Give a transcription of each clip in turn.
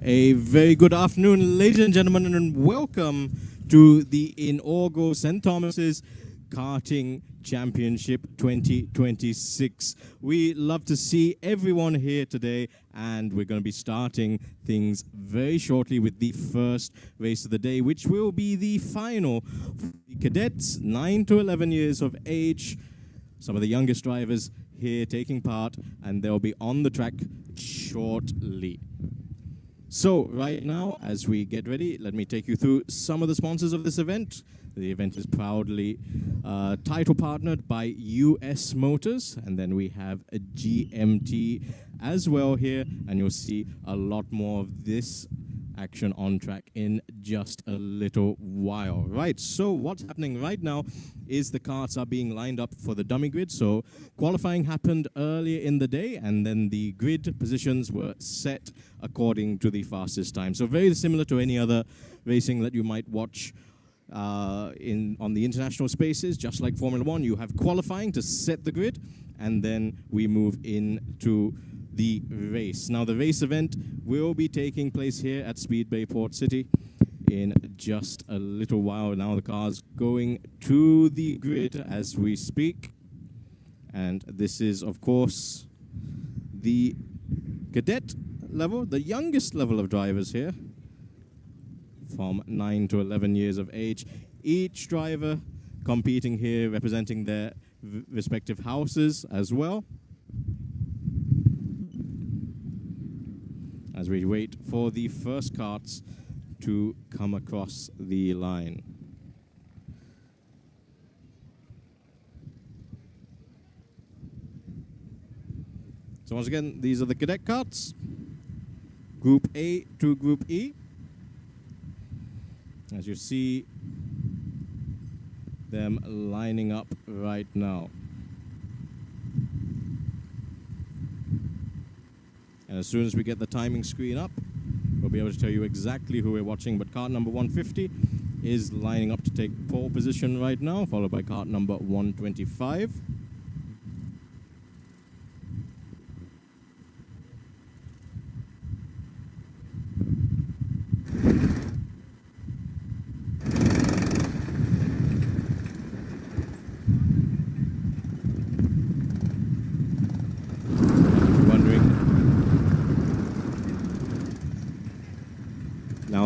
A very good afternoon, ladies and gentlemen, and welcome to the inaugural St. Thomas's Karting Championship 2026. We love to see everyone here today, and we're going to be starting things very shortly with the first race of the day, which will be the final for the cadets 9 to 11 years of age. Some of the youngest drivers here taking part, and they'll be on the track shortly. So right now, as we get ready, let me take you through some of the sponsors of this event. The event is proudly title partnered by US Motors, and then we have a GMT as well here, and you'll see a lot more of this action on track in just a little while. Right, so what's happening right now is the karts are being lined up for the dummy grid. So qualifying happened earlier in the day, and then the grid positions were set according to the fastest time. So very similar to any other racing that you might watch on the international spaces. Just like Formula 1, you have qualifying to set the grid, and then we move into the race. Now, the race event will be taking place here at Speedway Port City in just a little while. Now the car's going to the grid as we speak. And this is, of course, the cadet level, the youngest level of drivers here, from 9 to 11 years of age. Each driver competing here, representing their respective houses as well. As we wait for the first karts to come across the line. So once again, these are the cadet karts, Group A to Group E. As you see them lining up right now. And as soon as we get the timing screen up, we'll be able to tell you exactly who we're watching. But kart number 150 is lining up to take pole position right now, followed by kart number 125.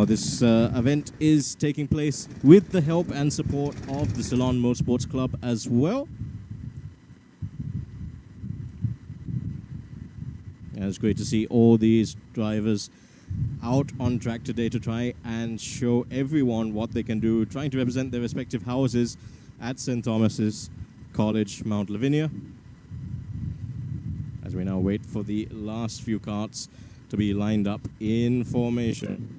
This event is taking place with the help and support of the Ceylon Motorsports Club as well. And it's great to see all these drivers out on track today to try and show everyone what they can do, trying to represent their respective houses at St. Thomas's College Mount Lavinia. As we now wait for the last few karts to be lined up in formation.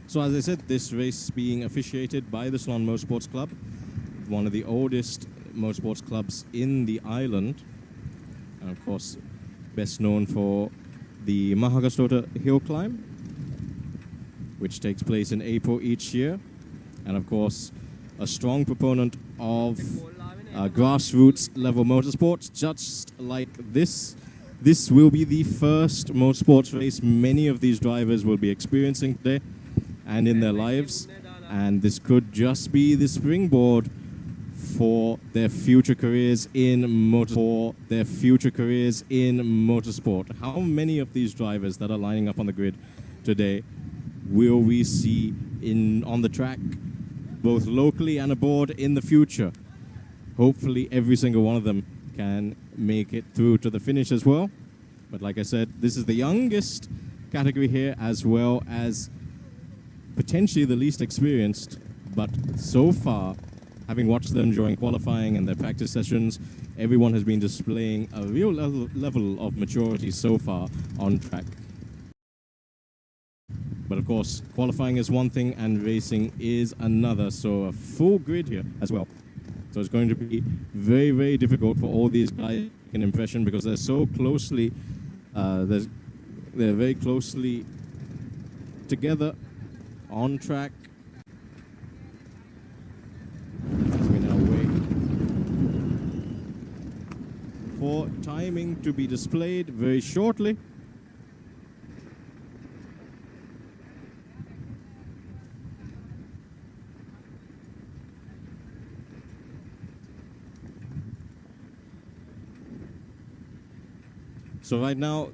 So as I said, this race being officiated by the Ceylon Motorsports Club, one of the oldest motorsports clubs in the island, and of course best known for the Mahagastota Hill Climb, which takes place in April each year, and of course a strong proponent of grassroots level motorsports. Just like this will be the first motorsports race many of these drivers will be experiencing today and in their lives, and this could just be the springboard for their future careers in motorsport. How many of these drivers that are lining up on the grid today will we see on the track, both locally and abroad in the future? Hopefully every single one of them can make it through to the finish as well. But like I said, this is the youngest category here, as well as potentially the least experienced, but so far, having watched them during qualifying and their practice sessions, everyone has been displaying a real level of maturity so far on track. But of course, qualifying is one thing and racing is another, so a full grid here as well. So it's going to be very, very difficult for all these guys an impression because they're so closely, they're very closely together on track. As we now wait for timing to be displayed very shortly. So right now,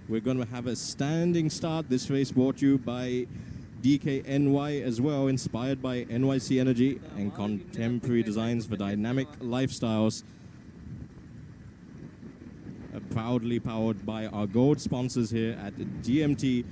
we're going to have a standing start. This race brought to you by DKNY as well, inspired by NYC Energy and contemporary designs for dynamic lifestyles. Proudly powered by our gold sponsors here at GMT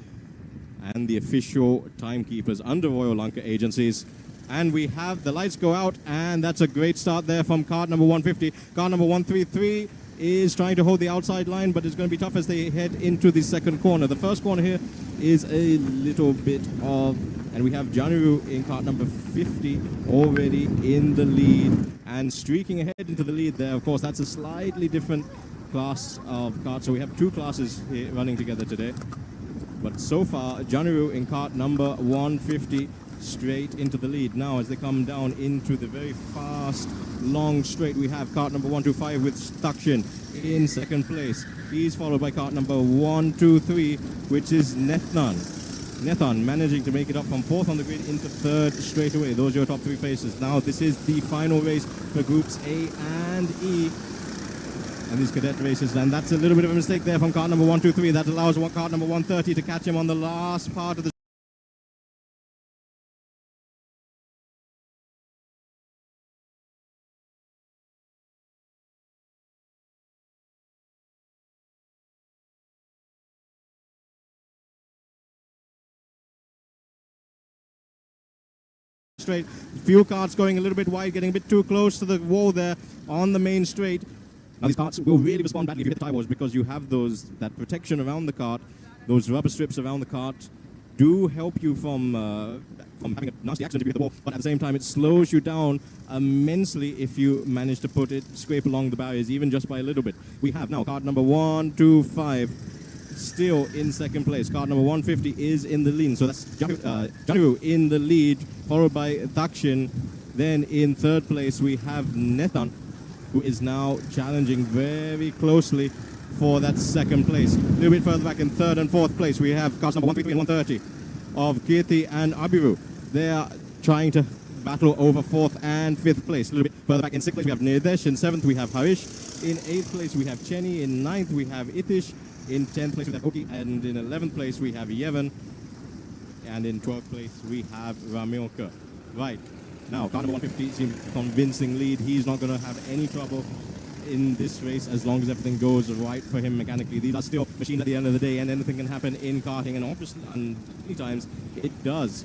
and the official timekeepers under Royal Lanka Agencies. And we have the lights go out, and that's a great start there from car number 150. Car number 133 is trying to hold the outside line, but it's going to be tough as they head into the second corner. The first corner here is a little bit of, and we have Janiru in cart number 50 already in the lead and streaking ahead into the lead there. Of course, that's a slightly different class of kart, so we have two classes here running together today. But so far, Janiru in cart number 150 straight into the lead. Now, as they come down into the very fast, long straight, we have cart number 125 with Stakshin in second place. He's followed by cart number 123, which is Nethan managing to make it up from fourth on the grid into third straight away. Those are your top three places. Now, this is the final race for groups A and E. And these cadet races, and that's a little bit of a mistake there from cart number 123. That allows cart number 130 to catch him on the last part of the straight. Few carts going a little bit wide, getting a bit too close to the wall there on the main straight. Now these carts will really respond badly if you hit the tie walls, because you have that protection around the cart. Those rubber strips around the cart do help you from having a nasty accident if you hit the wall, but at the same time it slows you down immensely if you manage to scrape along the barriers, even just by a little bit. We have now cart number 125 still in second place. Cart number 150 is in the lead, so that's Janiru in the lead, followed by Dakshin. Then in third place we have Nethan, who is now challenging very closely for that second place. A little bit further back in third and fourth place, we have cars number 133 and 130 of Kirti and Abiru. They are trying to battle over fourth and fifth place. A little bit further back in sixth place, we have Nirdesh. In seventh, we have Harish. In eighth place, we have Chenny. In ninth, we have Itish. In 10th place, we have Oki. And in 11th place, we have Yevan. And in 12th place, we have Ramilka. Right. Now, car number 150 seems a convincing lead. He's not going to have any trouble in this race as long as everything goes right for him mechanically. These are still machines at the end of the day, and anything can happen in karting, and obviously, and many times it does.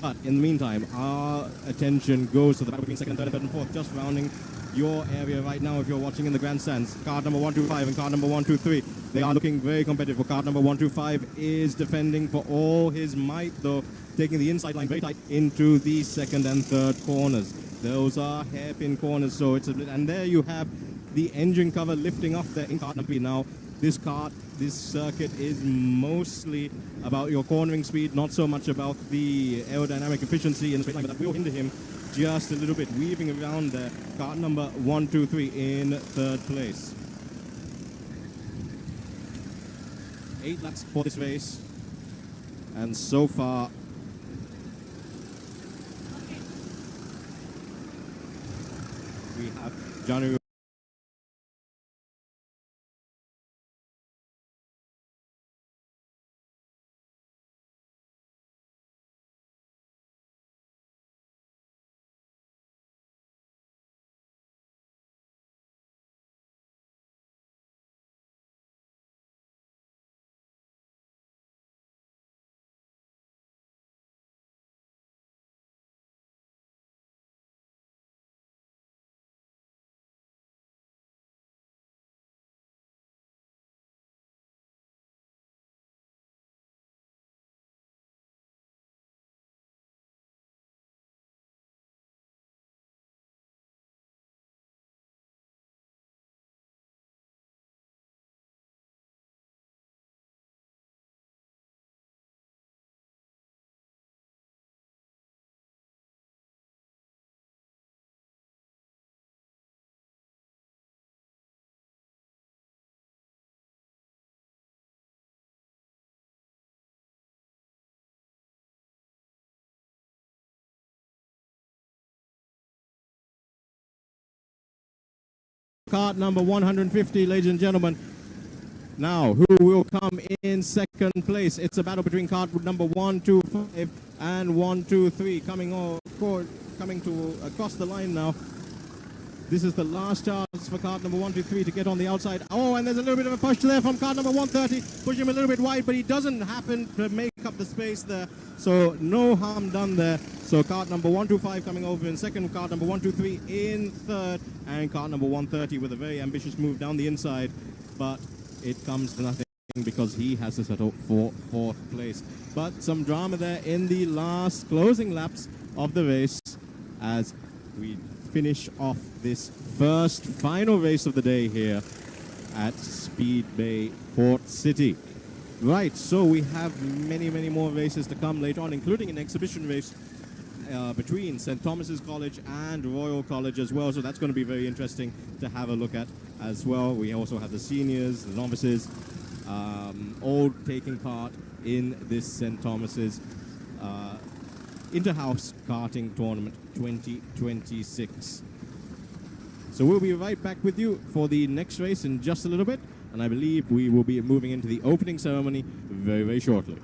But in the meantime, our attention goes to the battle between second, third, and fourth, just rounding your area right now if you're watching in the grandstands. Card number 125 and card number 123. They are looking very competitive. For card number 125 is defending for all his might, though, taking the inside line very tight into the second and third corners. Those are hairpin corners, so it's a bit, and there you have the engine cover lifting off there in cart number 3. Now, this circuit is mostly about your cornering speed, not so much about the aerodynamic efficiency in the straight line, but that will hinder him just a little bit, weaving around there. Cart number 123 in third place. 8 laps for this race, and so far we have Janu kart number 150, ladies and gentlemen. Now, who will come in second place? It's a battle between kart number 125 and 123 coming to across the line now. This is the last chance for kart number 123 to get on the outside. Oh, and there's a little bit of a push there from kart number 130, pushing him a little bit wide, but he doesn't happen to make up the space there. So no harm done there. So kart number 125 coming over in second, kart number 123 in third, and kart number 130 with a very ambitious move down the inside. But it comes to nothing because he has to settle for fourth place. But some drama there in the last closing laps of the race as we finish off this first final race of the day here at Speed Bay Port City. Right, so we have many more races to come later on, including an exhibition race between St. Thomas's College and Royal College as well. So that's going to be very interesting to have a look at as well. We also have the seniors, the novices, all taking part in this St. Thomas's Interhouse Karting Tournament 2026. So we'll be right back with you for the next race in just a little bit, and I believe we will be moving into the opening ceremony very shortly.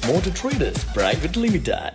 Motor Traders Private Limited.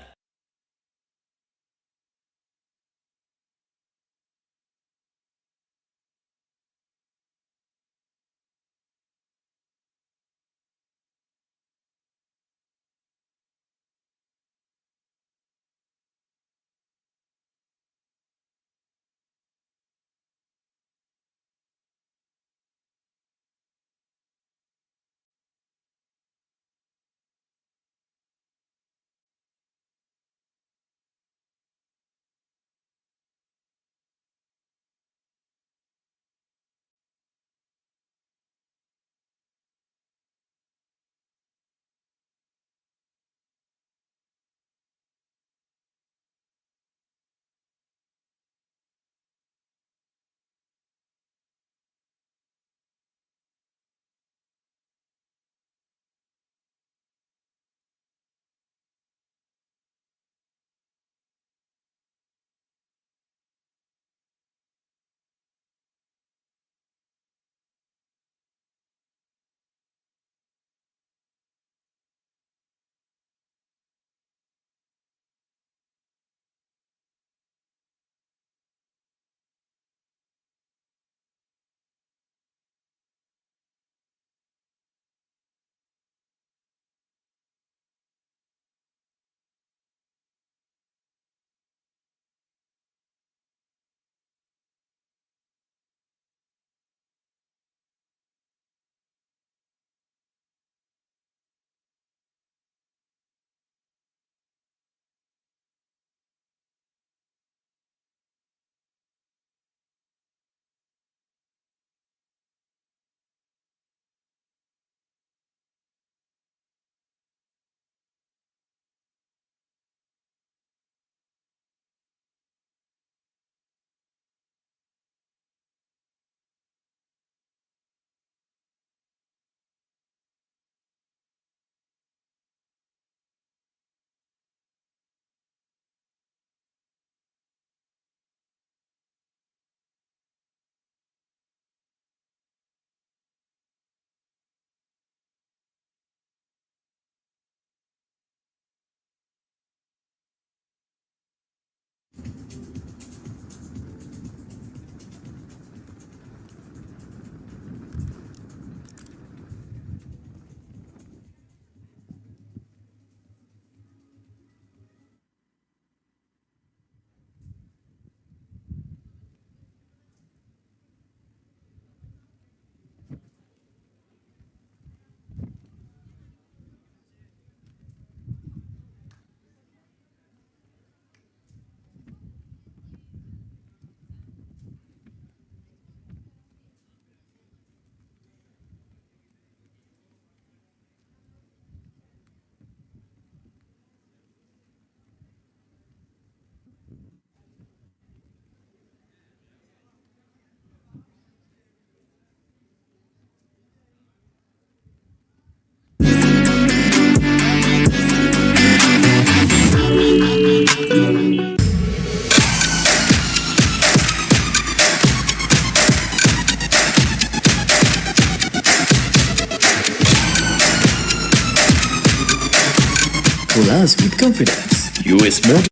Plus with confidence. US Motor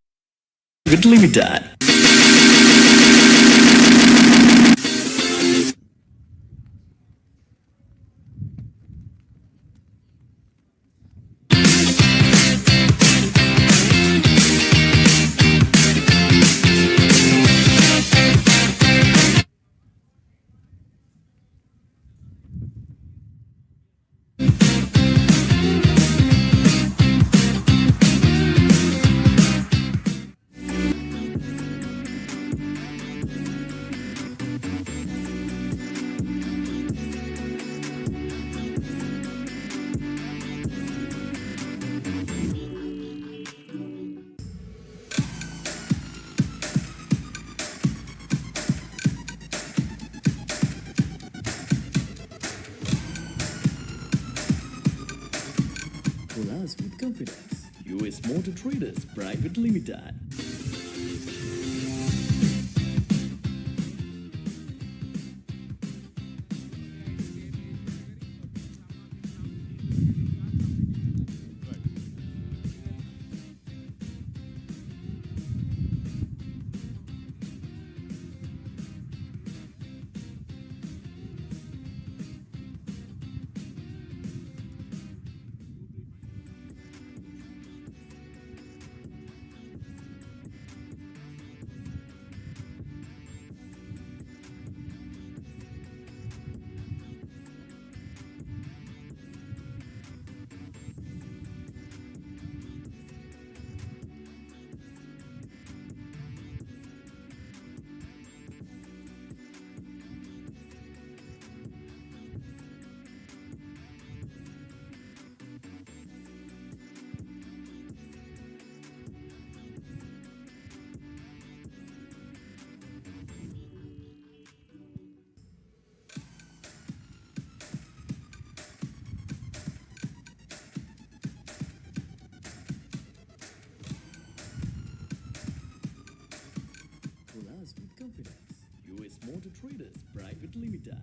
Private Limited. Plus with confidence. US Motor Traders Private Limited. Traders Private Limited.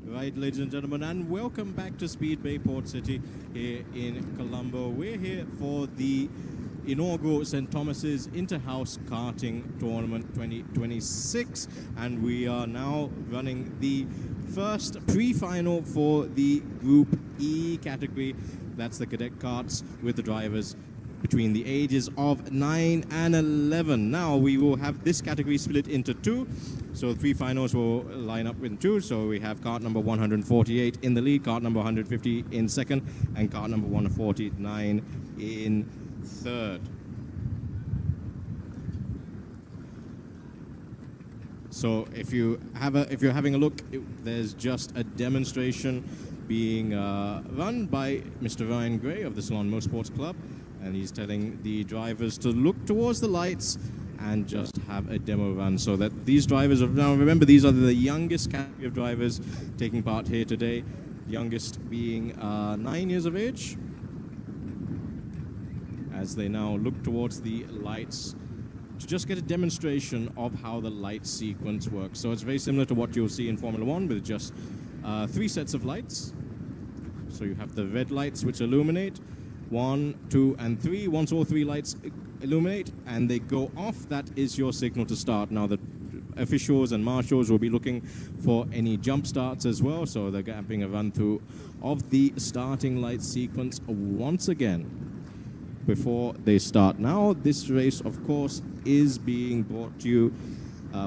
Right, ladies and gentlemen, and welcome back to Speedway Port City here in Colombo. We're here for the inaugural St. Thomas's Interhouse Karting Tournament 2026, and we are now running the first pre-final for the Group E category. That's the cadet karts with the drivers between the ages of 9 and 11. Now we will have this category split into two. So the three finals will line up in two. So we have kart number 148 in the lead, kart number 150 in second, and kart number 149 in third. So if you're having a look, there's just a demonstration being run by Mr. Ryan Gray of the Ceylon Motorsports Club, and he's telling the drivers to look towards the lights and just have a demo run, so that these drivers now remember, these are the youngest category of drivers taking part here today, youngest being 9 years of age, as they now look towards the lights to just get a demonstration of how the light sequence works. So it's very similar to what you'll see in Formula One, with just three sets of lights. So you have the red lights which illuminate, 1, 2, and 3. Once all three lights illuminate and they go off, that is your signal to start. Now the officials and marshals will be looking for any jump starts as well, so they're having a run through of the starting light sequence once again before they start. Now this race, of course, is being brought to you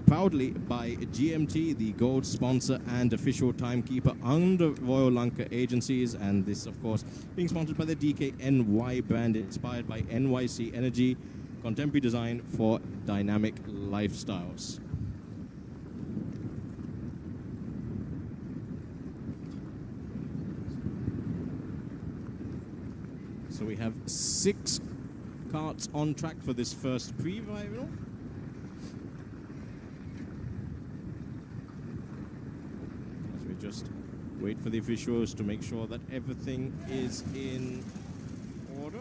proudly by GMT, the gold sponsor and official timekeeper under Royal Lanka Agencies, and this, of course, being sponsored by the DKNY brand, inspired by NYC Energy, contemporary design for dynamic lifestyles. So we have 6 karts on track for this first pre-final. Just wait for the officials to make sure that everything is in order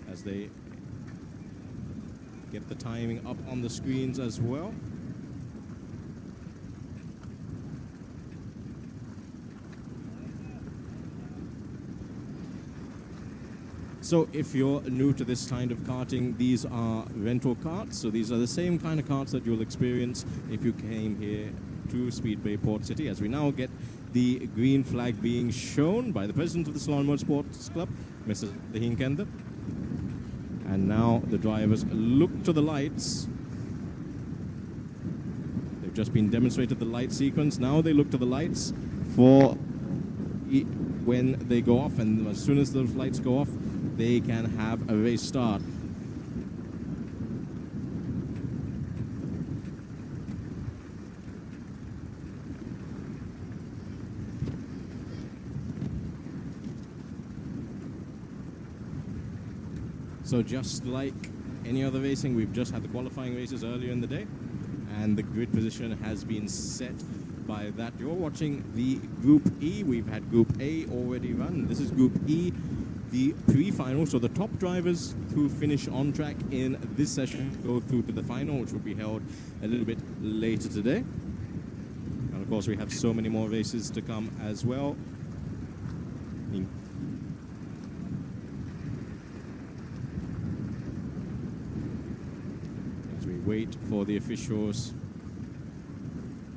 as they get the timing up on the screens as well. So if you're new to this kind of karting, these are rental karts. So these are the same kind of karts that you'll experience if you came here to Speedway Port City, as we now get the green flag being shown by the president of the Ceylon Motorsports Club, Mr. Dahin Kender. And now the drivers look to the lights. They've just been demonstrated the light sequence. Now they look to the lights for when they go off, and as soon as those lights go off, they can have a race start. So just like any other racing, we've just had the qualifying races earlier in the day, and the grid position has been set by that. You're watching the Group E. We've had Group A already run. This is Group E, the pre-final. So the top drivers who finish on track in this session go through to the final, which will be held a little bit later today. And of course, we have so many more races to come as well. As we wait for the officials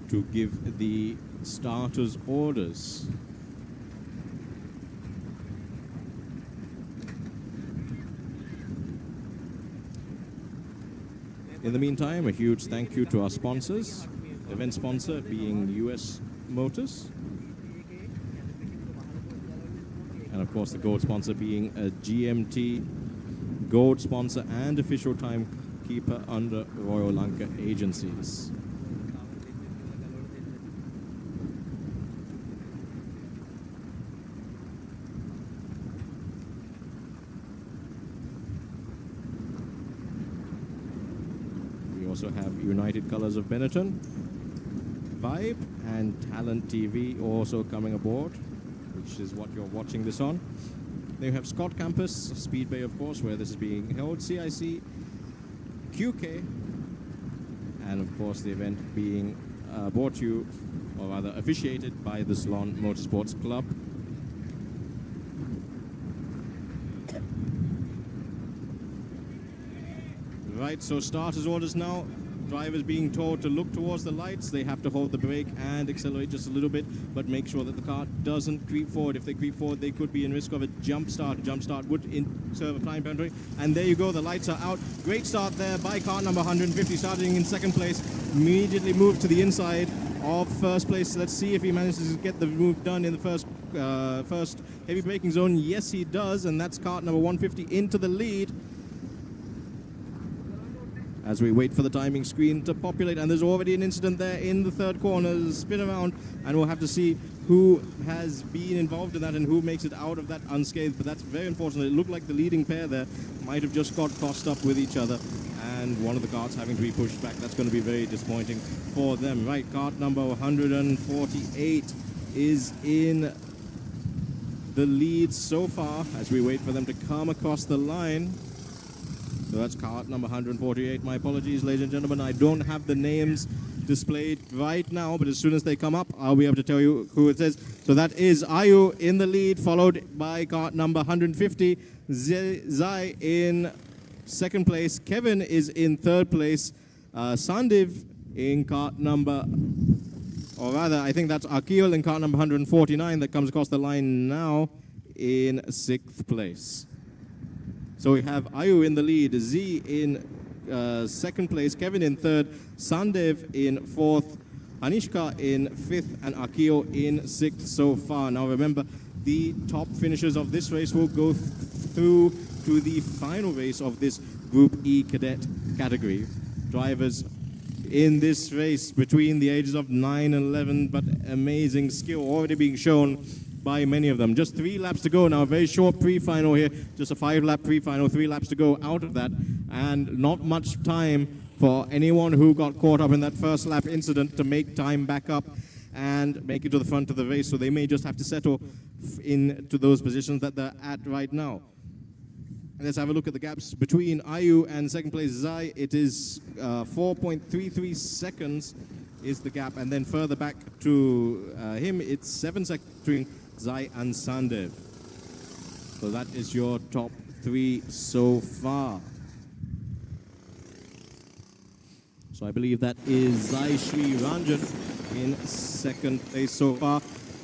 to give the starters' orders. In the meantime, a huge thank you to our sponsors. Event sponsor being US Motors. And of course the gold sponsor being a GMT gold sponsor and official timekeeper under Royal Lanka agencies. We also have United Colors of Benetton, Vibe, and Talent TV also coming aboard, which is what you're watching this on. Then you have Scott Campus, Speedway, of course, where this is being held, CIC, QK, and of course the event being brought to you, or rather officiated by the Ceylon Motorsports Club. Right, so starters orders now. Drivers being told to look towards the lights. They have to hold the brake and accelerate just a little bit, but make sure that the car doesn't creep forward. If they creep forward, they could be in risk of a jump start. A jump start would serve a time penalty. And there you go, the lights are out. Great start there by car number 150, starting in second place. Immediately moved to the inside of first place. Let's see if he manages to get the move done in the first heavy braking zone. Yes, he does, and that's car number 150 into the lead. As we wait for the timing screen to populate, and there's already an incident there in the third corner. Spin around, and we'll have to see who has been involved in that and who makes it out of that unscathed. But that's very unfortunate. It looked like the leading pair there might have just got crossed up with each other, and one of the carts having to be pushed back. That's going to be very disappointing for them. Right, cart number 148 is in the lead so far as we wait for them to come across the line. So that's cart number 148. My apologies, ladies and gentlemen. I don't have the names displayed right now, but as soon as they come up, I'll be able to tell you who it is. So that is Ayu in the lead, followed by cart number 150. Zai in second place. Kevin is in third place. Sandiv in cart number, or rather, I think that's Akil in cart number 149 that comes across the line now in sixth place. So we have Ayu in the lead, Z in second place, Kevin in third, Sandev in fourth, Anishka in fifth, and Akil in sixth so far. Now remember, the top finishers of this race will go through to the final race of this Group E Cadet category. Drivers in this race between the ages of 9 and 11, but amazing skill already being shown by many of them. Just 3 laps to go now. A very short pre-final here. Just a 5-lap pre-final. 3 laps to go out of that. And not much time for anyone who got caught up in that first lap incident to make time back up and make it to the front of the race. So they may just have to settle into those positions that they're at right now. And let's have a look at the gaps between Ayu and second place Zai. It is 4.33 seconds is the gap. And then further back to him, it's 7 seconds between Zai and Sandev. So that is your top 3 so far. So I believe that is Zai Shri Ranjan in second place so far.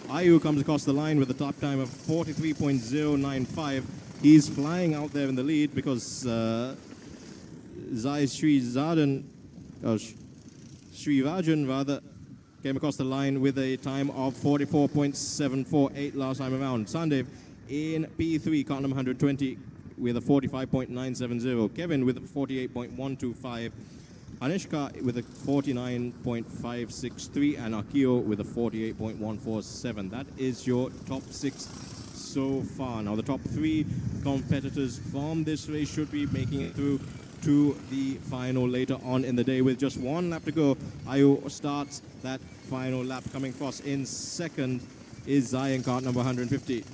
Ayu comes across the line with a top time of 43.095. He's flying out there in the lead because Zai Shri Rajan rather came across the line with a time of 44.748 last time around. Sandev in P3, car number 120 with a 45.970. Kevin with a 48.125. Anishka with a 49.563 and Akio with a 48.147. That is your top 6 so far. Now the top 3 competitors from this race should be making it through to the final later on in the day. With just one lap to go, Ayu starts that final lap. Coming across in second is Zai in kart number 150.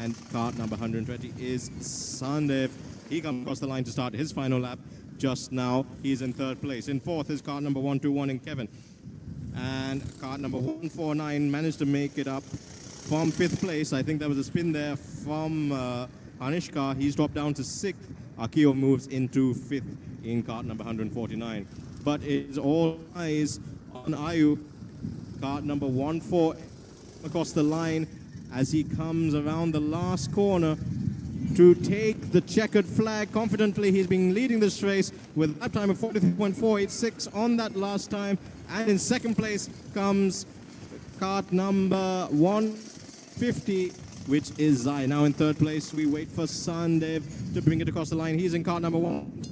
And kart number 120 is Sandev. He comes across the line to start his final lap. Just now, he's in third place. In fourth is kart number 121 in Kevin. And kart number 149 managed to make it up from fifth place. I think there was a spin there from Anishka. He's dropped down to sixth. Akio moves into fifth in kart number 149. But it's all eyes on Ayu. Kart number 14 across the line as he comes around the last corner to take the checkered flag confidently. He's been leading this race with a lap time of 43.486 on that last time. And in second place comes kart number 150, which is Zai. Now in third place, we wait for Sandev to bring it across the line. He's in kart number 1.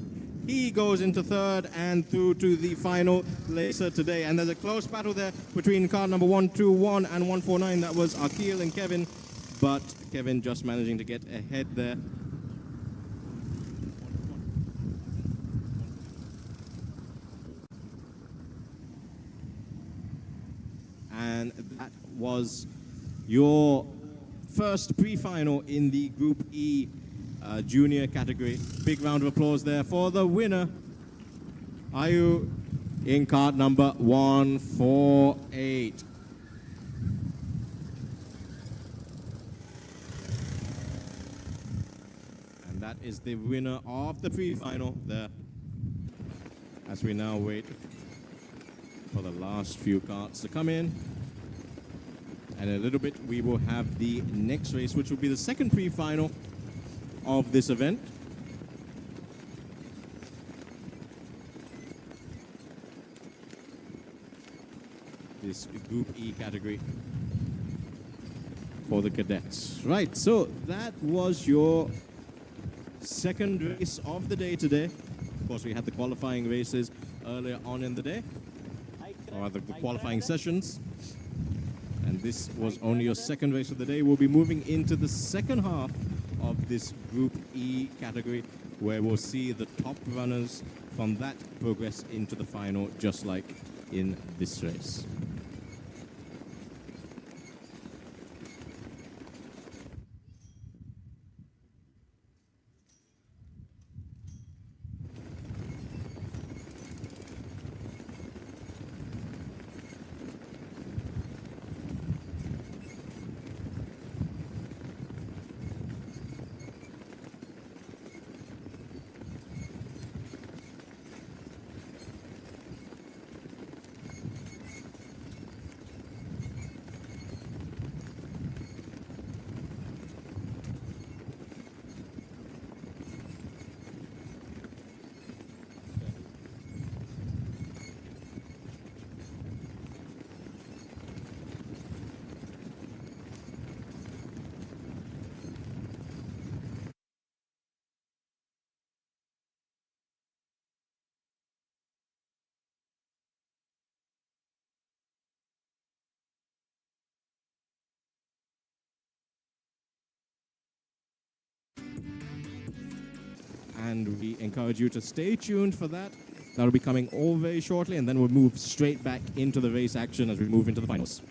He goes into third and through to the final later today. And there's a close battle there between kart number 121 and 149. That was Akil and Kevin. But Kevin just managing to get ahead there. And that was your first pre-final in the Group E junior category. Big round of applause there for the winner, Ayu, in kart number 148. And that is the winner of the pre-final there, as we now wait for the last few karts to come in. And in a little bit, we will have the next race, which will be the second pre-final of this event. This Group E category for the cadets. Right, so that was your second race of the day today. Of course, we had the qualifying races earlier on in the day, or the qualifying sessions. And this was only your second race of the day. We'll be moving into the second half of this Group E category, where we'll see the top runners from that progress into the final, just like in this race. And we encourage you to stay tuned for that. That'll be coming all very shortly, and then we'll move straight back into the race action as we move into the finals.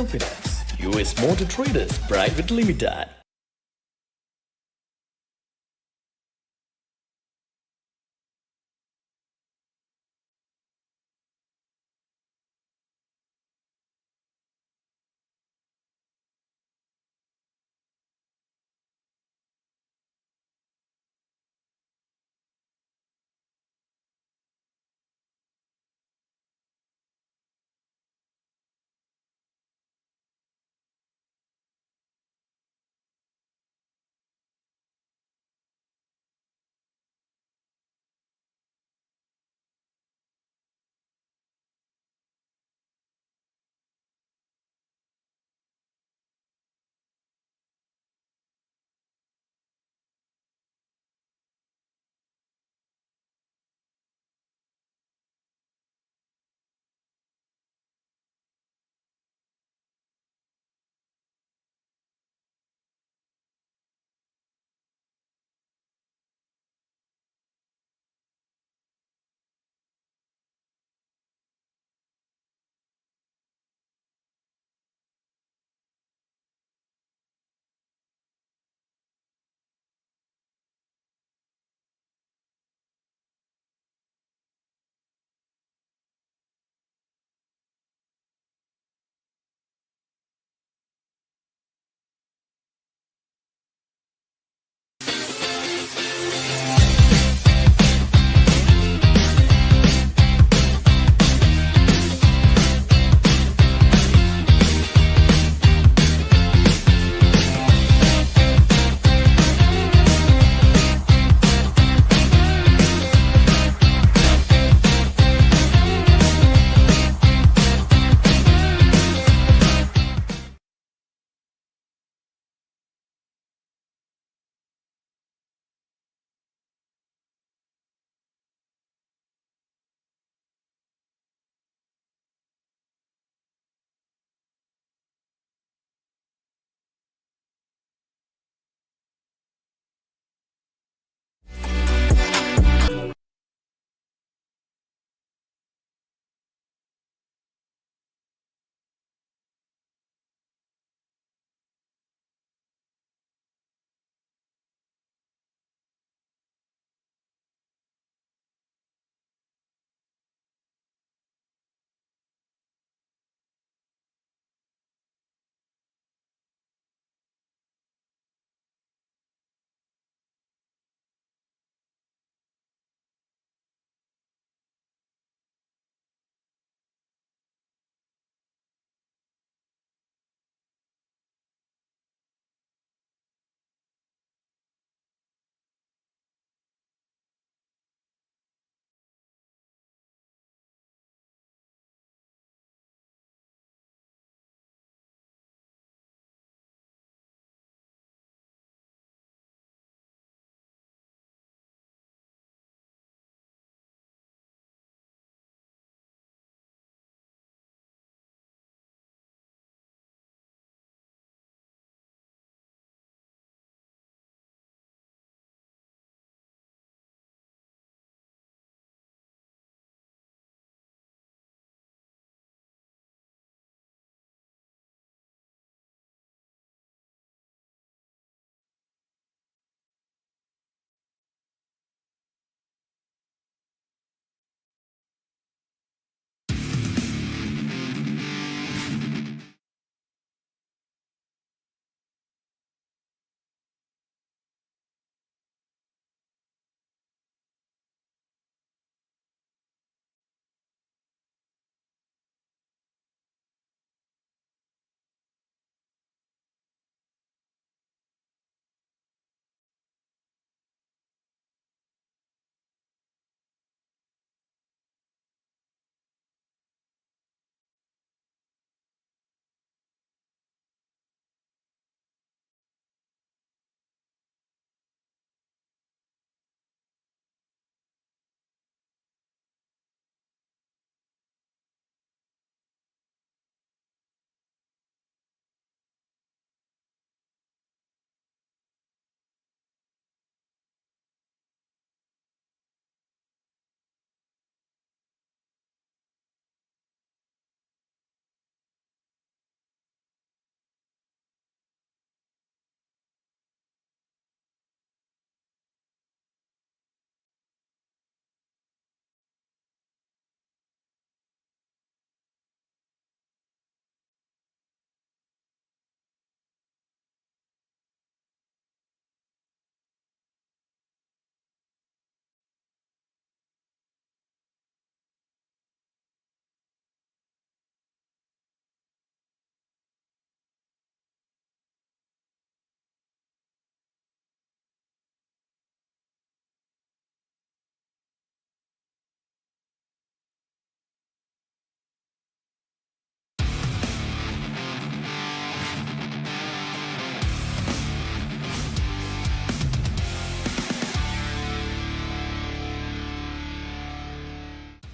confidence. US Motor Traders Private Limited.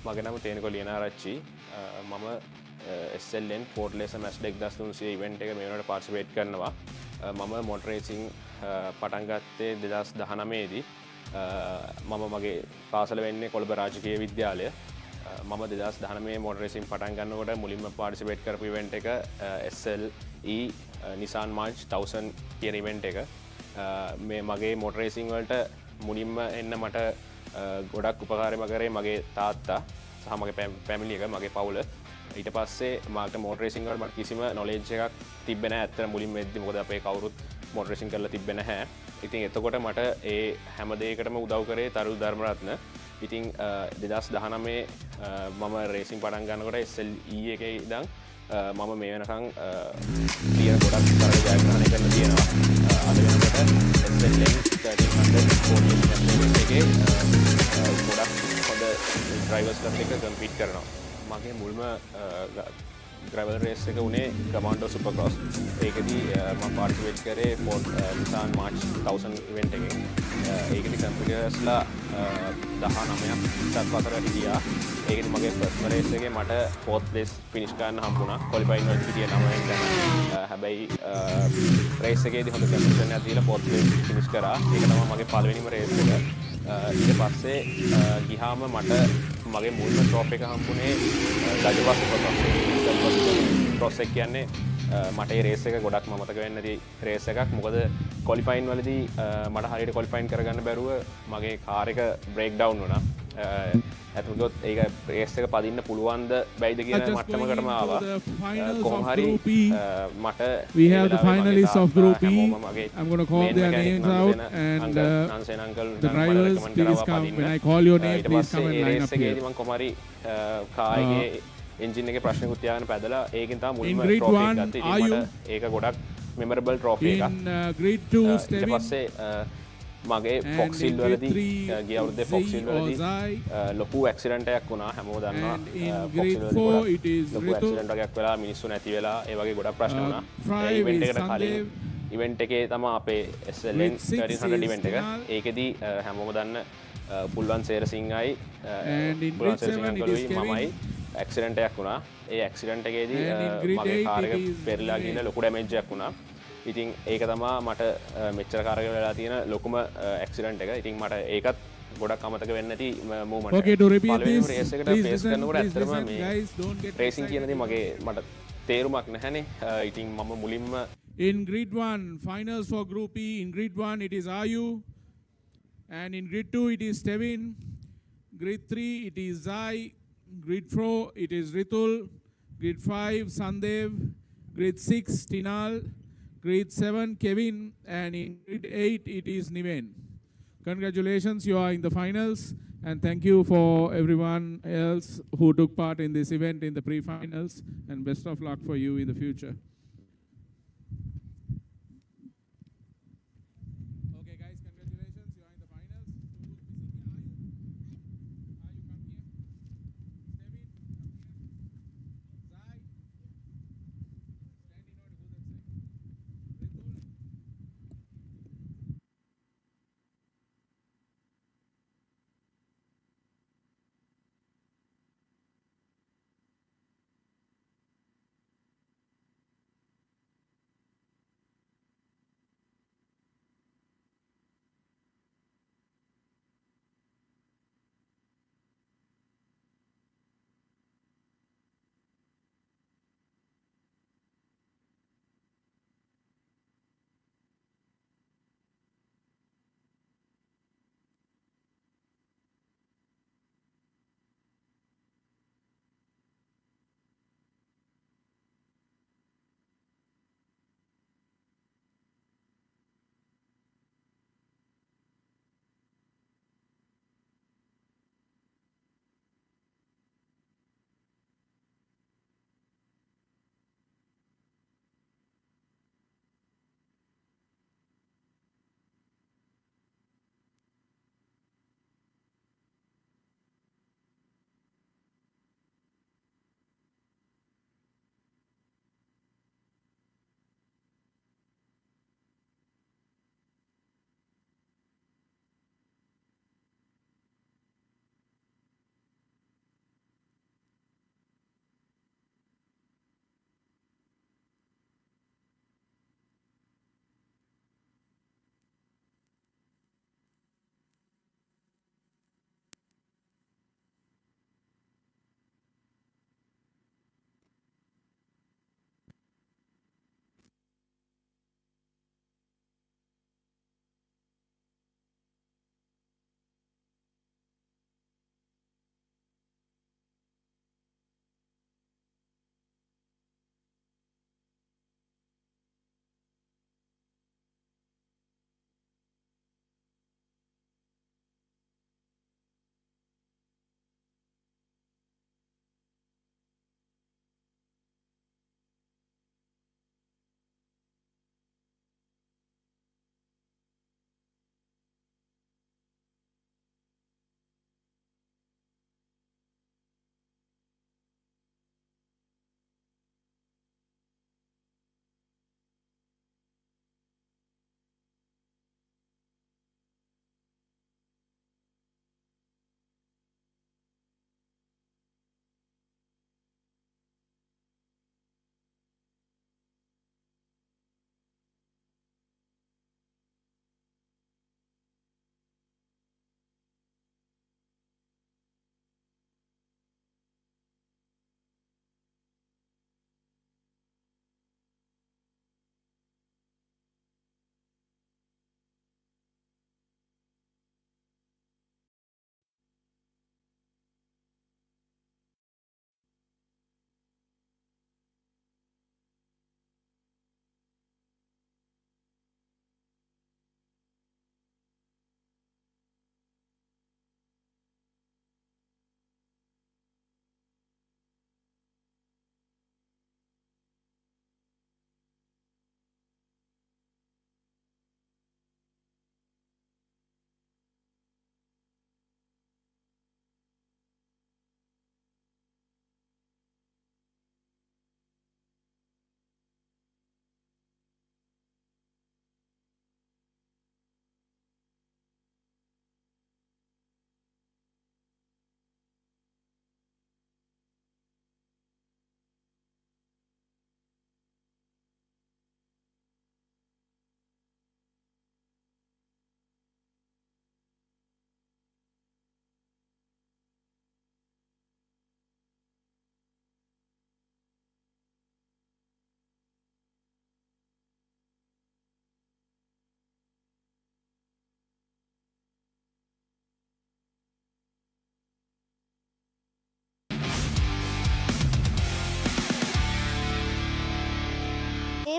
මගේ නම තේනකො ලියනාරච්චි. මම SLN Portless Match 2003 event එක මේ වෙනකොට participate කරනවා. මම motor racing පටන් ගත්තේ 2019 දී. මම මගේ පාසල වෙන්නේ කොළඹ රාජකීය විද්‍යාලය. මම 2019 මොටර් රේසින් පටන් ගන්නකොට මුලින්ම පාර්ටිසිපේට් කරපු ඉවෙන්ට් එක SLE Nissan March 1000 කියන ඉවෙන්ට් එක. මේ මගේ මොටර් රේසින් වලට මුලින්ම එන්න මට ගොඩක් උපකාරම කරේ මගේ තාත්තා සහ මගේ පැමිලි එක මගේ පවුල. ඊට පස්සේ මට මොටර් රේසින් වලට මට කිසිම නොලෙජ් එකක් තිබ්බේ නැහැ. ඇත්තට මුලින්ම එද්දි මොකද අපේ කවුරුත් මොටර් රේසින් කරලා තිබ්බේ නැහැ. ඉතින් එතකොට මට ඒ හැම දෙයකටම උදව් කරේ තරු ධර්මරත්න. ඉතින් 2019 මම රේසින් පටන් ගන්නකොට SLE එකේ ඉඳන් මම මේ වෙනකන් තියෙන ගොඩක් තරග ජයග්‍රහණය කරලා තියෙනවා. අද වෙනකොට SLN 1300 එකේ ගොඩක් හොඳ ඩ්‍රයිවර්ස්ලා එක්ක කම්පීට් කරනවා. මගේ මුල්ම ග්‍රැවල් රේස් එක උනේ කමාන්ඩෝ සුපර්ක්‍රොස්. ඒකදී මම පාර්ටිසිපේට් කරේ Nissan March 1000 ඉවෙන්ට් එකේ. ඒකදී කම්පියුටර්ස්ලා 19ක් ඉස්සත් අතර හිටියා. ඒකදී මගේ ෆස්ට් රේස් එකේ මට 4th place ෆිනිෂ් කරන්න හම්බුණා. ක්වොලිෆයින් වලට හිටියේ 9න් ගන්න. හැබැයි රේස් එකේදී හොඳ කම්පිටිෂන් එකක් දීලා 4th place ෆිනිෂ් කරා. ඒක තමයි මගේ පළවෙනිම රේස් එක. ඊට පස්සේ ගිහාම මට මගේ මුල්ම ට්‍රොෆි එක හම්බුනේ ගජබස් ක්‍රොස් එක කියන්නේ මට ඒ රේස් එක ගොඩක් මතක වෙන්නේ නැති රේස් එකක්. මොකද ක්වොලිෆයින් වලදී මට හරියට ක්වොලිෆයින් කරගන්න බැරුව මගේ කාර් එක බ්‍රේක් ඩවුන් වුණා. ඇතුළත් ඒක රේස් එක පදින්න පුළුවන්ද බැයිද කියන මට්ටමකටම ආවා. කොහොම හරි මට we have the finalists of group E. I'm going to call their names out and the drivers please come when I call your name please come and line up here. මම කොහොම හරි කාගේ එන්ජින් එකේ ප්‍රශ්නකුත් තියාගෙන පැදලා ඒකෙන් තමයි මුලින්ම trophy එක ගත්තේ. ඉතින් මට ඒක ගොඩක් මෙමරබල් ට්‍රොෆි එකක්. in grade 2 ඊට පස්සේ මගේ ෆොක්සිල් වලදී ගිය අවුරුද්දේ ෆොක්සිල් වලදී ලොකු ඇක්සිඩන්ට් එකක් වුණා. හැමෝම දන්නවා ෆොක්සිල් වලදී ලොකු ඇක්සිඩන්ට් එකක් වෙලා මිනිස්සු නැති වෙලා ඒ වගේ ගොඩක් ප්‍රශ්න වුණා. ඒ ඉවෙන්ට් එකට කලින් ඉවෙන්ට් එකේ තමයි අපේ SLN 1300 ඉවෙන්ට් එක. ඒකෙදී හැමෝම දන්න පුල්වන් සේරසිංහයි පුල්වන් සේරසිංහයි මමයි ඇක්සිඩන්ට් එකක් වුණා. ඒ ඇක්සිඩන්ට් එකේදී මගේ කාර් එක පෙරලා ගිහින් ලොකු ඩැමේජ් එකක් වුණා. ඉතින් ඒක තමයි මට මෙච්චර කාර්යය වෙලා තියෙන ලොකුම ඇක්සිඩන්ට් එක. ඉතින් මට ඒකත් ගොඩක් අමතක වෙන්නේ නැති moment. Okay, to repeat this, race එකට ෆේස් කරනකොට ඇත්තටම මේ රේසින් කියන දේ මගේ මට තේරුමක් නැහැනේ. ඉතින් මම මුලින්ම in grid 1 finals for group E. In grid 1 it is Ayu, and in grid 2 it is Tevin. Grid 3 it is Zai. Grid 4 it is Ritul. Grid 5 Sandev. Grid 6 Tinal. Grade 7 Kevin, and in grade 8 it is Niven. Congratulations, you are in the finals, and thank you for everyone else who took part in this event in the pre-finals, and best of luck for you in the future. Okay guys, congratulations, you are in the finals.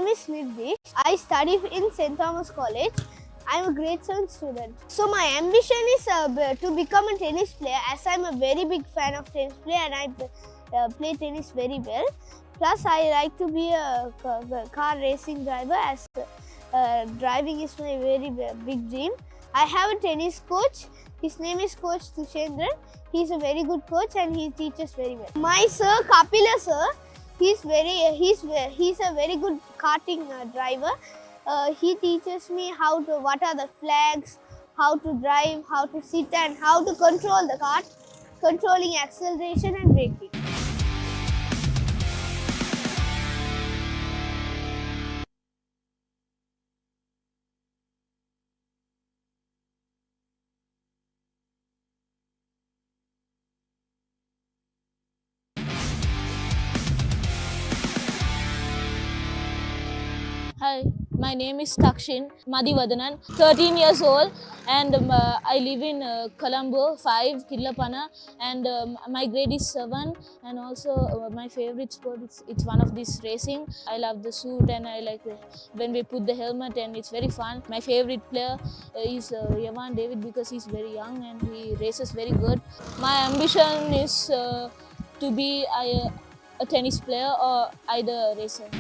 name is Nirdish. I study in St. Thomas College. I'm a grade 7 student. So my ambition is to become a tennis player, as I'm a very big fan of tennis player and I play tennis very well. Plus I like to be a car racing driver, as driving is my very big dream. I have a tennis coach. His name is Coach Tushendran. He's a very good coach and he teaches very well. My sir, Kapila sir, he's a very good karting driver. He teaches me what are the flags, how to drive, how to sit and how to control the kart, controlling acceleration and braking. Hi, my name is Takshin Madivadanan, 13 years old, and I live in Colombo 5, Kidlapana, and my grade is 7, and also my favorite sport, it's one of this racing. I love the suit and I like when we put the helmet and it's very fun. My favorite player is Yaman David because he's very young and he races very good. My ambition is to be a tennis player or either a racer.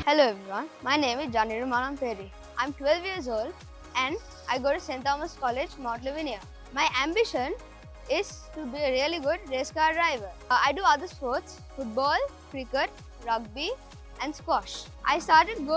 Hello everyone, my name is Janiru Manamperi. I'm 12 years old and I go to St. Thomas College, Mount Lavinia. My ambition is to be a really good race car driver. I do other sports, football, cricket, rugby and squash. I started going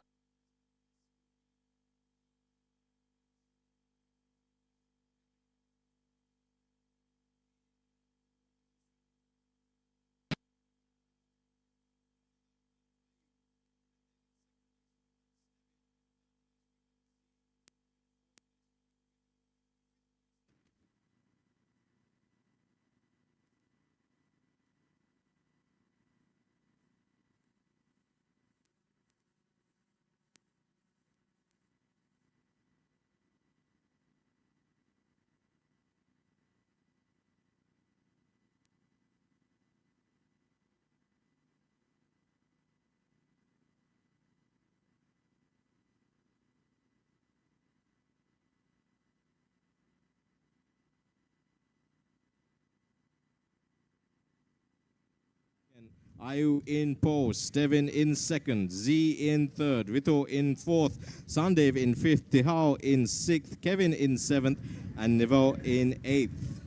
Ayu in post, Devin in second, Z in third, Vito in fourth, Sandev in fifth, Tihao in sixth, Kevin in seventh, and Nivo in eighth.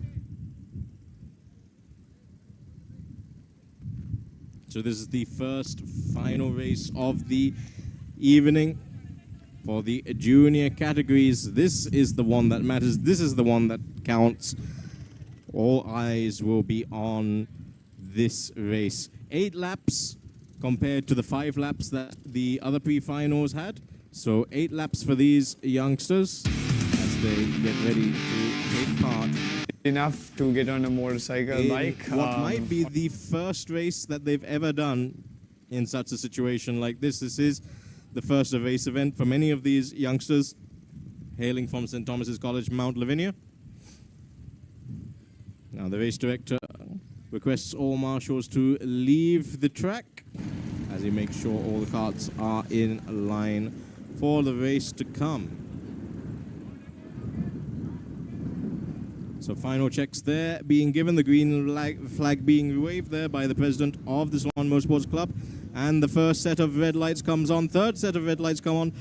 So this is the first final race of the evening for the junior categories. This is the one that matters. This is the one that counts. All eyes will be on this race. 8 laps compared to the 5 laps that the other pre-finals had. So 8 laps for these youngsters as they get ready to take part. Enough to get on a motorcycle bike. What might be the first race that they've ever done in such a situation like this. This is the first race event for many of these youngsters hailing from St. Thomas's College Mount Lavinia. Now the race director requests all marshals to leave the track as he makes sure all the carts are in line for the race to come. So final checks there being given, the green flag being waved there by the president of the Swan Motorsports Club. And the first set of red lights comes on, third set of red lights come on.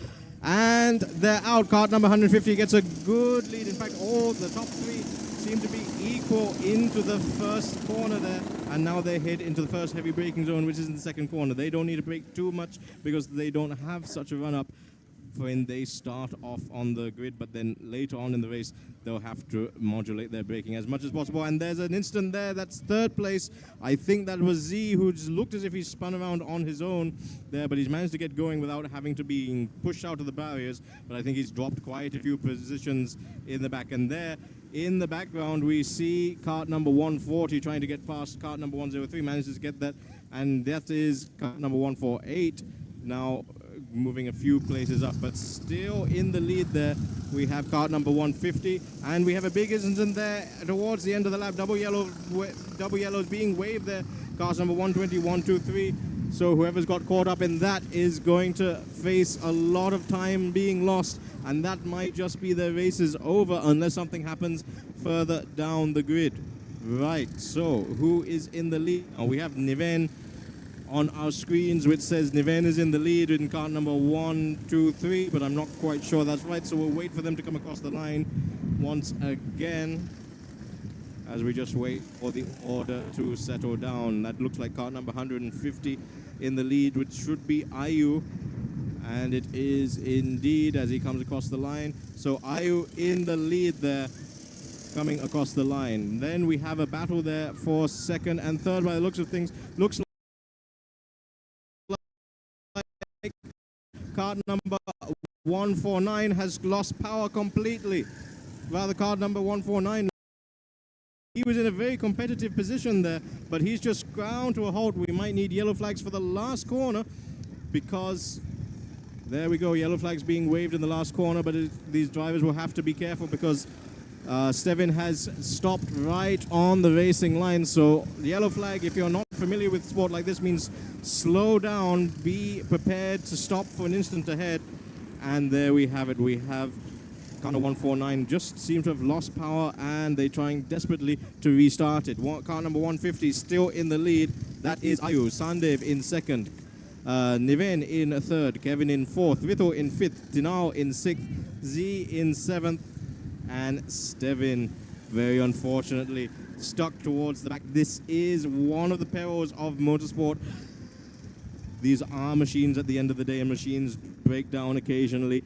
And they're out. Cart number 150 gets a good lead. In fact, all the top 3 seem to be equal into the first corner there, and now they head into the first heavy braking zone, which is in the second corner. They don't need to brake too much because they don't have such a run-up when they start off on the grid, but then later on in the race they'll have to modulate their braking as much as possible. And there's an instant there, that's third place. I think that was Z, who just looked as if he spun around on his own there, but he's managed to get going without having to be pushed out of the barriers. But I think he's dropped quite a few positions in the back. And there in the background we see cart number 140 trying to get past cart number 103, manages to get that, and that is cart number 148 now moving a few places up, but still in the lead there. We have cart number 150, and we have a big incident there towards the end of the lap. Double yellows being waved there. Cars number 120, 123. So whoever's got caught up in that is going to face a lot of time being lost, and that might just be their races over unless something happens further down the grid. Right, so who is in the lead? Oh, we have Niven on our screens, which says Niven is in the lead in car number 123, but I'm not quite sure that's right, so we'll wait for them to come across the line once again as we just wait for the order to settle down. That looks like car number 150 in the lead, which should be Ayu, and it is indeed as he comes across the line. So Ayu in the lead there, coming across the line. Then we have a battle there for second and third by the looks of things. Looks like card number 149 has lost power completely. Rather, card number 149, he was in a very competitive position there, but he's just ground to a halt. We might need yellow flags for the last corner, because there we go, yellow flags being waved in the last corner, but these drivers will have to be careful because Steven has stopped right on the racing line. So the yellow flag, if you're not familiar with sport like this, means slow down, be prepared to stop for an instant ahead. And there we have it. We have car 149 just seems to have lost power, and they're trying desperately to restart it. Car number 150 still in the lead. That is Ayu. Sandev in second. Niven in third. Kevin in fourth. Vito in fifth. Tinao in sixth. Z in seventh. And Steven, very unfortunately, stuck towards the back. This is one of the perils of motorsport. These are machines at the end of the day, and machines break down occasionally.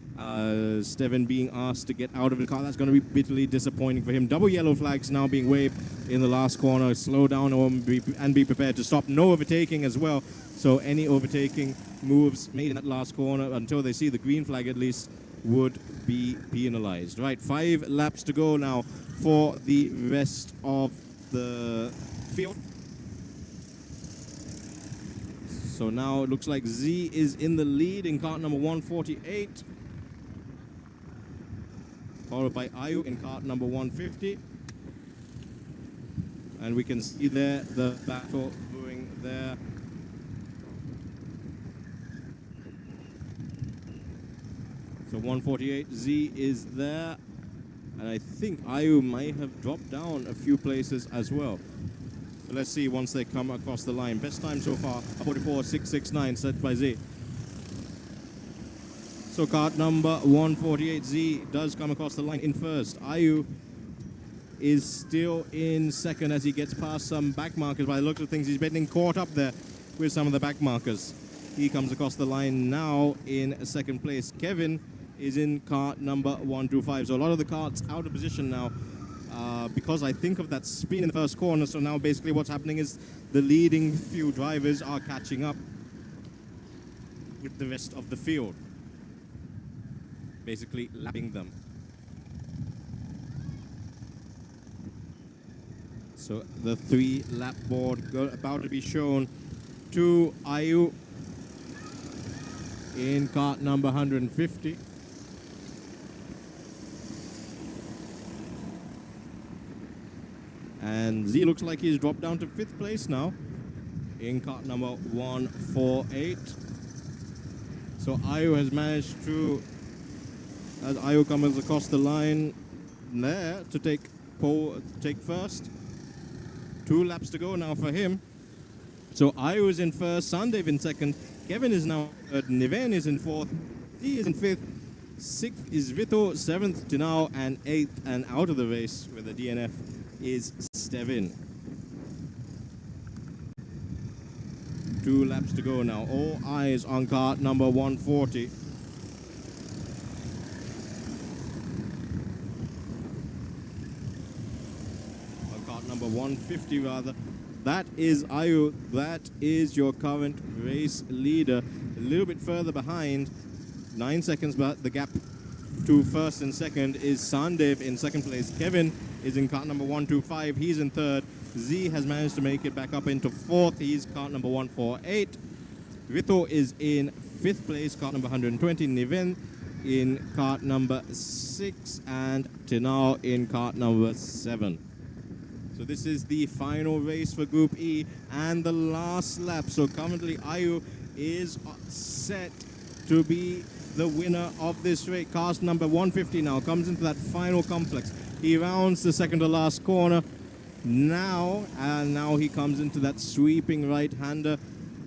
Steven being asked to get out of the car, that's going to be bitterly disappointing for him. Double yellow flags now being waved in the last corner. Slow down and be prepared to stop. No overtaking as well. So any overtaking moves made in that last corner, until they see the green flag at least, would be penalized. Right, 5 laps to go now for the rest of the field. So now it looks like Z is in the lead in cart number 148, followed by Ayu in cart number 150. And we can see there the battle brewing there. So 148, Z is there, and I think Ayu might have dropped down a few places as well. So let's see once they come across the line. Best time so far, 44.669 set by Z. So cart number 148, Z, does come across the line in first. Ayu is still in second as he gets past some back markers. By the looks of things, he's getting caught up there with some of the back markers. He comes across the line now in second place. Kevin is in cart number 125. So a lot of the carts out of position now because I think of that spin in the first corner. So now basically what's happening is the leading few drivers are catching up with the rest of the field, basically lapping them. So the 3-lap board about to be shown to Ayu in cart number 150. And Z looks like he's dropped down to 5th place now in cart number 148. So Ayu has managed to, as Ayu comes across the line there, to take first. 2 laps to go now for him. So Ayu is in first, Sandev in second, Kevin is now third, Niven is in fourth, Z is in fifth, 6th is Vito, 7th Tinao, and 8th and out of the race with the DNF is Steven. 2 laps to go now. All eyes on cart number 140. On cart number 150 rather. That is Ayu. That is your current race leader. A little bit further behind, 9 seconds, but the gap to first and second is Sandev in second place. Kevin is in cart number 125. He's in third. Z has managed to make it back up into fourth. He's cart number 148. Vito is in 5th place, kart number 120. Niven in kart number 6, and Tinao in kart number 7. So this is the final race for Group E and the last lap. So currently Ayu is set to be the winner of this race. Cast number 150 now comes into that final complex. He rounds the second to last corner now, and now he comes into that sweeping right-hander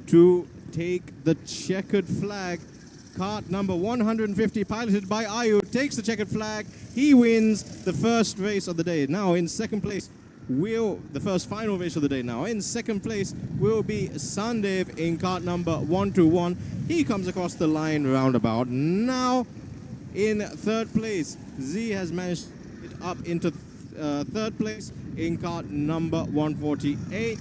to take the checkered flag. Kart number 150, piloted by Ayu, takes the checkered flag. He wins the first race of the day. Now in second place, the first final race of the day now. In second place will be Sandev in kart number 121. He comes across the line roundabout. Now in third place, Z has managed it up into third place in kart number 148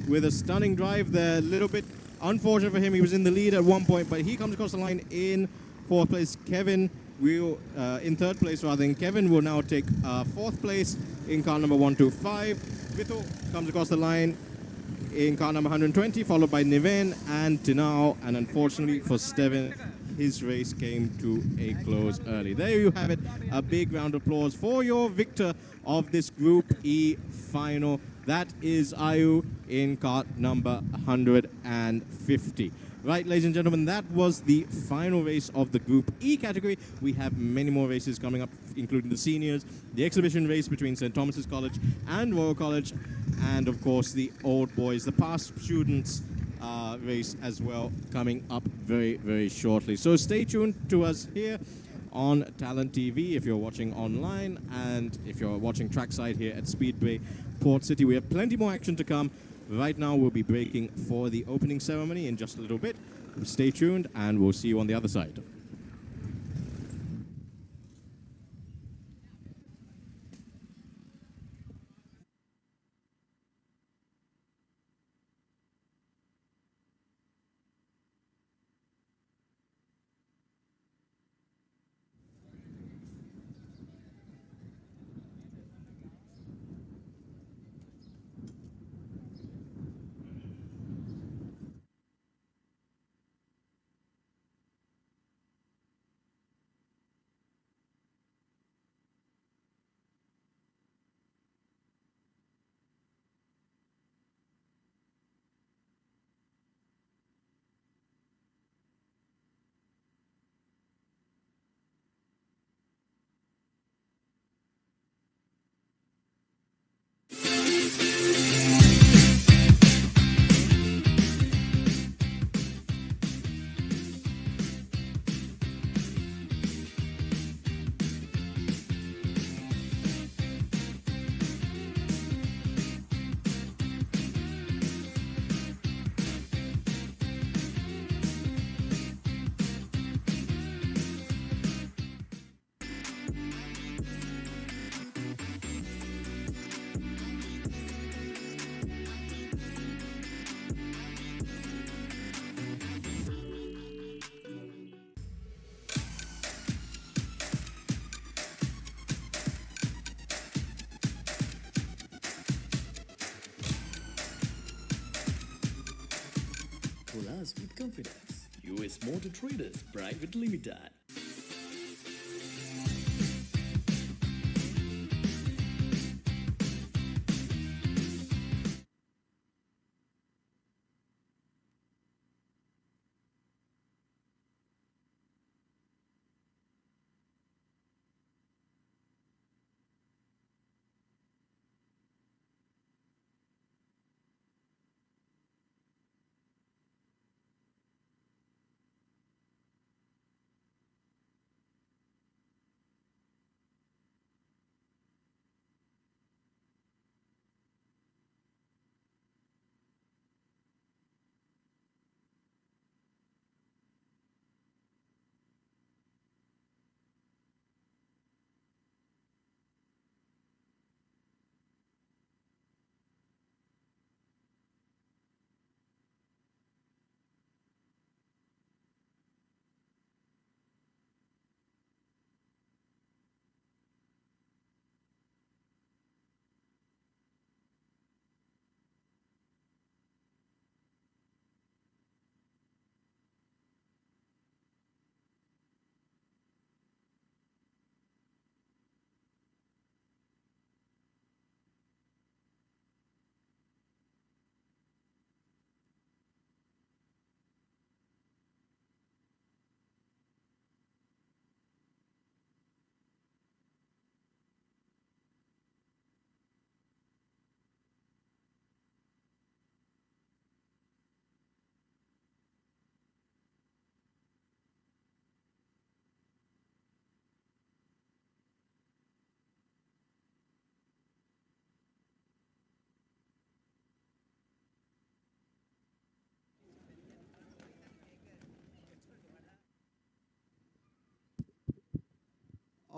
with a stunning drive there. A little bit unfortunate for him. He was in the lead at one point, but he comes across the line in fourth place. Kevin will, in third place rather, and Kevin will now take fourth place in car number 125. Vito comes across the line in car number 120, followed by Niven and Tinao, and unfortunately for Steven, his race came to a close early. There you have it, a big round of applause for your victor of this Group E final. That is Ayu in kart number 150. Right, ladies and gentlemen, that was the final race of the Group E category. We have many more races coming up, including the seniors, the exhibition race between St. Thomas's College and Royal College, and of course the old boys, the past students race as well, coming up very, very shortly. So stay tuned to us here on Talent TV if you're watching online, and if you're watching trackside here at Speedway Port City. We have plenty more action to come. Right now, we'll be breaking for the opening ceremony in just a little bit. Stay tuned, and we'll see you on the other side. Colas with confidence. US Motor Traders Private Limited.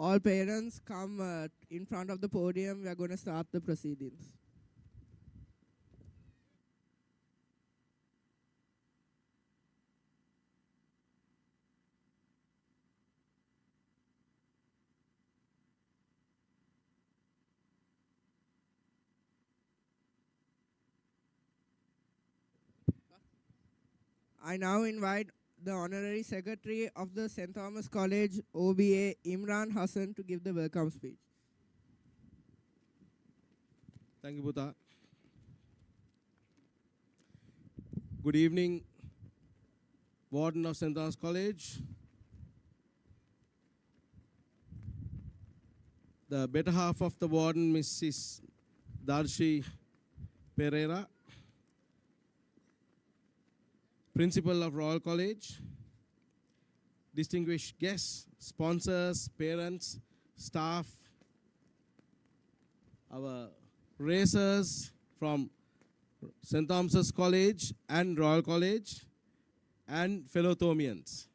all parents come in front of the podium. We are going to start the proceedings. I now invite the Honorary Secretary of the St. Thomas College, OBA, Imran Hassan, to give the welcome speech. Thank you, Buddha. Good evening, Warden of St. Thomas College, the better half of the Warden, Mrs. Darshi Pereira, Principal of Royal College, distinguished guests, sponsors, parents, staff, our racers from St. Thomas's College and Royal College, and fellow Thomians.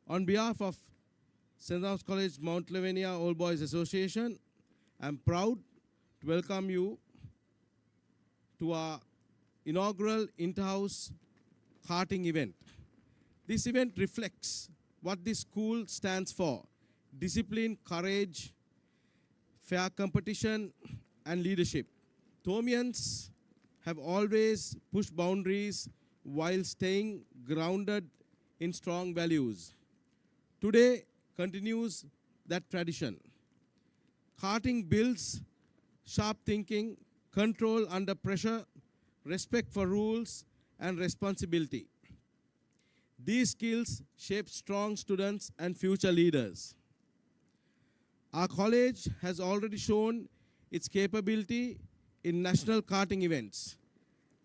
On behalf of St. Thomas College Mount Lavinia Old Boys Association, I'm proud to welcome you to our inaugural Interhouse Karting Event. This event reflects what this school stands for: discipline, courage, fair competition, and leadership. Thomians have always pushed boundaries while staying grounded in strong values. Today continues that tradition. Karting builds sharp thinking, control under pressure, respect for rules, and responsibility. These skills shape strong students and future leaders. Our college has already shown its capability in national karting events,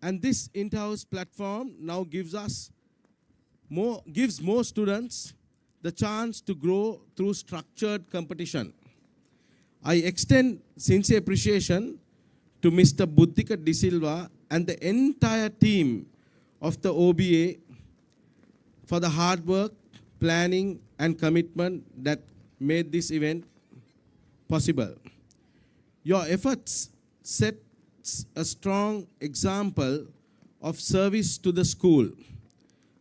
and this Interhouse platform now gives more students the chance to grow through structured competition. I extend sincere appreciation to Mr. Buddhika De Silva and the entire team of the OBA for the hard work, planning, and commitment that made this event possible. Your efforts set a strong example of service to the school.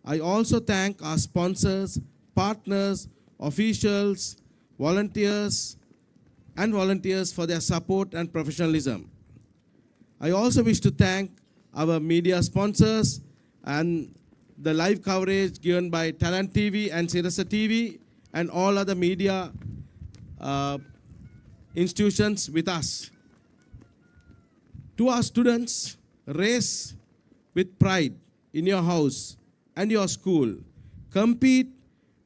I also thank our sponsors, partners, officials, volunteers for their support and professionalism. I also wish to thank our media sponsors and the live coverage given by Talent TV and Sirasa TV and all other media institutions with us. To our students, race with pride in your house and your school. Compete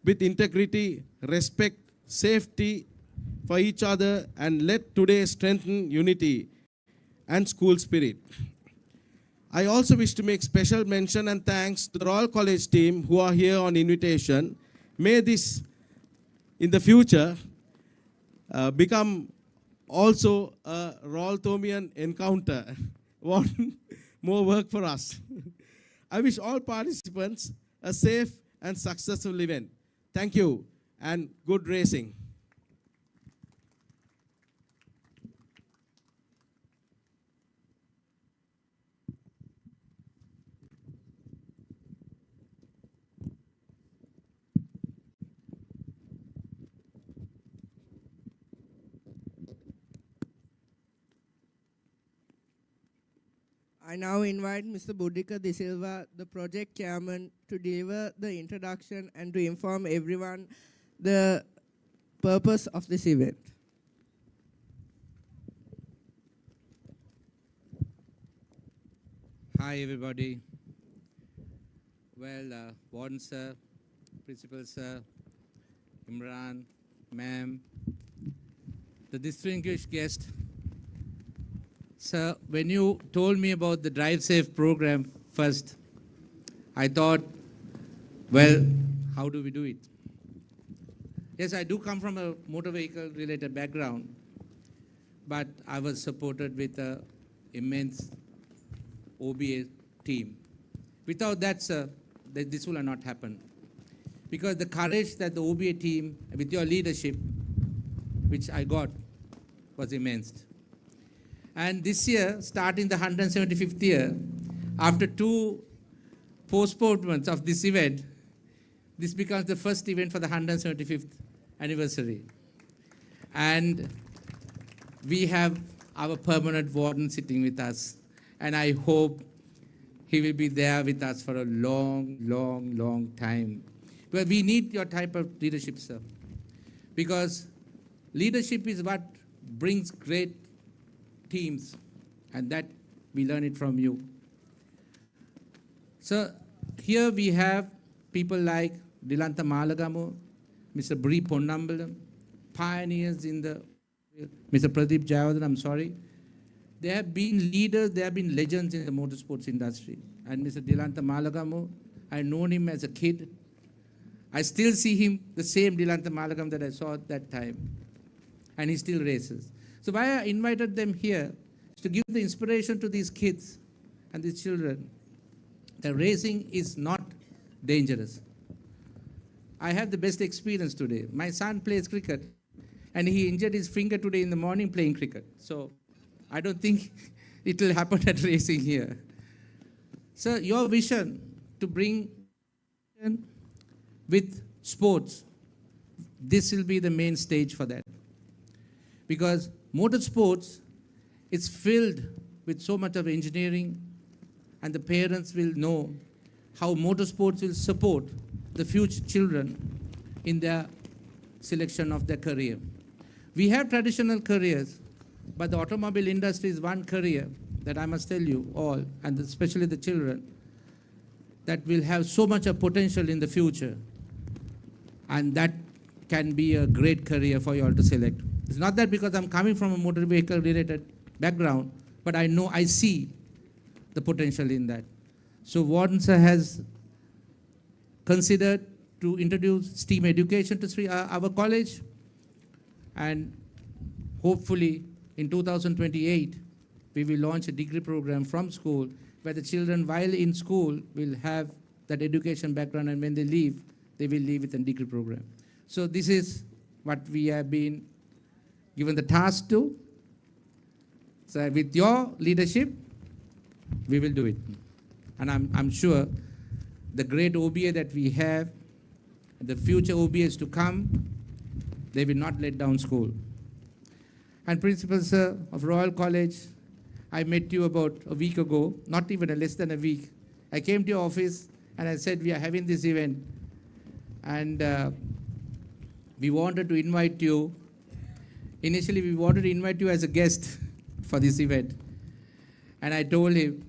with integrity, respect, safety for each other, and let today strengthen unity and school spirit. I also wish to make special mention and thanks to the Royal College team who are here on invitation. May this, in the future, become also a Royal Thomian encounter. One more work for us. I wish all participants a safe and successful event. Thank you and good racing. I now invite Mr. Buddhika De Silva, the project chairman, to deliver the introduction and to inform everyone the purpose of this event. Hi, everybody. Well, Warden sir, Principal sir, Imran, ma'am, the distinguished guest. Sir, when you told me about the Drive Safe program first, I thought, well, how do we do it? Yes, I do come from a motor vehicle related background, but I was supported with an immense OBA team. Without that, sir, this will not happen. Because the courage that the OBA team, with your leadership, which I got was immense. And this year, starting the 175th year, after 2 postponements of this event, this becomes the first event for the 175th anniversary. And we have our permanent warden sitting with us. And I hope he will be there with us for a long, long, long time. But we need your type of leadership, sir. Because leadership is what brings great teams. And that we learn it from you. So here we have people like Dilantha Malagamu, Mr. Bree Ponnambalam, pioneers in the, Mr. Pradeep Jayawardhan, I'm sorry. They have been leaders, they have been legends in the motorsports industry. And Mr. Dilantha Malagamu, I known him as a kid. I still see him, the same Dilantha Malagam that I saw at that time. And he still races. So why I invited them here is to give the inspiration to these kids and these children that racing is not dangerous. I have the best experience today. My son plays cricket, and he injured his finger today in the morning playing cricket. So I don't think it will happen at racing here. So your vision to bring with sports, this will be the main stage for that. Because motorsports is filled with so much of engineering, and the parents will know how motorsports will support the future children in their selection of their career. We have traditional careers, but the automobile industry is one career that I must tell you all, and especially the children, that will have so much of potential in the future. And that can be a great career for you all to select. It's not that because I'm coming from a motor vehicle related background, but I know, I see the potential in that. So Warden sir has considered to introduce STEAM education to our college, and hopefully in 2028 we will launch a degree program from school where the children while in school will have that education background, and when they leave, they will leave with a degree program. So this is what we have been given the task to. So with your leadership, we will do it. And I'm sure the great OBA that we have, the future OBAs to come, they will not let down school. And Principal Sir of Royal College, I met you about a week ago, not even less than a week. I came to your office and I said, we are having this event. And we wanted to invite you. Initially, we wanted to invite you as a guest for this event. And I told him,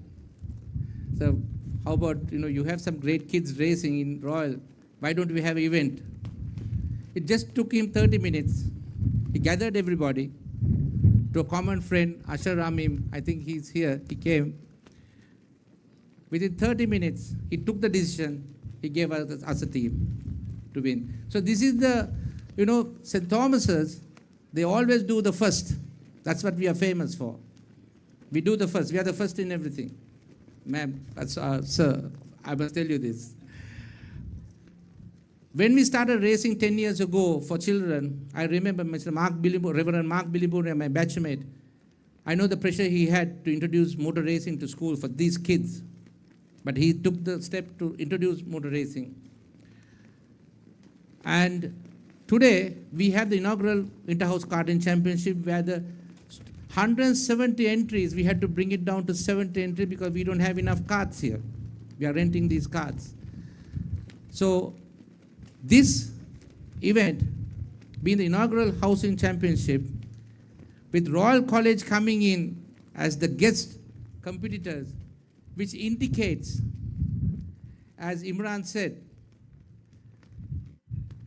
so how about, you have some great kids racing in Royal. Why don't we have an event? It just took him 30 minutes. He gathered everybody to a common friend, Asher Ramim. I think he's here. He came. Within 30 minutes, he took the decision. He gave us a team to win. So this is the, St. Thomas's, they always do the first. That's what we are famous for. We do the first. We are the first in everything. Ma'am, sir, I must tell you this. When we started racing 10 years ago for children, I remember Mr. Reverend Mark Bilibur, my batchmate. I know the pressure he had to introduce motor racing to school for these kids. But he took the step to introduce motor racing. And today, we have the inaugural Interhouse Karting Championship where the 170 entries, we had to bring it down to 70 entries because we don't have enough carts here. We are renting these carts. So this event, being the inaugural housing championship, with Royal College coming in as the guest competitors, which indicates, as Imran said,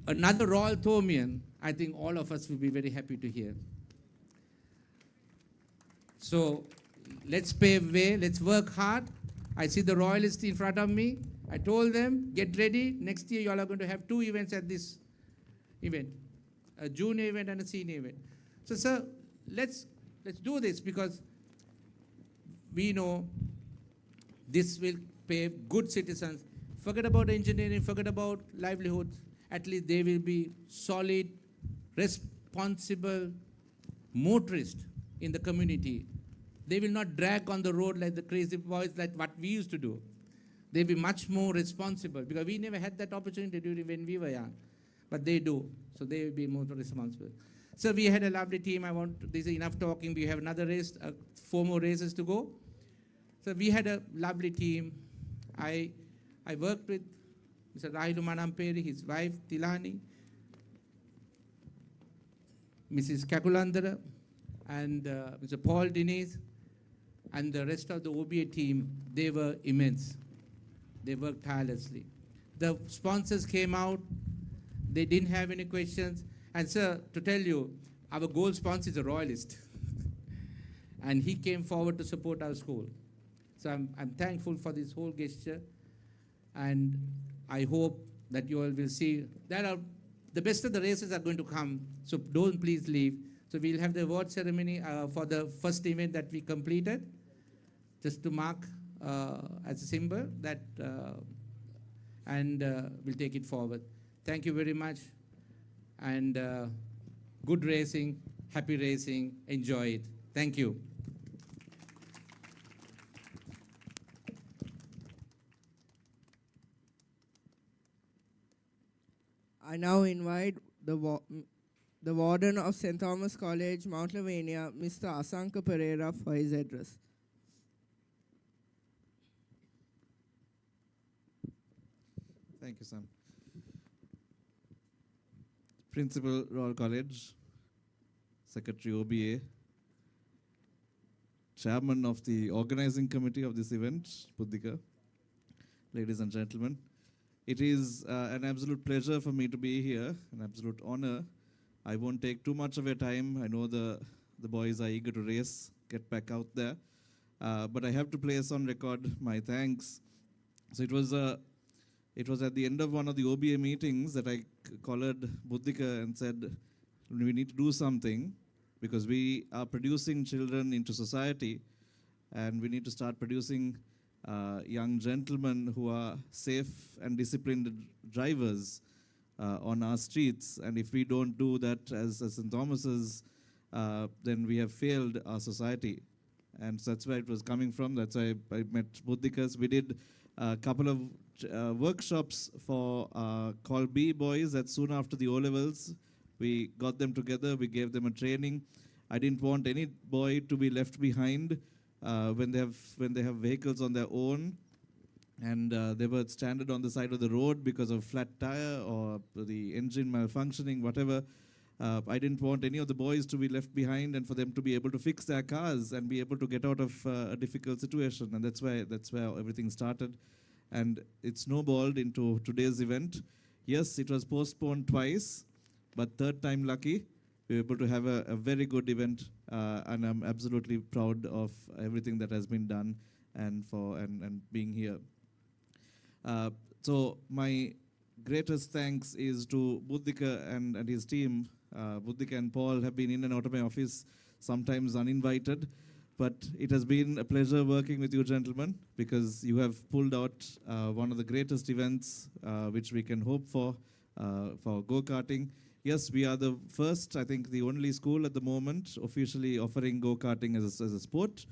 another Royal Thomian, I think all of us will be very happy to hear. So let's pave way, let's work hard. I see the Royalists in front of me. I told them, get ready. Next year, you all are going to have 2 events at this event, a junior event and a senior event. So, sir, let's do this because we know this will pave good citizens. Forget about engineering, forget about livelihoods. At least they will be solid, responsible motorist in the community. They will not drag on the road like the crazy boys like what we used to do. They'll be much more responsible because we never had that opportunity during when we were young. But they do, so they will be more responsible. So we had a lovely team. This is enough talking. We have another race, 4 more races to go. So we had a lovely team. I worked with Mr. Rahilu Manamperi, his wife Tilani, Mrs. Kakulandara, and Mr. Paul Diniz, and the rest of the OBA team. They were immense. They worked tirelessly. The sponsors came out. They didn't have any questions. And sir, to tell you, our gold sponsor is a royalist. And he came forward to support our school. So I'm thankful for this whole gesture. And I hope that you all will see. The best of the races are going to come. So don't please leave. So we'll have the award ceremony for the first event that we completed, just to mark as a symbol that, and we'll take it forward. Thank you very much. And good racing, happy racing, enjoy it. Thank you. I now invite the warden of St. Thomas College, Mount Lavinia, Mr. Asanka Pereira, for his address. Thank you, son. Principal, Royal College, Secretary OBA, Chairman of the organizing committee of this event, Buddhika, ladies and gentlemen. It is an absolute pleasure for me to be here, an absolute honor. I won't take too much of your time. I know the boys are eager to race, get back out there. But I have to place on record my thanks. So it was at the end of one of the OBA meetings that I collared Buddhika and said, we need to do something because we are producing children into society and we need to start producing young gentlemen who are safe and disciplined drivers on our streets. And if we don't do that as St. Thomas's, then we have failed our society. And so that's where it was coming from. That's why I met Buddhikas. We did a couple of workshops for called B boys. That's soon after the O-levels. We got them together. We gave them a training. I didn't want any boy to be left behind when they have vehicles on their own, and they were stranded on the side of the road because of flat tire or the engine malfunctioning, whatever. I didn't want any of the boys to be left behind and for them to be able to fix their cars and be able to get out of a difficult situation. And that's where everything started. And it snowballed into today's event. Yes, it was postponed twice, but third time lucky. We were able to have a very good event, and I'm absolutely proud of everything that has been done and being here. So my greatest thanks is to Buddhika and his team. Buddhika and Paul have been in and out of my office, sometimes uninvited, but it has been a pleasure working with you gentlemen because you have pulled out one of the greatest events which we can hope for go-karting. Yes, we are the first, I think the only school at the moment officially offering go-karting as a sport,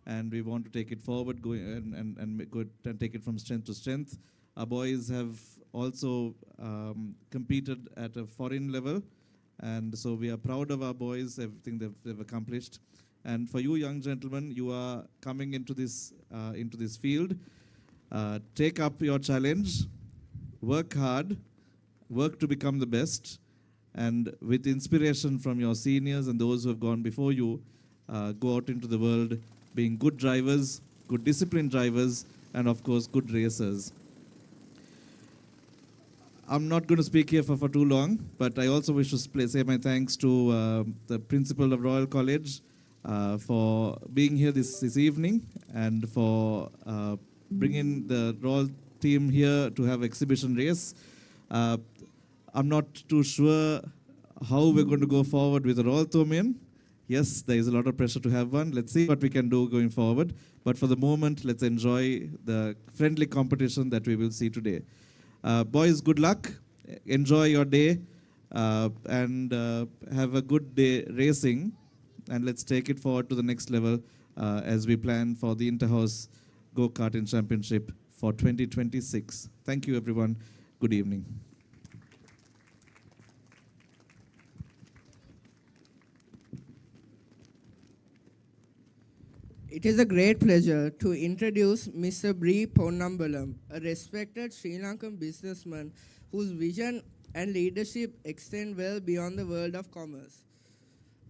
and we want to take it forward and take it from strength to strength. Our boys have also competed at a foreign level, and so we are proud of our boys, everything they've accomplished. And for you young gentlemen, you are coming into this field. Take up your challenge, work hard, work to become the best, and with inspiration from your seniors and those who have gone before you, go out into the world being good drivers, good disciplined drivers, and of course good racers. I'm not going to speak here for too long, but I also wish to say my thanks to the principal of Royal College for being here this evening and for bringing the Royal team here to have exhibition race. I'm not too sure how we're going to go forward with the Royal Thomian. Yes, there is a lot of pressure to have one. Let's see what we can do going forward. But for the moment, let's enjoy the friendly competition that we will see today. Boys, good luck. Enjoy your day. and have a good day racing. And let's take it forward to the next level as we plan for the Interhouse Go-Karting Championship for 2026. Thank you, everyone. Good evening. It is a great pleasure to introduce Mr. Bree Ponnambalam, a respected Sri Lankan businessman whose vision and leadership extend well beyond the world of commerce.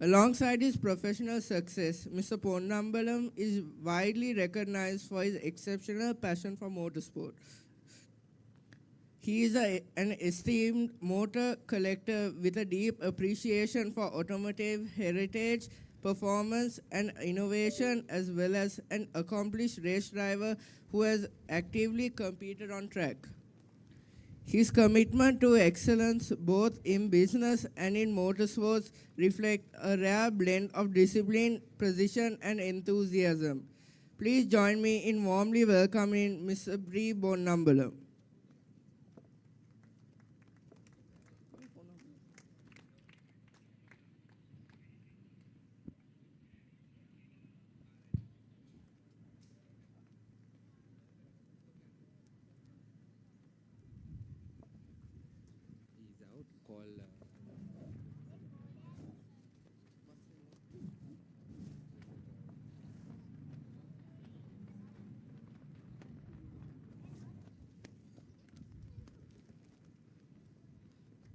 Alongside his professional success, Mr. Ponnambalam is widely recognized for his exceptional passion for motorsport. He is an esteemed motor collector with a deep appreciation for automotive heritage, performance, and innovation, as well as an accomplished race driver who has actively competed on track. His commitment to excellence both in business and in motorsports reflect a rare blend of discipline, precision, and enthusiasm. Please join me in warmly welcoming Mr. Bree Ponnambalam.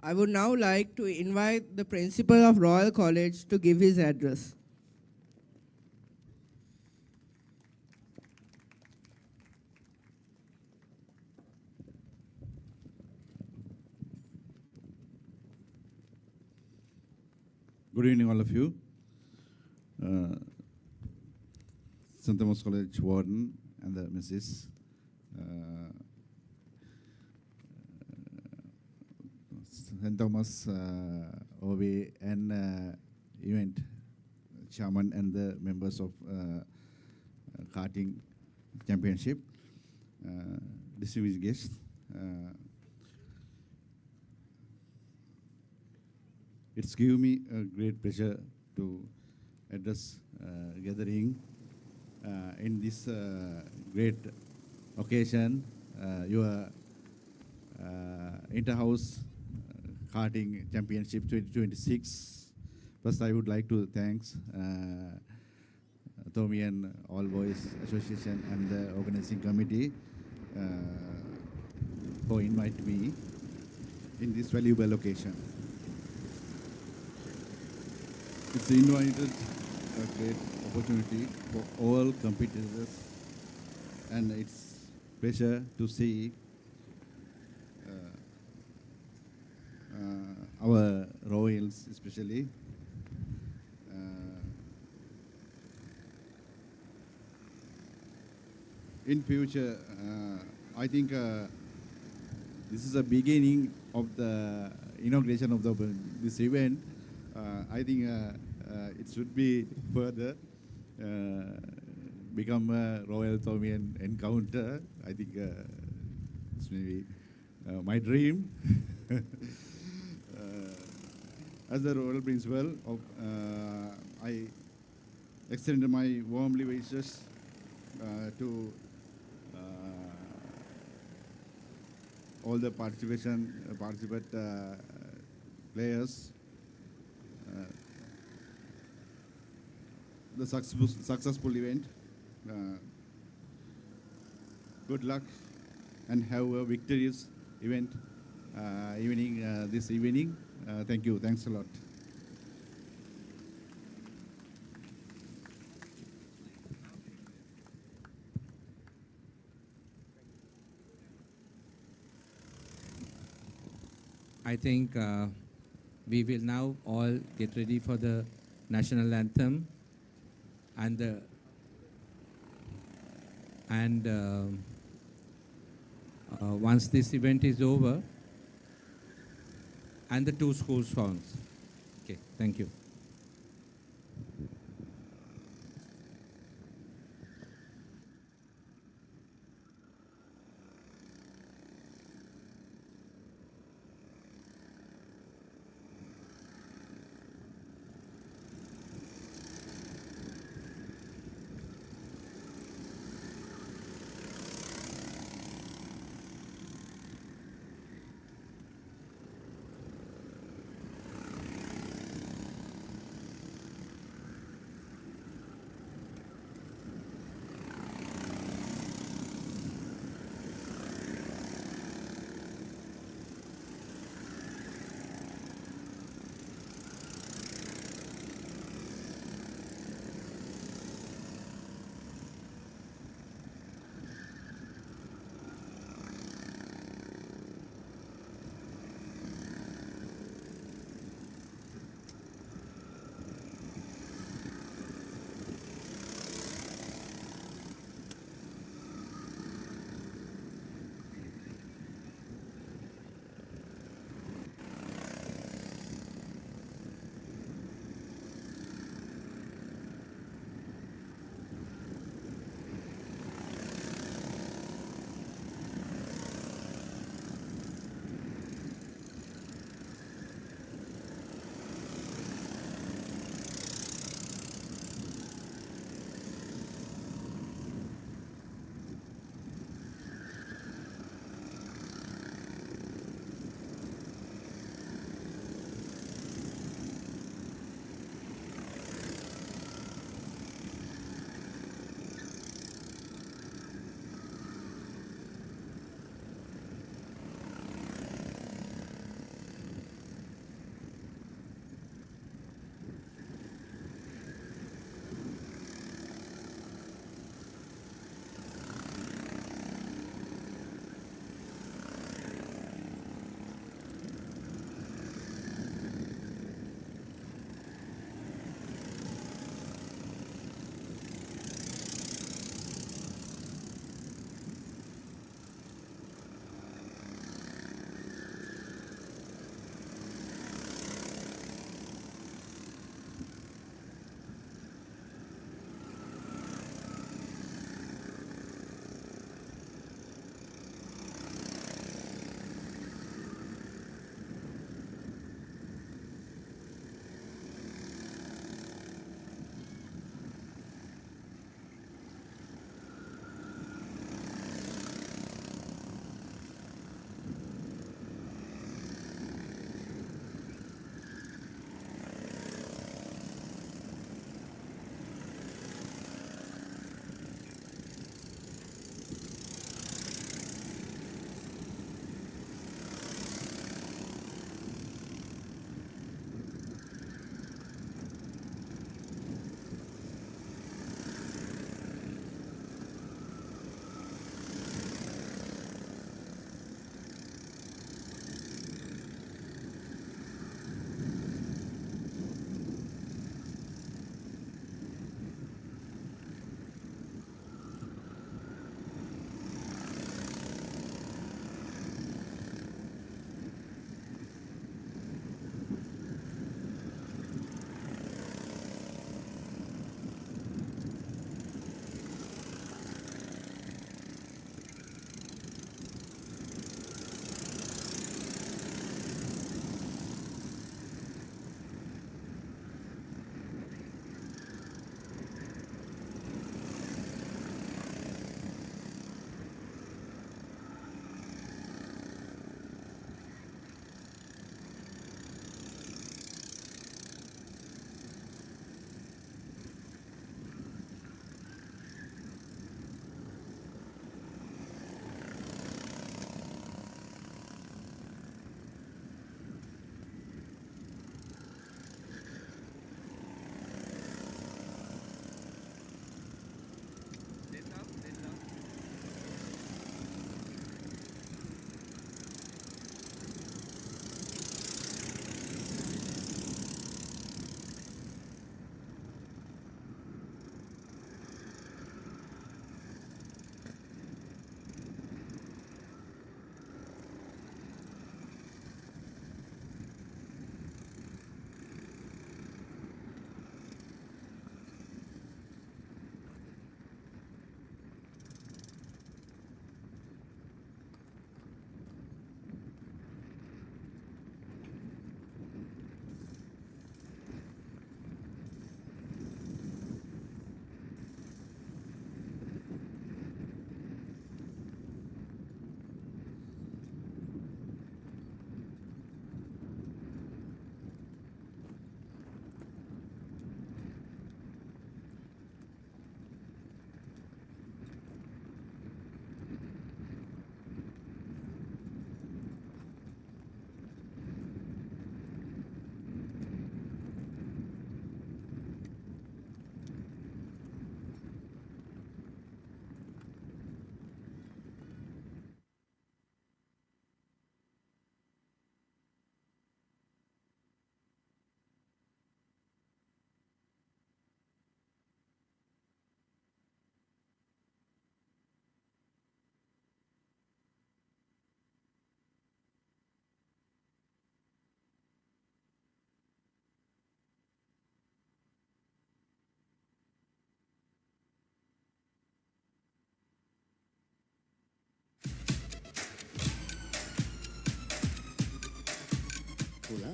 I would now like to invite the principal of Royal College to give his address. Good evening, all of you. St. Thomas College Warden and the Mrs. St. Thomas OV and event chairman and the members of karting championship, distinguished guests. It's given me a great pleasure to address gathering in this great occasion, your Interhouse Karting Championship 2026. First, I would like to thank Thomian All Boys Association and the organizing committee for inviting me in this valuable occasion. It's invited a great opportunity for all competitors, and it's pleasure to see our royals, especially. In future, I think this is the beginning of the inauguration of this event. I think it should be further become a Royal Thomian encounter. I think it's maybe my dream. As the Royal Principal, I extend my warmly wishes to all the participant players. The successful event. Good luck and have a victorious event this evening. Thank you. Thanks a lot. I think we will now all get ready for the national anthem and once this event is over, and the two school songs. Okay, thank you.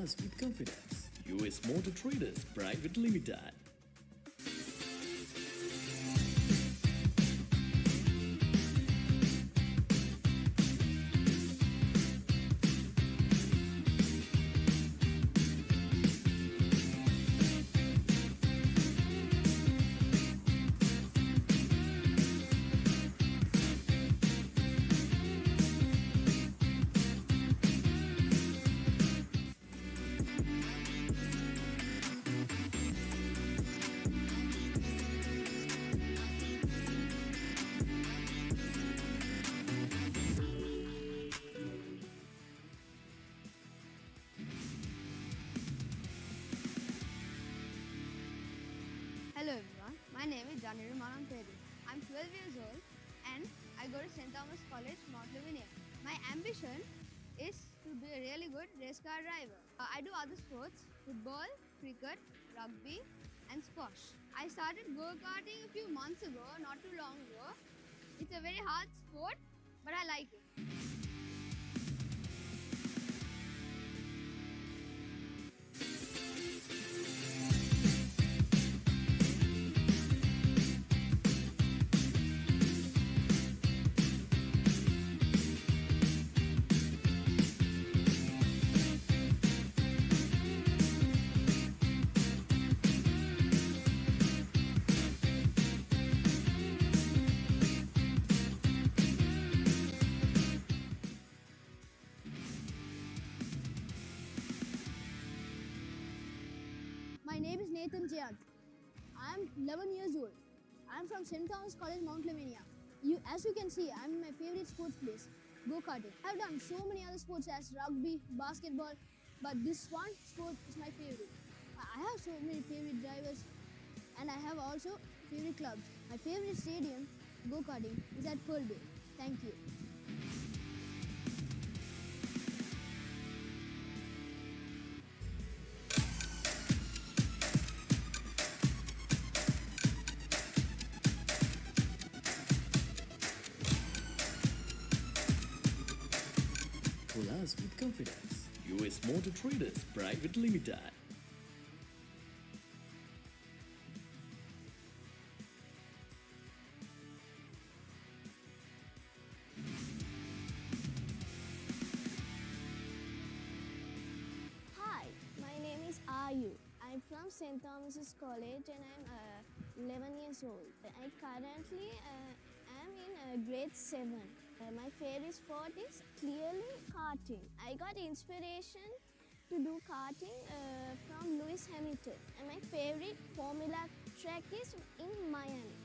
us with confidence. US Motor Traders Private Limited. Hello everyone, my name is Inaugural I'm 12 years old and I go to St. Thomas College, Mount Lavinia. My ambition is to be a really good race car driver. I do other sports, football, cricket, rugby and squash. I started go-karting a few months ago, not too long ago. It's a very hard sport, but I like it. My name is Nathan Jayant. I am 11 years old. I am from St. Thomas College, Mount Lavinia. As you can see, I am in my favorite sports place, go-karting. I have done so many other sports as rugby, basketball, but this one sport is my favorite. I have so many favorite drivers and I have also favorite clubs. My favorite stadium, go-karting, is at Pearl Bay. Thank you. Pull us with confidence. US Motor Traders Private Limited. Hi, my name is Ayu. I'm from St. Thomas's College and I'm 11 years old. I currently am in grade 7. My favorite sport is clearly karting. I got inspiration to do karting from Lewis Hamilton. And my favorite Formula track is in Miami.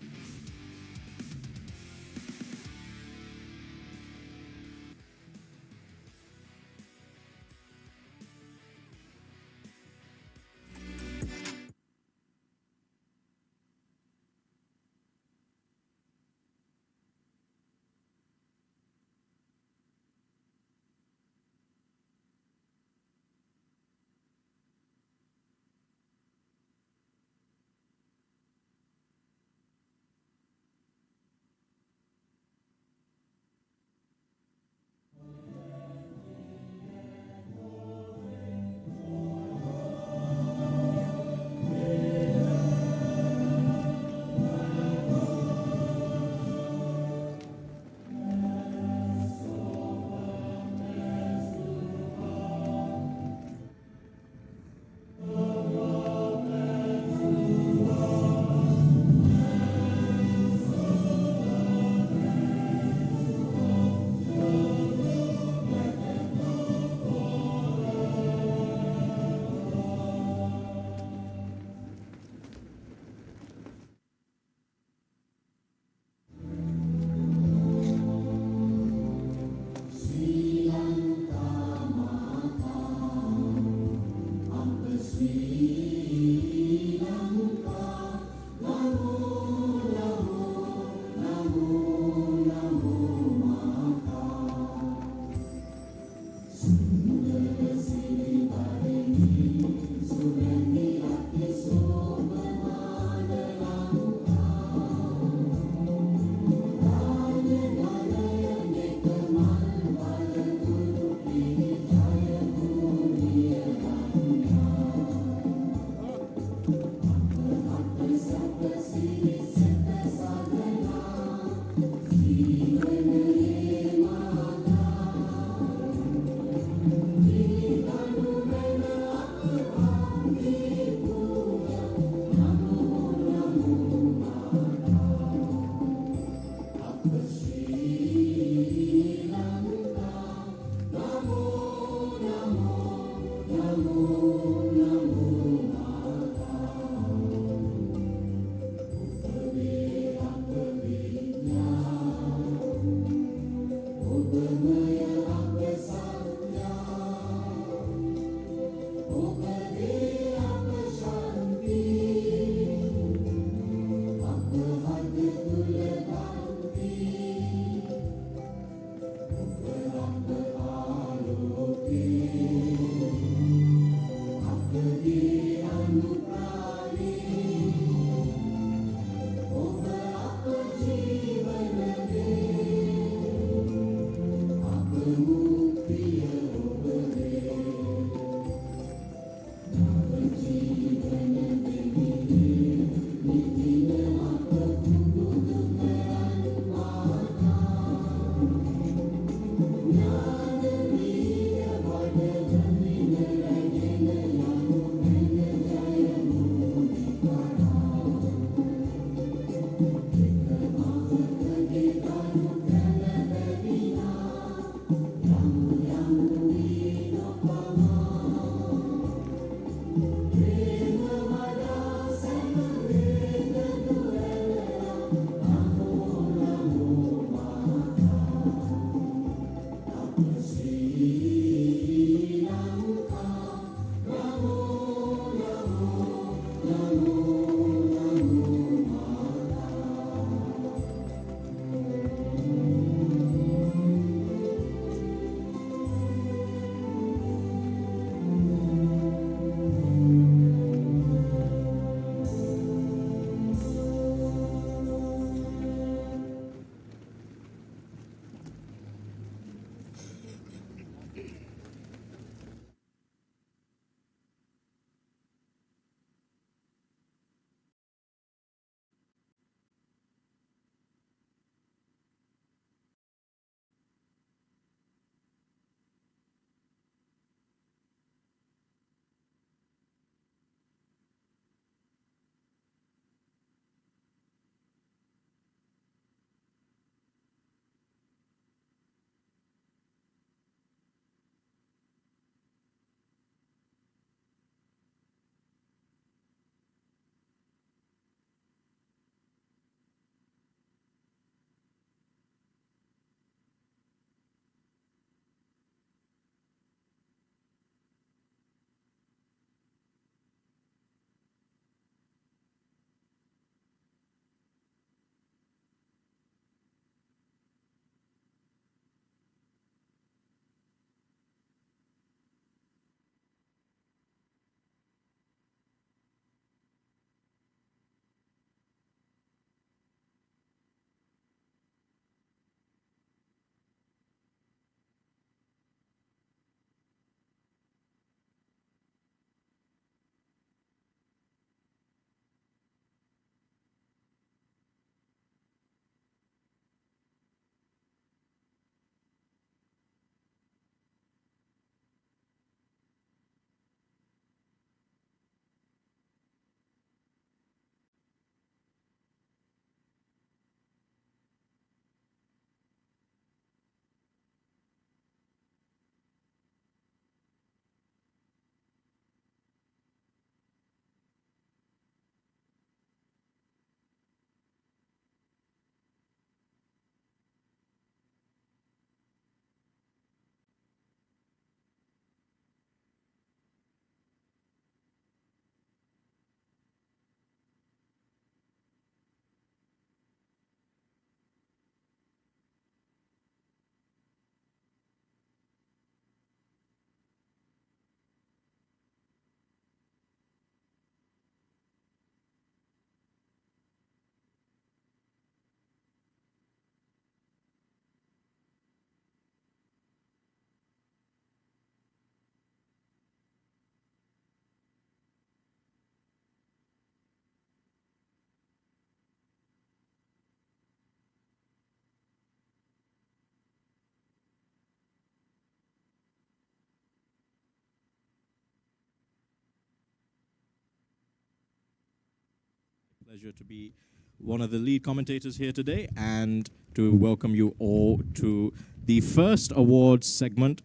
Pleasure to be one of the lead commentators here today and to welcome you all to the first awards segment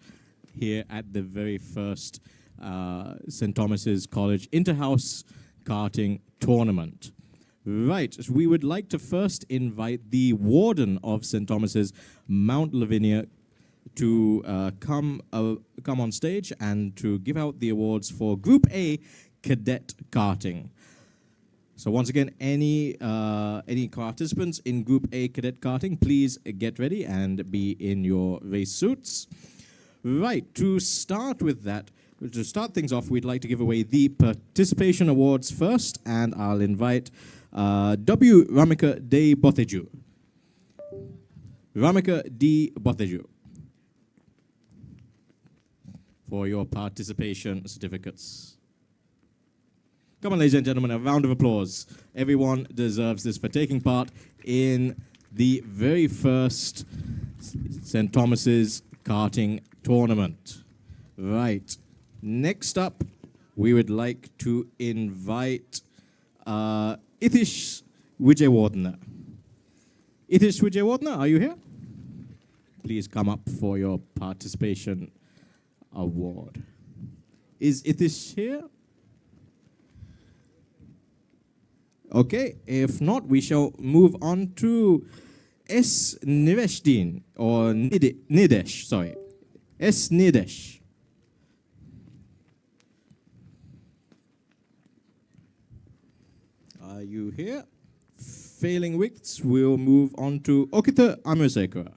here at the very first St. Thomas's College Interhouse Karting Tournament. Right, so we would like to first invite the warden of St. Thomas's Mount Lavinia to come on stage and to give out the awards for Group A Cadet Karting. So once again, any participants in Group A Cadet Karting, please get ready and be in your race suits. Right, to start with that, to start things off, we'd like to give away the participation awards first, and I'll invite W. Ramika De Botheju. Ramika D. Botheju for your participation certificates. Come on, ladies and gentlemen, a round of applause. Everyone deserves this for taking part in the very first St. Thomas's Karting Tournament. Right. Next up, we would like to invite Itish Wijewardena. Itish Wijewardena, are you here? Please come up for your participation award. Is Itish here? Okay, if not, we shall move on to S. Niveshdin, or Nidesh, sorry. S. Nidesh. Are you here? Failing which, we'll move on to Okita Amusekura.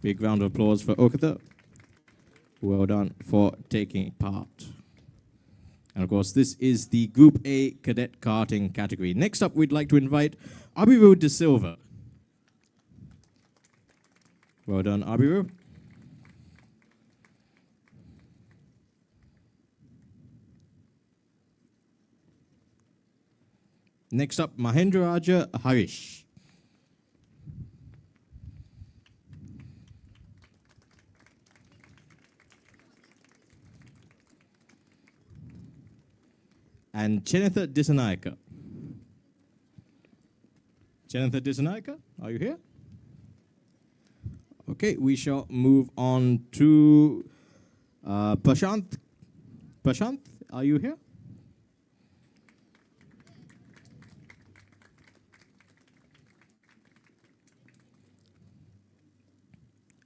Big round of applause for Okita. Well done for taking part. And of course, this is the Group A Cadet Karting category. Next up, we'd like to invite Abiru De Silva. Well done, Abiru. Next up, Mahendra Raja Harish. And Chenitha Disanayaka. Chenitha Disanayaka, are you here? Okay, we shall move on to Prashant. Prashant, are you here?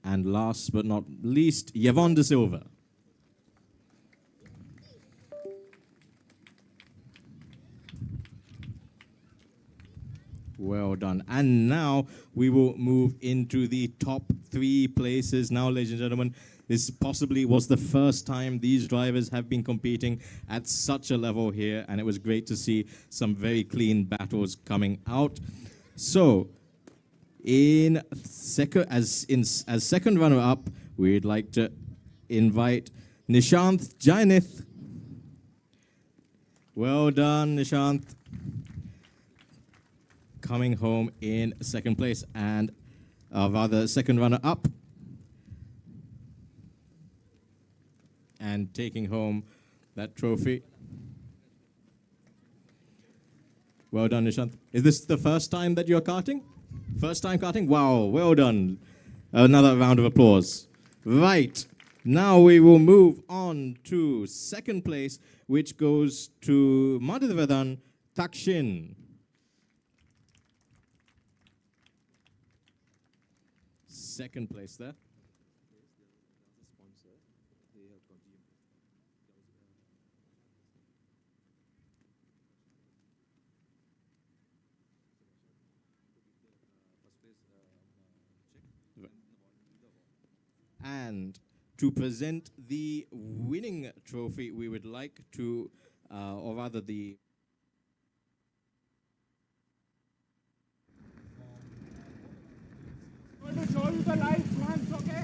And last but not least, Yvonne De Silva. Well done. And now we will move into the top 3 places. Now, ladies and gentlemen, this possibly was the first time these drivers have been competing at such a level here, and it was great to see some very clean battles coming out. So, as second runner-up, we'd like to invite Nishanth Jainith. Well done, Nishanth. Coming home in second place, and rather second runner-up, and taking home that trophy. Well done, Nishant. Is this the first time that you're karting? First time karting? Wow, well done. Another round of applause. Right, now we will move on to second place, which goes to Madhavadan Takshin. Second place there. And to present the winning trophy, we would like to, or rather the I'm going to show you the lights once, okay?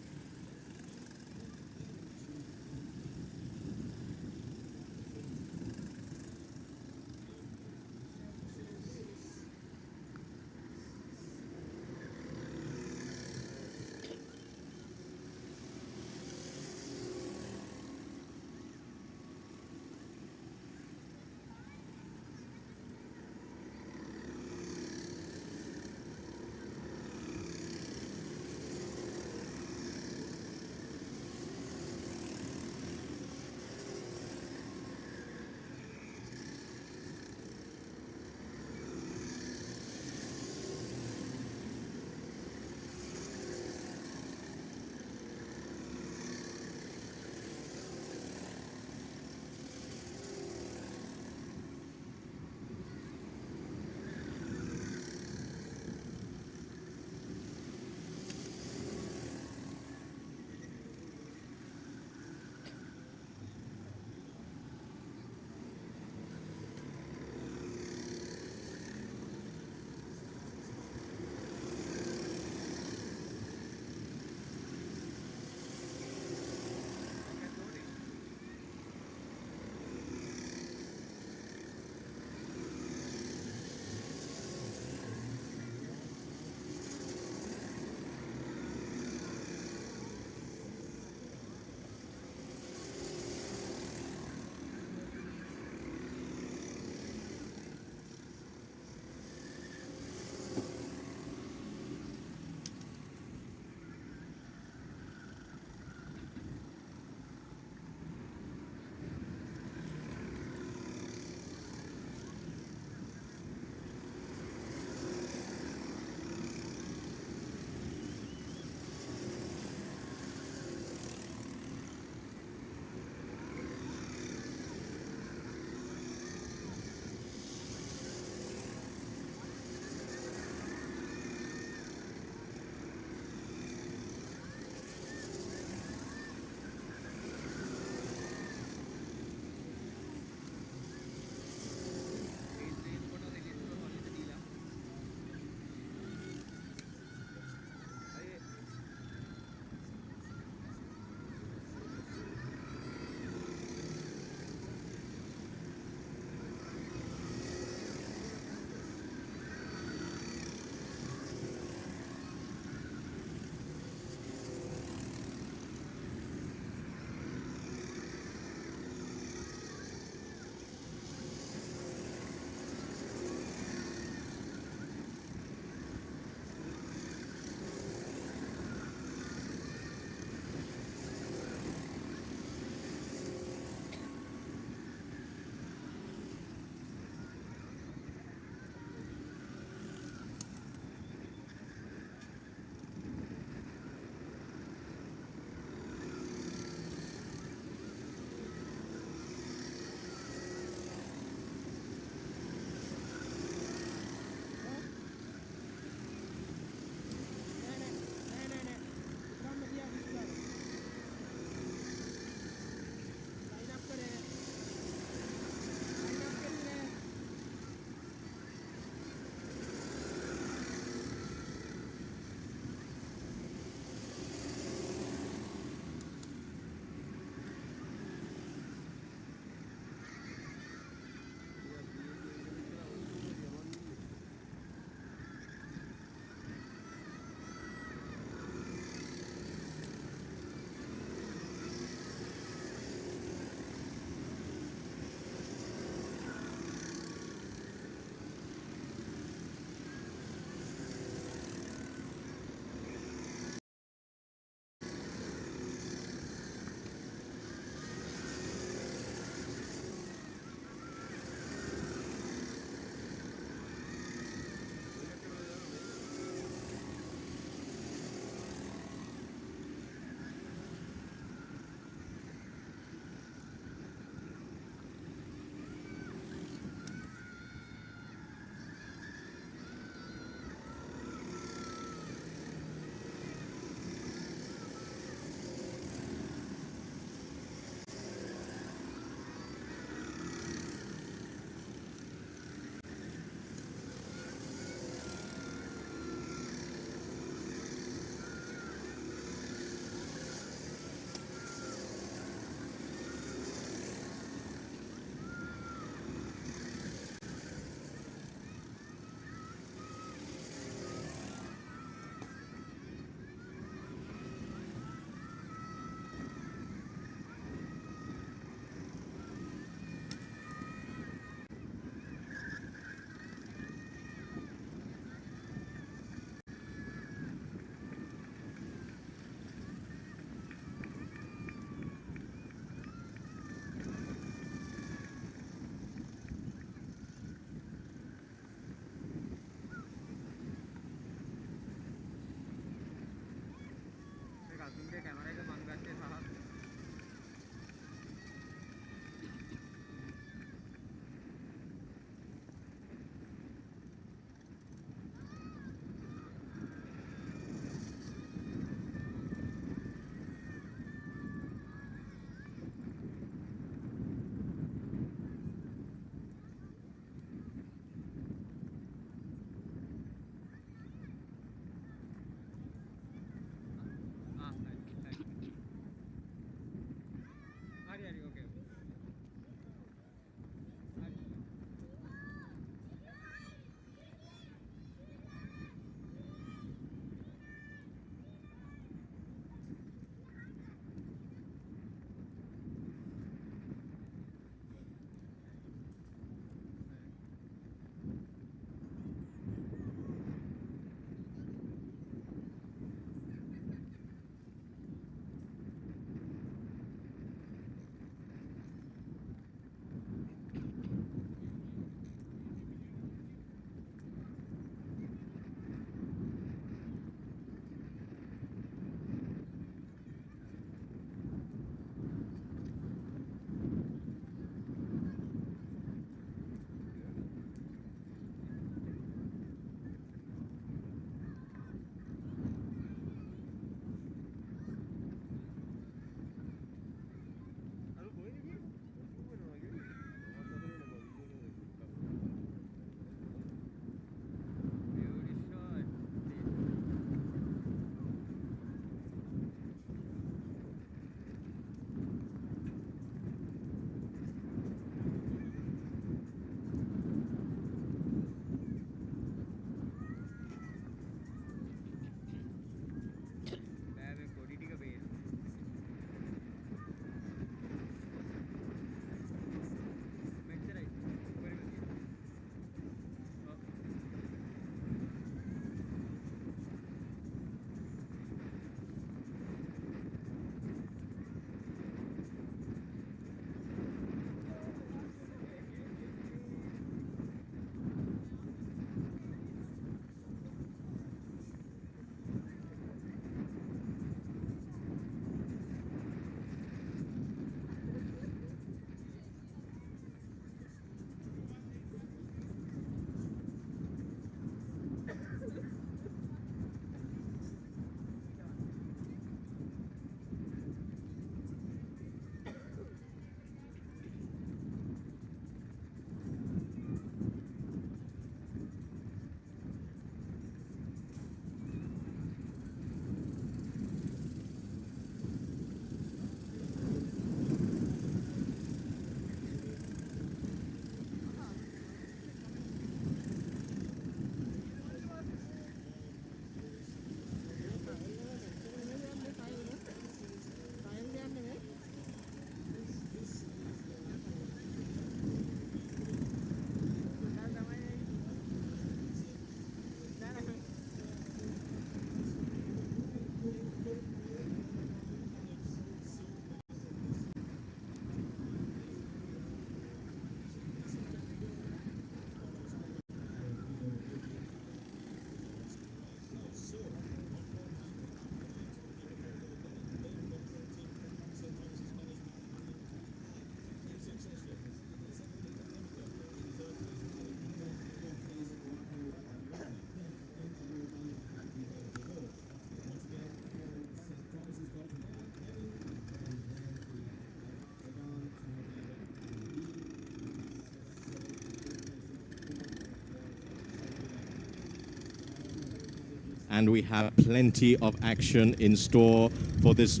and we have plenty of action in store for this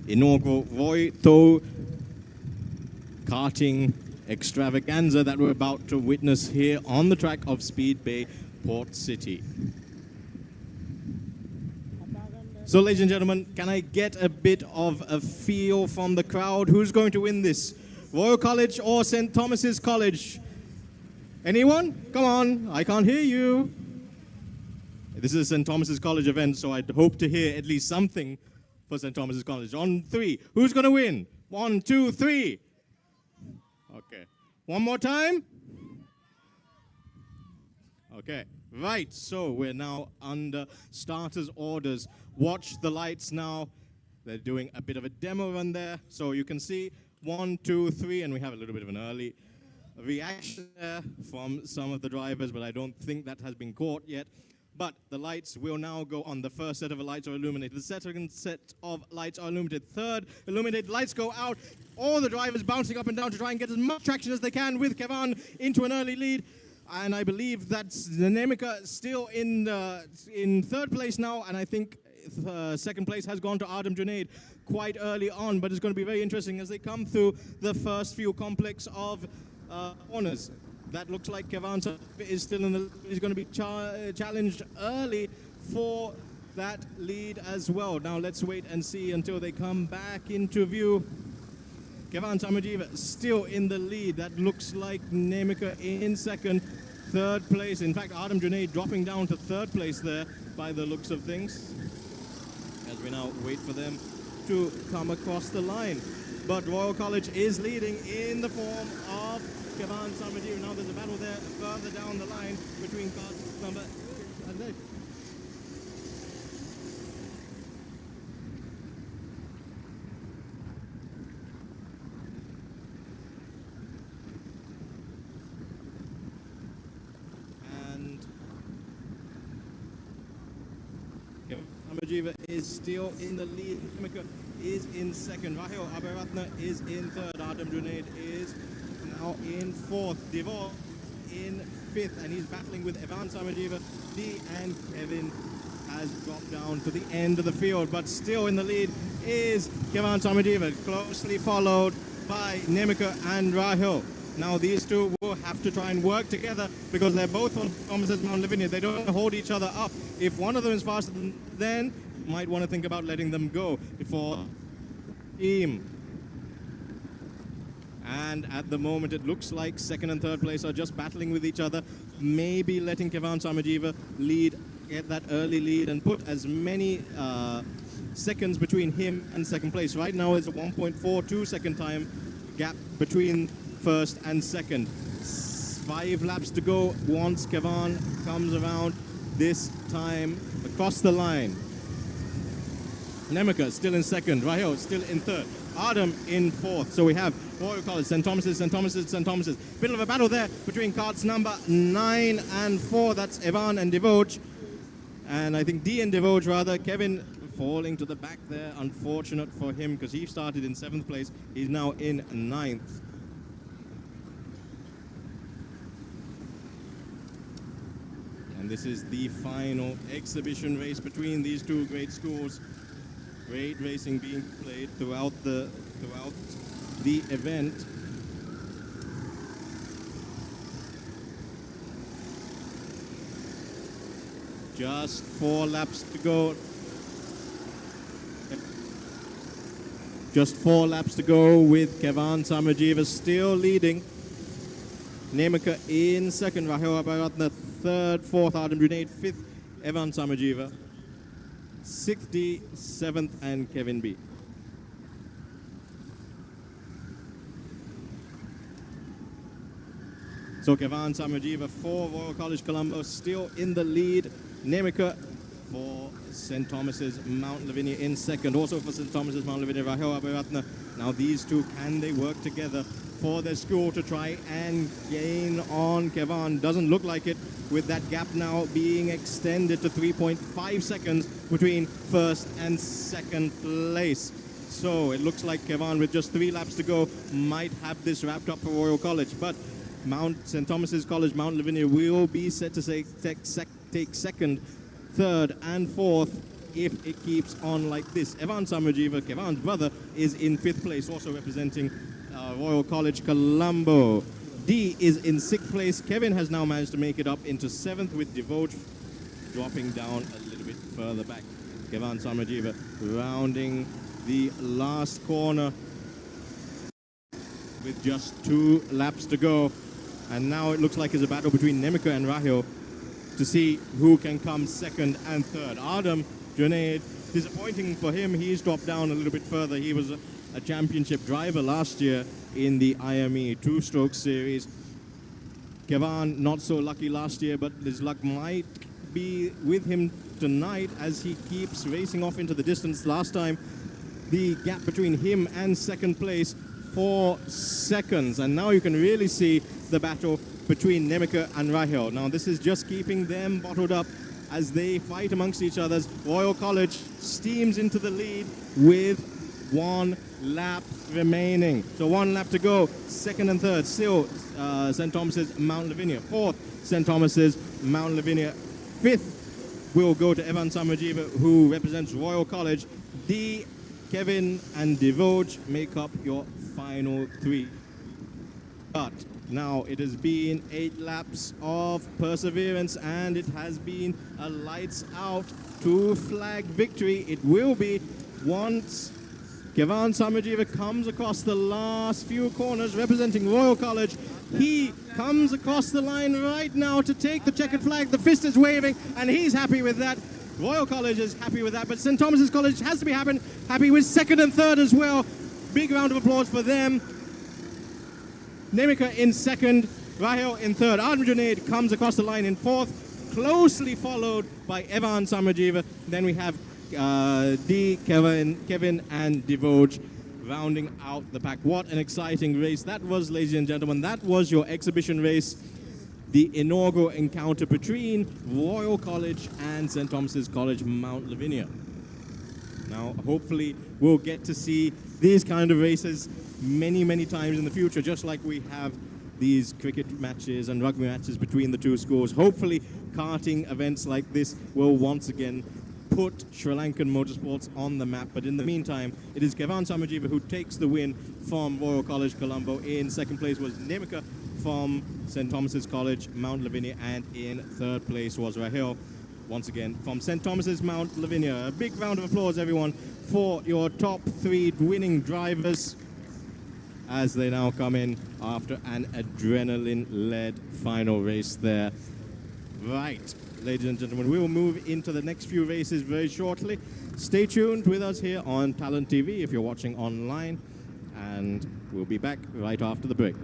inaugural Voito karting extravaganza that we're about to witness here on the track of Speed Bay, Port City. So, ladies and gentlemen, can I get a bit of a feel from the crowd? Who's going to win this? Royal College or St. Thomas's College? Anyone? Come on, I can't hear you. This is a St. Thomas's College event, so I'd hope to hear at least something for St. Thomas's College. On 3, who's going to win? 1, 2, 3. Okay. One more time. Okay. Right, so we're now under starters orders. Watch the lights now. They're doing a bit of a demo run there. So you can see 1, 2, 3, and we have a little bit of an early reaction there from some of the drivers, but I don't think that has been caught yet. But the lights will now go on. The first set of lights are illuminated. The second set of lights are illuminated. Third illuminated lights go out. All the drivers bouncing up and down to try and get as much traction as they can with Kevan into an early lead. And I believe that's Nemika still in third place now, and I think second place has gone to Adam Junaid quite early on, but it's going to be very interesting as they come through the first few complex of corners. That looks like Kevan is still in the, is going to be challenged early for that lead as well. Now let's wait and see until they come back into view. Kevan Samajiva still in the lead. That looks like Nemika in second. Third place, in fact, Adam Junaid dropping down to third place there by the looks of things. As we now wait for them to come across the line. But Royal College is leading in the form of Kevan Samajiva. Now there's a battle there further down the line between cars number 6 and 8. Samajiva is still in the lead. Nemika is in second. Rahil Aberatna is in third. Adam Junaid is now in fourth. Devor in fifth, and he's battling with Evan Samajiva. Dee and Kevin has dropped down to the end of the field, but still in the lead is Kevan Samajiva, closely followed by Nemika and Rahil. Now these two will have to try and work together because they're both on Thomas's Mount Lavinia. They don't hold each other up. If one of them is faster than then, might want to think about letting them go before team. And at the moment, it looks like second and third place are just battling with each other. Maybe letting Kevan Samajiva lead, get that early lead and put as many seconds between him and second place. Right now, it's a 1.42 second time gap between first and second. 5 laps to go once Kevan comes around this time across the line. Nemika still in second. Rahil still in third. Adam in fourth. So we have Royal College, St. Thomas's, St. Thomas's, St. Thomas's. Bit of a battle there between carts number 9 and 4. That's Evan and Devoj. And I think D and Devoj rather. Kevin falling to the back there. Unfortunate for him because he started in 7th place. He's now in 9th. And this is the final exhibition race between these two great schools. Great racing being played throughout the event. Just 4 laps to go. Just 4 laps to go with Kevan Samajiva still leading. Nemika in second, Rahil Abaratna third, fourth, Adam Junaid fifth, Evan Samajiva 6th, D, 7th, and Kevin B. So Kevan Samajiva for Royal College Colombo still in the lead. Nemika for St. Thomas's Mount Lavinia in second. Also for St. Thomas's Mount Lavinia, Rahil Abaratna. Now these two, can they work together for their school to try and gain on Kevan? Doesn't look like it, with that gap now being extended to 3.5 seconds between first and second place. So it looks like Kevan, with just 3 laps to go, might have this wrapped up for Royal College. But St. Thomas's College Mount Lavinia will be set to take second third, and fourth if it keeps on like this. Evan Samajiva, Kevan's brother, is in fifth place, also representing Royal College Colombo. D is in sixth place. Kevin has now managed to make it up into seventh, with Devote dropping down a little bit further back. Kevan Samajiva rounding the last corner with just 2 laps to go. And now it looks like it's a battle between Nemika and Rahil to see who can come second and third. Adam Junaid, disappointing for him, he's dropped down a little bit further. He was a championship driver last year in the IME two-stroke series. Kevan, not so lucky last year, but his luck might be with him tonight as he keeps racing off into the distance. Last time, the gap between him and second place, 4 seconds. And now you can really see the battle between Nemika and Rahil. Now this is just keeping them bottled up as they fight amongst each other. Royal College steams into the lead with 1 lap remaining. So 1 lap to go. Second and third still St. Thomas's Mount Lavinia. Fourth, St. Thomas's Mount Lavinia. Fifth will go to Evan Samajiva, who represents Royal College. D, Kevin, and Devoj make up your final 3. But now it has been 8 laps of perseverance, and it has been a lights out 2 flag victory. It will be once Kevan Samajiva comes across the last few corners representing Royal College. He comes across the line right now to take the checkered flag. The fist is waving, and he's happy with that. Royal College is happy with that, but St. Thomas's College has to be happy with second and third as well. Big round of applause for them. Nemika in second, Rahil in third. Adam Junaid comes across the line in fourth, closely followed by Evan Samajiva. Then we have D, Kevin, and Devoj rounding out the pack. What an exciting race that was, ladies and gentlemen. That was your exhibition race, the inaugural encounter between Royal College and St. Thomas's College Mount Lavinia. Now, hopefully, we'll get to see these kind of races many, many times in the future, just like we have these cricket matches and rugby matches between the two schools. Hopefully, karting events like this will once again put Sri Lankan motorsports on the map. But in the meantime, it is Kevan Samajiva who takes the win from Royal College Colombo. In second place was Nemika from St. Thomas's College Mount Lavinia, and in third place was Rahil, once again from St. Thomas's Mount Lavinia. A big round of applause, everyone, for your top 3 winning drivers as they now come in after an adrenaline-led final race there. Right. Ladies and gentlemen, we will move into the next few races very shortly. Stay tuned with us here on Talent TV if you're watching online, and we'll be back right after the break.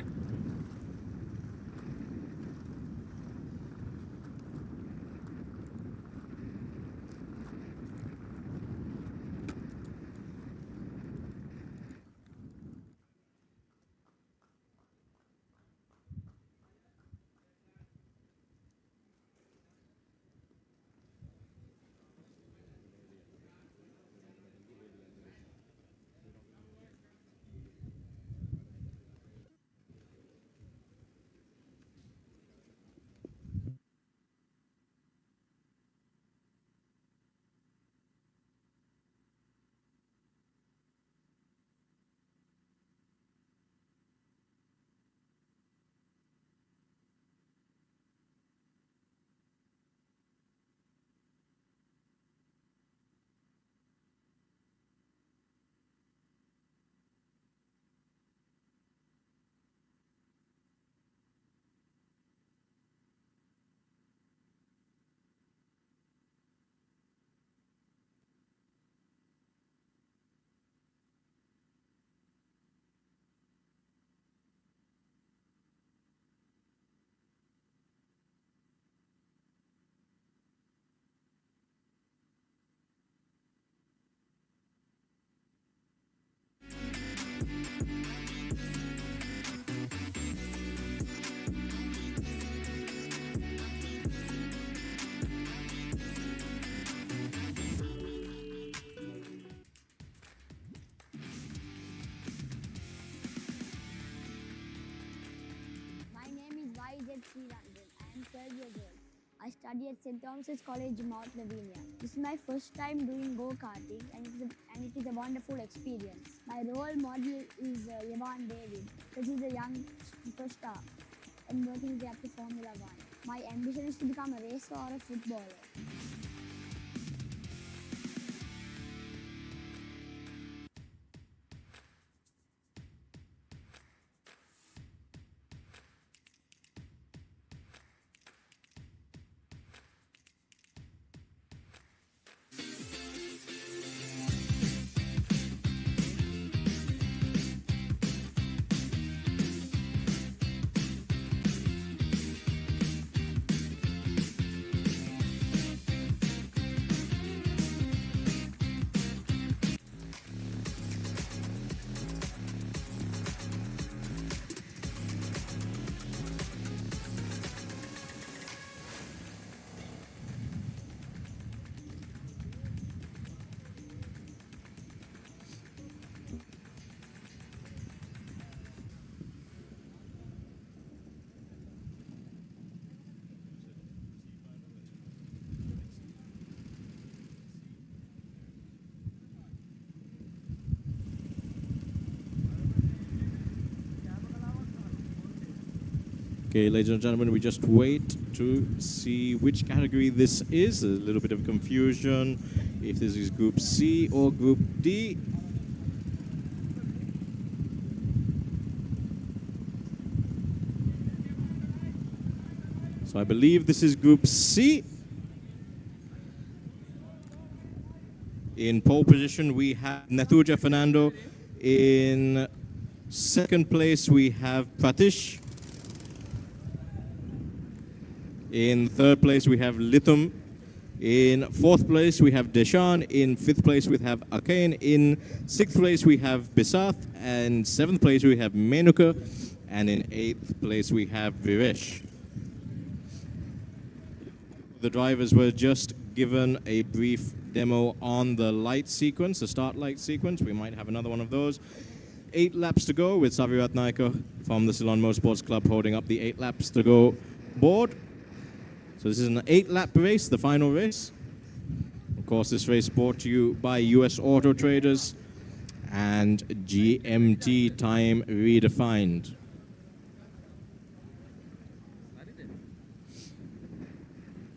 My name is YZ Sriranjan. I am 12 years old. I study at St. Thomas's College Mount Lavinia. This is my first time doing go-karting and it is a wonderful experience. My role model is Yvonne David, because he's a young superstar and working his way up to Formula 1. My ambition is to become a racer or a footballer. Okay, ladies and gentlemen, we just wait to see which category this is. A little bit of confusion if this is Group C or Group D. So I believe this is Group C. In pole position, we have Nethuja Fernando. In second place, we have Pratish. In third place, we have Lithum. In fourth place, we have Deshan. In fifth place, we have Akain. In sixth place, we have Bisath. And seventh place, we have Menuka. And in eighth place, we have Viresh. The drivers were just given a brief demo on the light sequence, the start light sequence. We might have another one of those. 8 laps to go with Savirat Naika from the Ceylon Motorsports Club holding up the 8 laps to go board. So this is an 8-lap race, the final race. Of course, this race brought to you by US Auto Traders and GMT Time Redefined.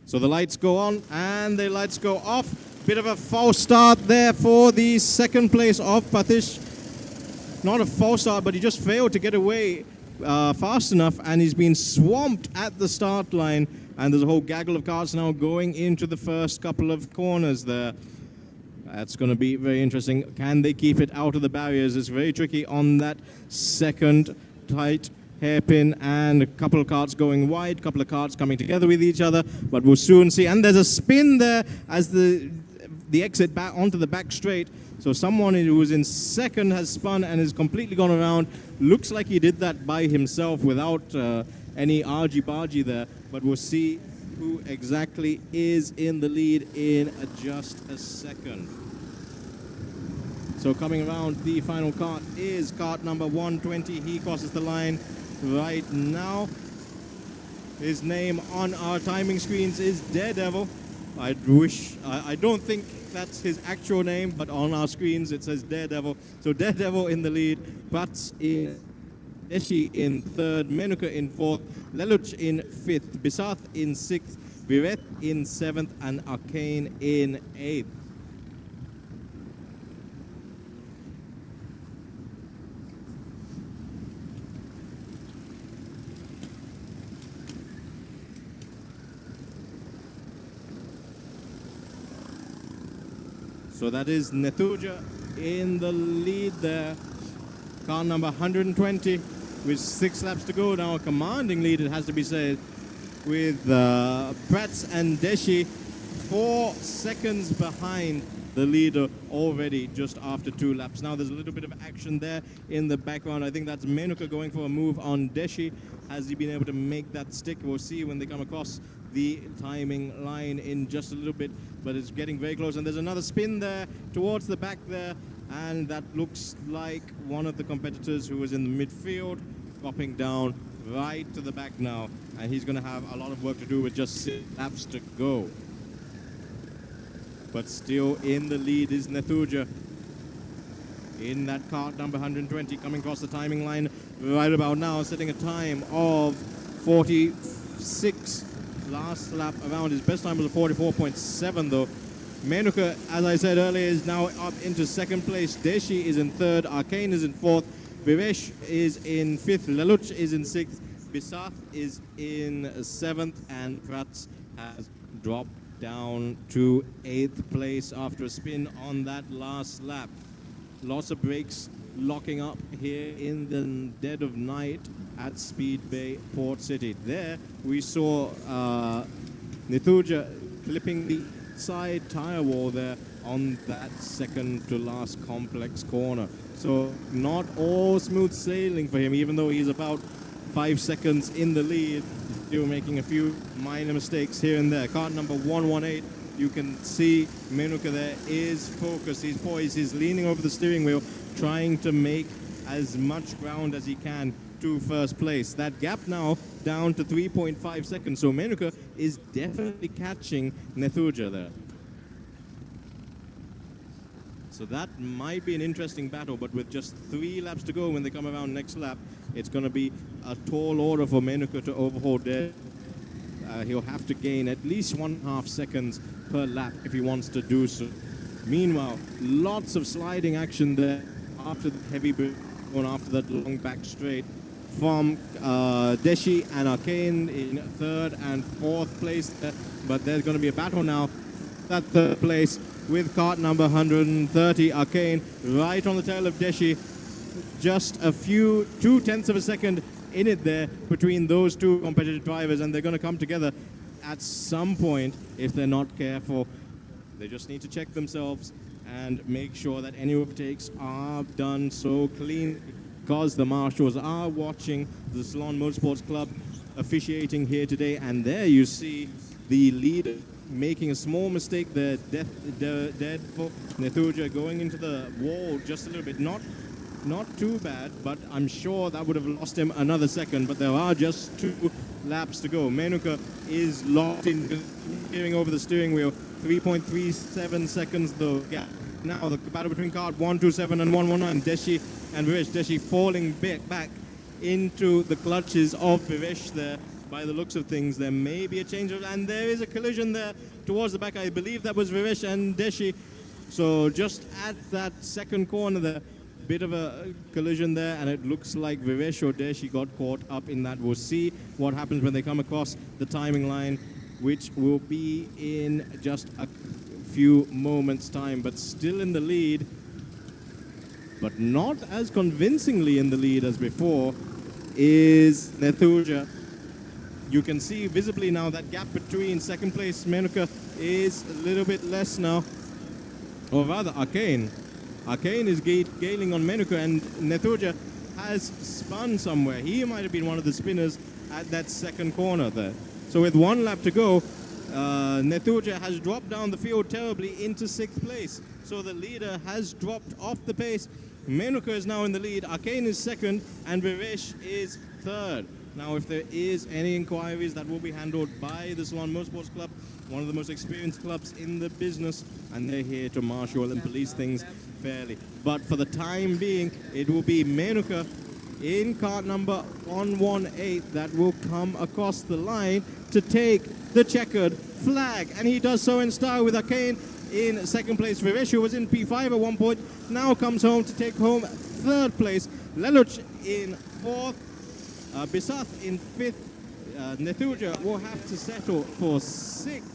So the lights go on and the lights go off. Bit of a false start there for the second place of Patish. Not a false start, but he just failed to get away fast enough, and he's been swamped at the start line. And there's a whole gaggle of cars now going into the first couple of corners there. That's going to be very interesting. Can they keep it out of the barriers? It's very tricky on that second tight hairpin, and a couple of carts going wide, a couple of carts coming together with each other, but we'll soon see. And there's a spin there as the exit back onto the back straight. So someone who was in second has spun and has completely gone around. Looks like he did that by himself without any argy-bargy there, but we'll see who exactly is in the lead in just a second. So coming around, the final cart is cart number 120. He crosses the line right now. His name on our timing screens is Daredevil. I don't think that's his actual name, but on our screens it says Daredevil. So Daredevil in the lead, Prats in Eshi in third, Menuka in fourth, Leluch in fifth, Bisath in sixth, Viret in seventh, and Arcane in eighth. So that is Nethuja in the lead there. Car number 120 with 6 laps to go now. A commanding lead, it has to be said, with Prats and Deshi 4 seconds behind the leader already just after 2 laps. Now there's a little bit of action there in the background. I think that's Menuka going for a move on Deshi. Has he been able to make that stick? We'll see when they come across the timing line in just a little bit, but it's getting very close. And there's another spin there towards the back there, and that looks like one of the competitors who was in the midfield dropping down right to the back now. and he's going to have a lot of work to do with just 6 laps to go. But still in the lead is Nethuja in that kart number 120, coming across the timing line right about now, setting a time of 46. Last lap around, his best time was a 44.7 though. Menuka, as I said earlier, is now up into second place. Deshi is in third, Arcane is in fourth, Vivesh is in fifth, Leluch is in sixth, Bisath is in seventh, and Prats has dropped down to 8th place after a spin on that last lap. Lots of brakes locking up here in the dead of night at Speed Bay Port City. There we saw Nethuja clipping the side tire wall there on that second to last complex corner. So not all smooth sailing for him, even though he's about 5 seconds in the lead. Still making a few minor mistakes here and there. Kart number 118, you can see Menuka there is focused, he's poised, he's leaning over the steering wheel, trying to make as much ground as he can to first place. That gap now down to 3.5 seconds, so Menuka is definitely catching Nethuja there. So that might be an interesting battle, but with just 3 laps to go when they come around next lap, it's going to be a tall order for Menuka to overhaul there. He'll have to gain at least 1.5 seconds per lap if he wants to do so. Meanwhile, lots of sliding action there after the heavy burn, after that long back straight from Deshi and Arcane in third and fourth place. But there's going to be a battle now. That third place with kart number 130, Arcane, right on the tail of Deshi. Just a few 0.2 of a second in it there between those two competitive drivers, and they're going to come together at some point if they're not careful. They just need to check themselves and make sure that any overtakes are done so clean, because the marshals are watching the Ceylon Motorsports Club officiating here today, and there you see the leader making a small mistake there, dead for Nethuja, going into the wall just a little bit. Not too bad, but I'm sure that would have lost him another second, but there are just 2 laps to go. Menuka is locked in, steering over the steering wheel, 3.37 seconds though gap. Now the battle between kart 127 and 119, Deshi and Vivesh. Deshi falling back into the clutches of Vivesh there. By the looks of things, there may be a change of, and there is a collision there towards the back. I believe that was Vivesh and Deshi. So just at that second corner there, bit of a collision there, and it looks like Vivesh or Deshi got caught up in that. We'll see what happens when they come across the timing line, which will be in just a few moments' time, but still in the lead, but not as convincingly in the lead as before, is Nethuja. You can see visibly now that gap between second place Menuka is a little bit less now, or rather Arcane. Arcane is gaining on Menuka, and Nethuja has spun somewhere. He might have been one of the spinners at that second corner there. So with 1 lap to go, Nethuja has dropped down the field terribly into 6th place. So the leader has dropped off the pace. Menuka is now in the lead, Arcane is second, and Vivesh is third. Now, if there is any inquiries, that will be handled by the Ceylon Motorsports Club, one of the most experienced clubs in the business, and they're here to marshal and police things fairly. But for the time being, it will be Menuka in kart number 118 that will come across the line to take the checkered flag. And he does so in style with Arcane in second place. Vivesh, who was in P5 at one point, now comes home to take home third place. Leluch in fourth. Bisath in fifth. Nethuja will have to settle for sixth,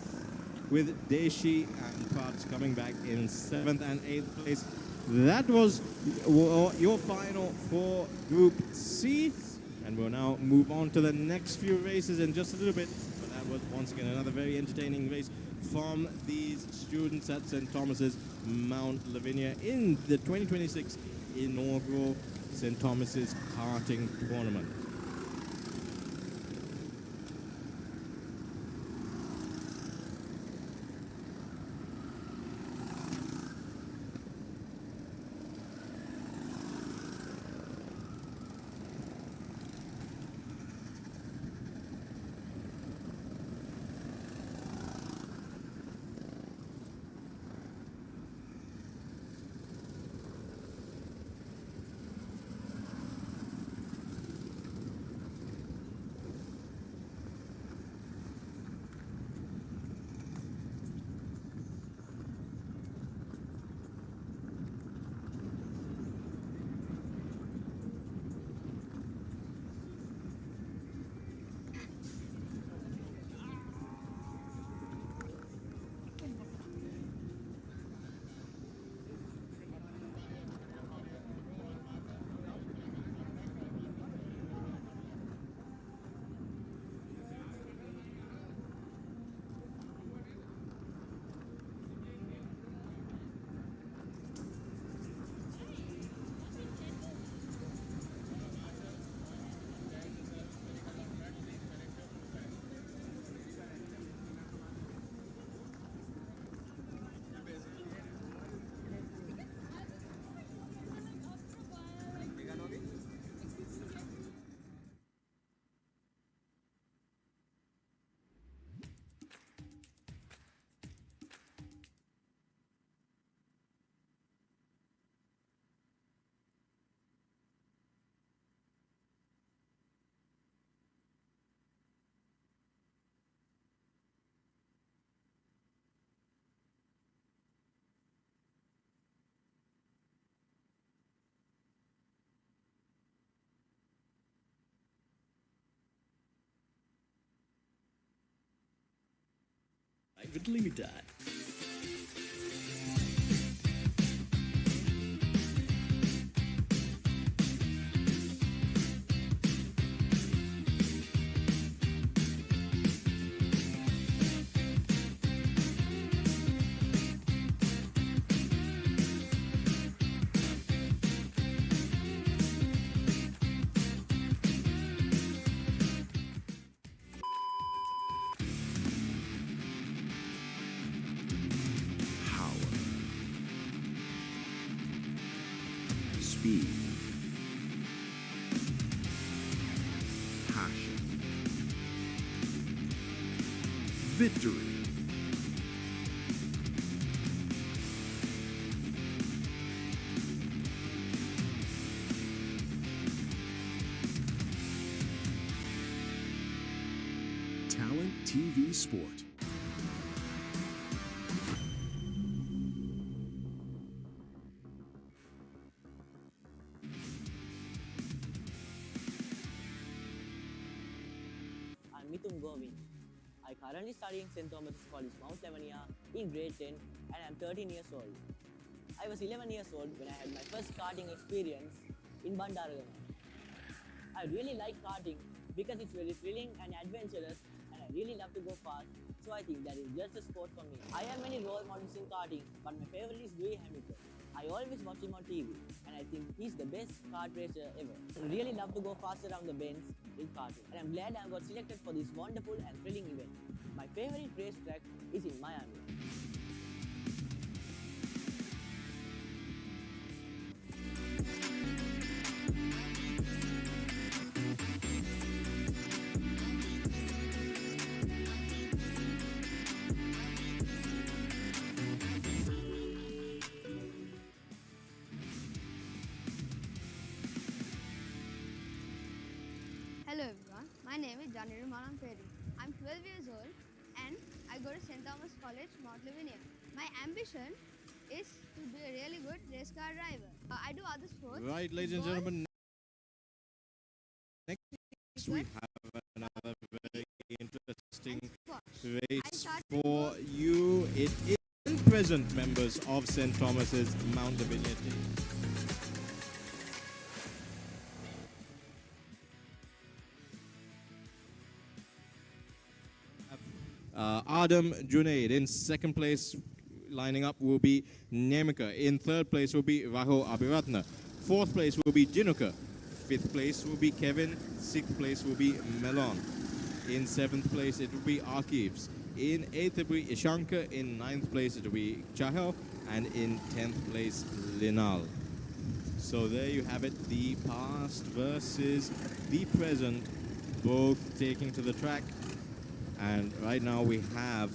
with Deshi and Prats coming back in 7th and 8th place. That was your final for Group C, and we'll now move on to the next few races in just a little bit. But that was once again another very entertaining race from these students at St. Thomas's Mount Lavinia in the 2026 inaugural St. Thomas's Karting Tournament. Private Limited. Speed, passion, victory. Talent TV Sport. I'm Mithun Govind. I currently studying St. Thomas College Mount Lavinia in grade 10 and I'm 13 years old. I was 11 years old when I had my first karting experience in Bandaragama. I really like karting because it's very thrilling and adventurous and I really love to go fast, so I think that is just a sport for me. I have many role models in karting, but my favorite is Dewey Hamilton. I always watch him on TV and I think he's the best kart racer ever. I really love to go fast around the bends in karting and I'm glad I got selected for this wonderful and thrilling event. My favorite racetrack is in Miami. Hello everyone, my name is Janiru Manan Peri. I'm 12 years old and I go to St. Thomas College, Mount Lavinia. My ambition is to be a really good race car driver. I do other sports. Right, ladies and gentlemen, next we have another very interesting race for you. It is present members of St. Thomas's Mount Lavinia team. Adam Junaid in second place, lining up will be Nemika. In third place will be Rahul Abhiratna. Fourth place will be Jinuka. Fifth place will be Kevin. Sixth place will be Melon. In seventh place it will be Archives. In eighth it will be Ishanka. In ninth place it will be Chahel. And in 10th place, Linal. So there you have it, the past versus the present, both taking to the track. And right now we have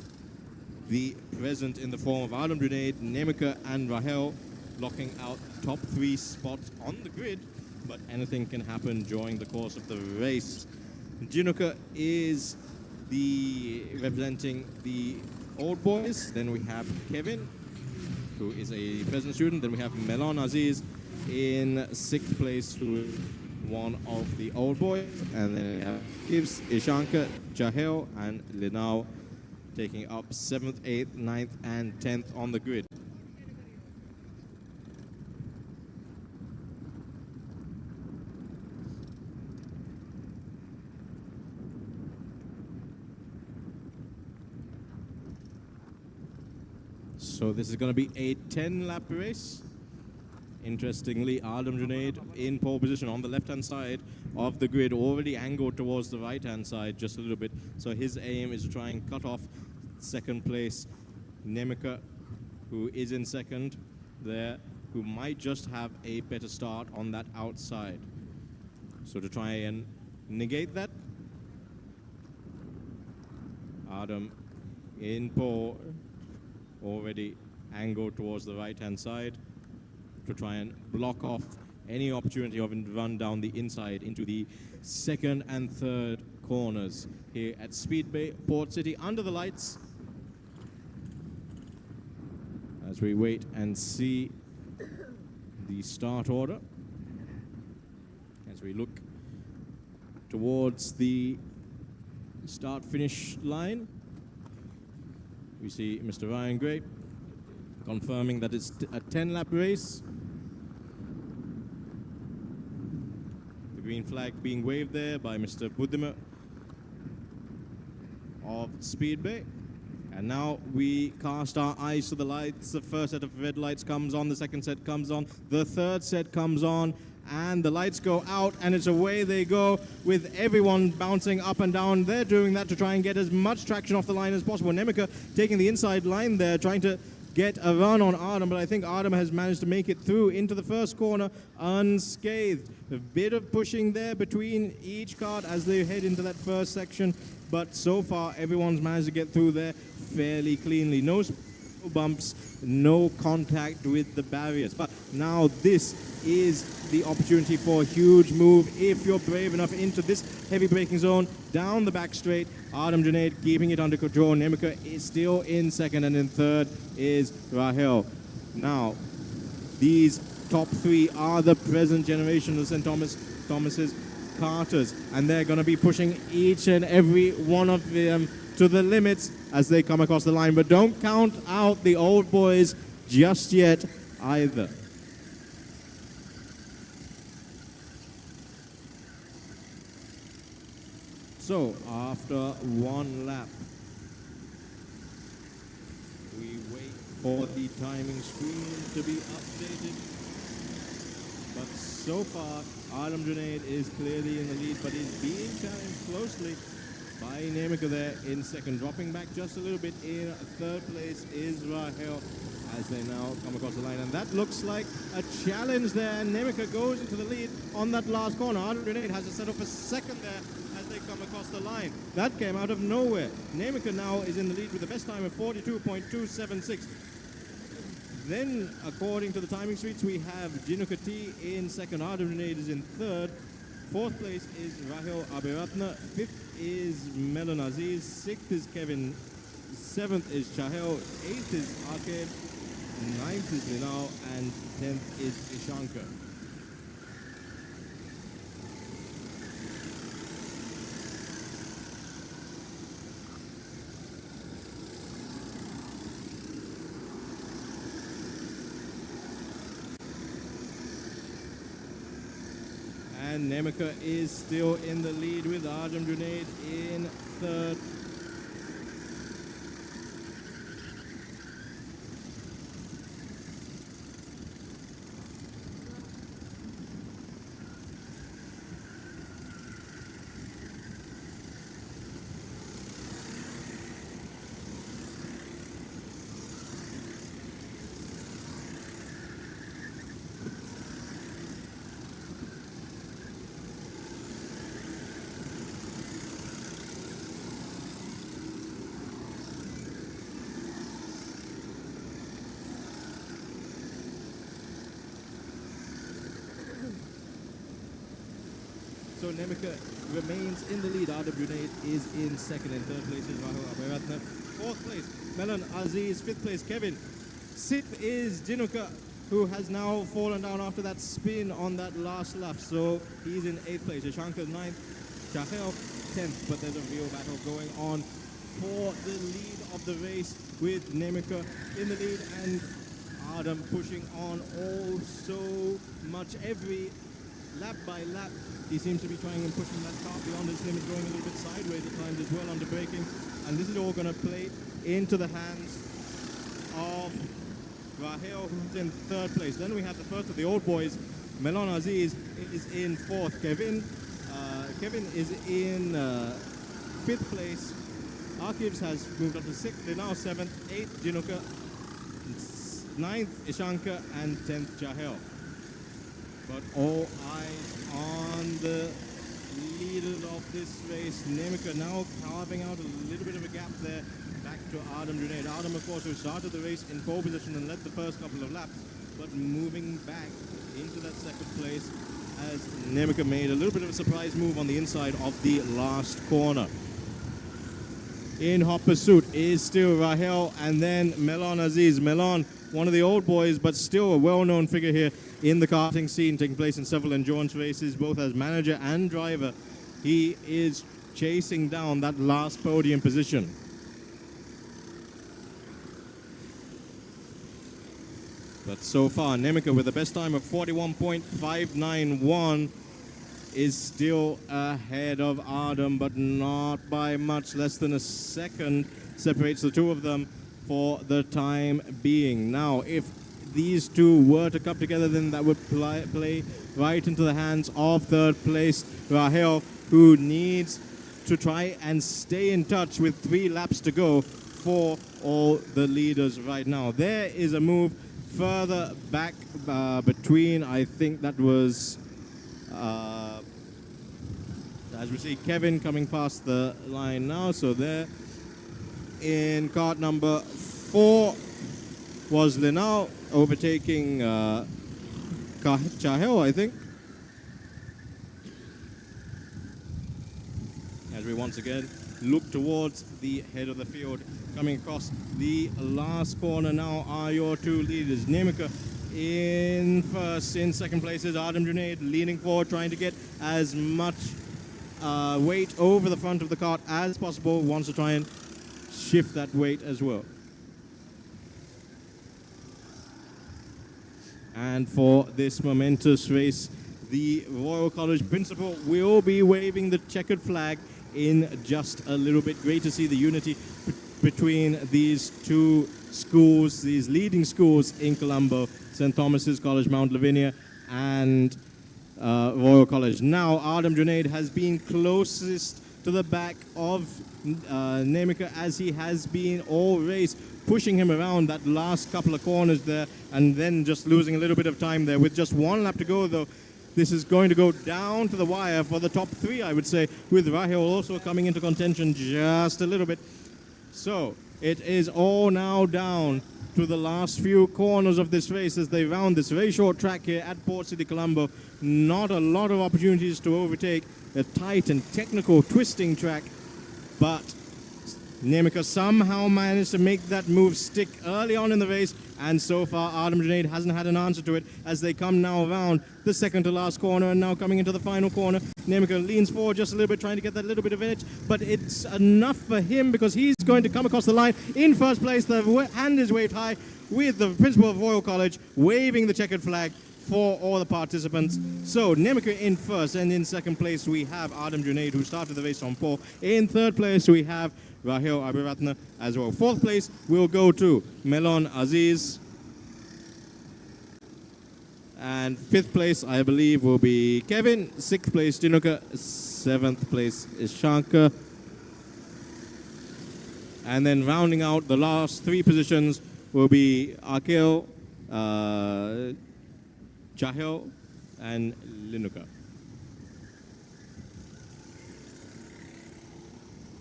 the present in the form of Adam Junaid, Nemika and Rahel locking out top 3 spots on the grid, but anything can happen during the course of the race. Jinuka is representing the old boys. Then we have Kevin, who is a present student. Then we have Melon Aziz in 6th place, who is one of the old boys, and then we have Gibbs, Ishanka, Jahel, and Linao taking up 7th, 8th, 9th, and 10th on the grid. So this is going to be a 10-lap race. Interestingly, Adam Junaid in pole position on the left-hand side of the grid, already angled towards the right-hand side just a little bit. So his aim is to try and cut off second place Nemika, who is in second there, who might just have a better start on that outside. So to try and negate that, Adam in pole, already angled towards the right-hand side, to try and block off any opportunity of a run down the inside into the second and third corners here at Speedway Port City under the lights, as we wait and see the start order, as we look towards the start-finish line. We see Mr. Ryan Gray confirming that it's a 10-lap race. The green flag being waved there by Mr. Buddhima of Speedway. And now we cast our eyes to the lights. The first set of red lights comes on, the second set comes on, the third set comes on, and the lights go out, and it's away they go with everyone bouncing up and down. They're doing that to try and get as much traction off the line as possible. Nemika taking the inside line there, trying to get a run on Adam, but I think Adam has managed to make it through into the first corner unscathed. A bit of pushing there between each kart as they head into that first section, but so far everyone's managed to get through there fairly cleanly. No bumps, no contact with the barriers. But now this is the opportunity for a huge move if you're brave enough into this heavy braking zone down the back straight. Adam Junaid keeping it under control. Nemika is still in second, and in third is Rahel. Now, these top three are the present generation of St. Thomas's karters, and they're going to be pushing each and every one of them to the limits as they come across the line. But don't count out the old boys just yet either. So, after one lap, we wait for the timing screen to be updated. But so far, Adam Junaid is clearly in the lead, but is being challenged closely by Nemika there in second. Dropping back just a little bit in third place is Rahel as they now come across the line. And that looks like a challenge there. Nemika goes into the lead on that last corner. Adam Junaid has to settle for second there as they come across the line. That came out of nowhere. Nemika now is in the lead with the best time of 42.276. Then, according to the timing streets, we have Jinuka T in second. Adam Junaid is in third. Fourth place is Rahel Abiratna. Fifth is Melon Aziz. Sixth is Kevin. Seventh is Chahel. Eighth is Akib. Ninth is Linao. And 10th is Ishankar. And Nemika is still in the lead with Adam Junaid in third. So Nemika remains in the lead. Adam Junaid is in second. In third place is Rahul Abiratna. Fourth place, Melon Aziz. Fifth place, Kevin. Sixth is Jinuka, who has now fallen down after that spin on that last lap. So he's in eighth place. Ishankar ninth. Chahel 10th. But there's a real battle going on for the lead of the race with Nemika in the lead and Adam pushing on all so much every lap by lap. He seems to be trying and pushing that car beyond its limit, going a little bit sideways at times as well under braking. And this is all going to play into the hands of Rahel, who's in third place. Then we have the first of the old boys. Melon Aziz is in fourth. Kevin is in fifth place. Akibs has moved up to sixth. They're now seventh. Eighth, Jinuka. Ninth, Ishankar. And 10th, Chahel. But all eyes on the leader of this race, Nemika, now carving out a little bit of a gap there back to Adam Junaid. Adam, of course, who started the race in pole position and led the first couple of laps, but moving back into that second place as Nemika made a little bit of a surprise move on the inside of the last corner. In hot pursuit is still Rahel and then Melon Aziz. Melon, one of the old boys, but still a well-known figure here in the karting scene, taking place in several endurance races, both as manager and driver. He is chasing down that last podium position. But so far, Nemika with the best time of 41.591 is still ahead of Adam, but not by much. Less than a second separates the two of them for the time being. Now, if these two were to come together, then that would play right into the hands of third place Rahel, who needs to try and stay in touch with 3 laps to go for all the leaders right now. There is a move further back between, I think that was, as we see Kevin coming past the line now. So there in kart number 4 was Linao overtaking Chahel, I think. As we once again look towards the head of the field, coming across the last corner now are your two leaders. Nemika in first, in second place is Adam Junaid, leaning forward, trying to get as much weight over the front of the cart as possible, wants to try and shift that weight as well. And for this momentous race, the Royal College principal will be waving the checkered flag in just a little bit. Great to see the unity between these two schools, these leading schools in Colombo, St. Thomas's, College Mount Lavinia, and Royal College. Now, Adam Junaid has been closest to the back of Nemika, as he has been all race, pushing him around that last couple of corners there, and then just losing a little bit of time there. With just 1 lap to go, though, this is going to go down to the wire for the top 3, I would say, with Rahel also coming into contention just a little bit. So it is all now down to the last few corners of this race as they round this very short track here at Port City, Colombo. Not a lot of opportunities to overtake, a tight and technical twisting track, but Nemika somehow managed to make that move stick early on in the race, and so far Adam Junaid hasn't had an answer to it as they come now around the second to last corner, and now coming into the final corner. Nemika leans forward just a little bit, trying to get that little bit of edge, but it's enough for him because he's going to come across the line in first place. The hand is waved high with the principal of Royal College waving the checkered flag for all the participants. So Nemika in first, and in second place we have Adam Junaid, who started the race on pole. In third place we have Rahel Abiratna as well. Fourth place will go to Melon Aziz. And fifth place, I believe, will be Kevin. Sixth place, Jinuka. Seventh place is Shankar. And then rounding out the last 3 positions will be Akil, Chahel, and Linuka.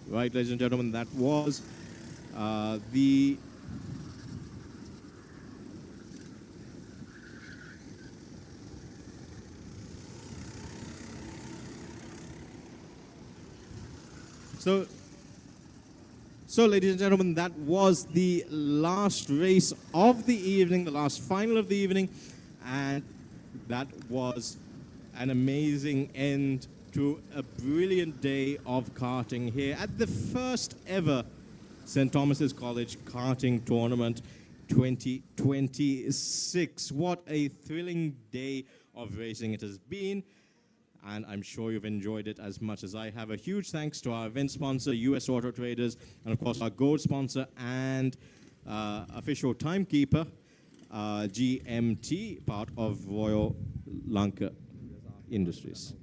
Right, ladies and gentlemen, that was the So, ladies and gentlemen, that was the last race of the evening, the last final of the evening, and that was an amazing end to a brilliant day of karting here at the first ever St. Thomas's College Karting Tournament 2026. What a thrilling day of racing it has been, and I'm sure you've enjoyed it as much as I have. A huge thanks to our event sponsor, US Auto Traders, and of course our gold sponsor and official timekeeper, GMT, part of Royal Lanka Industries.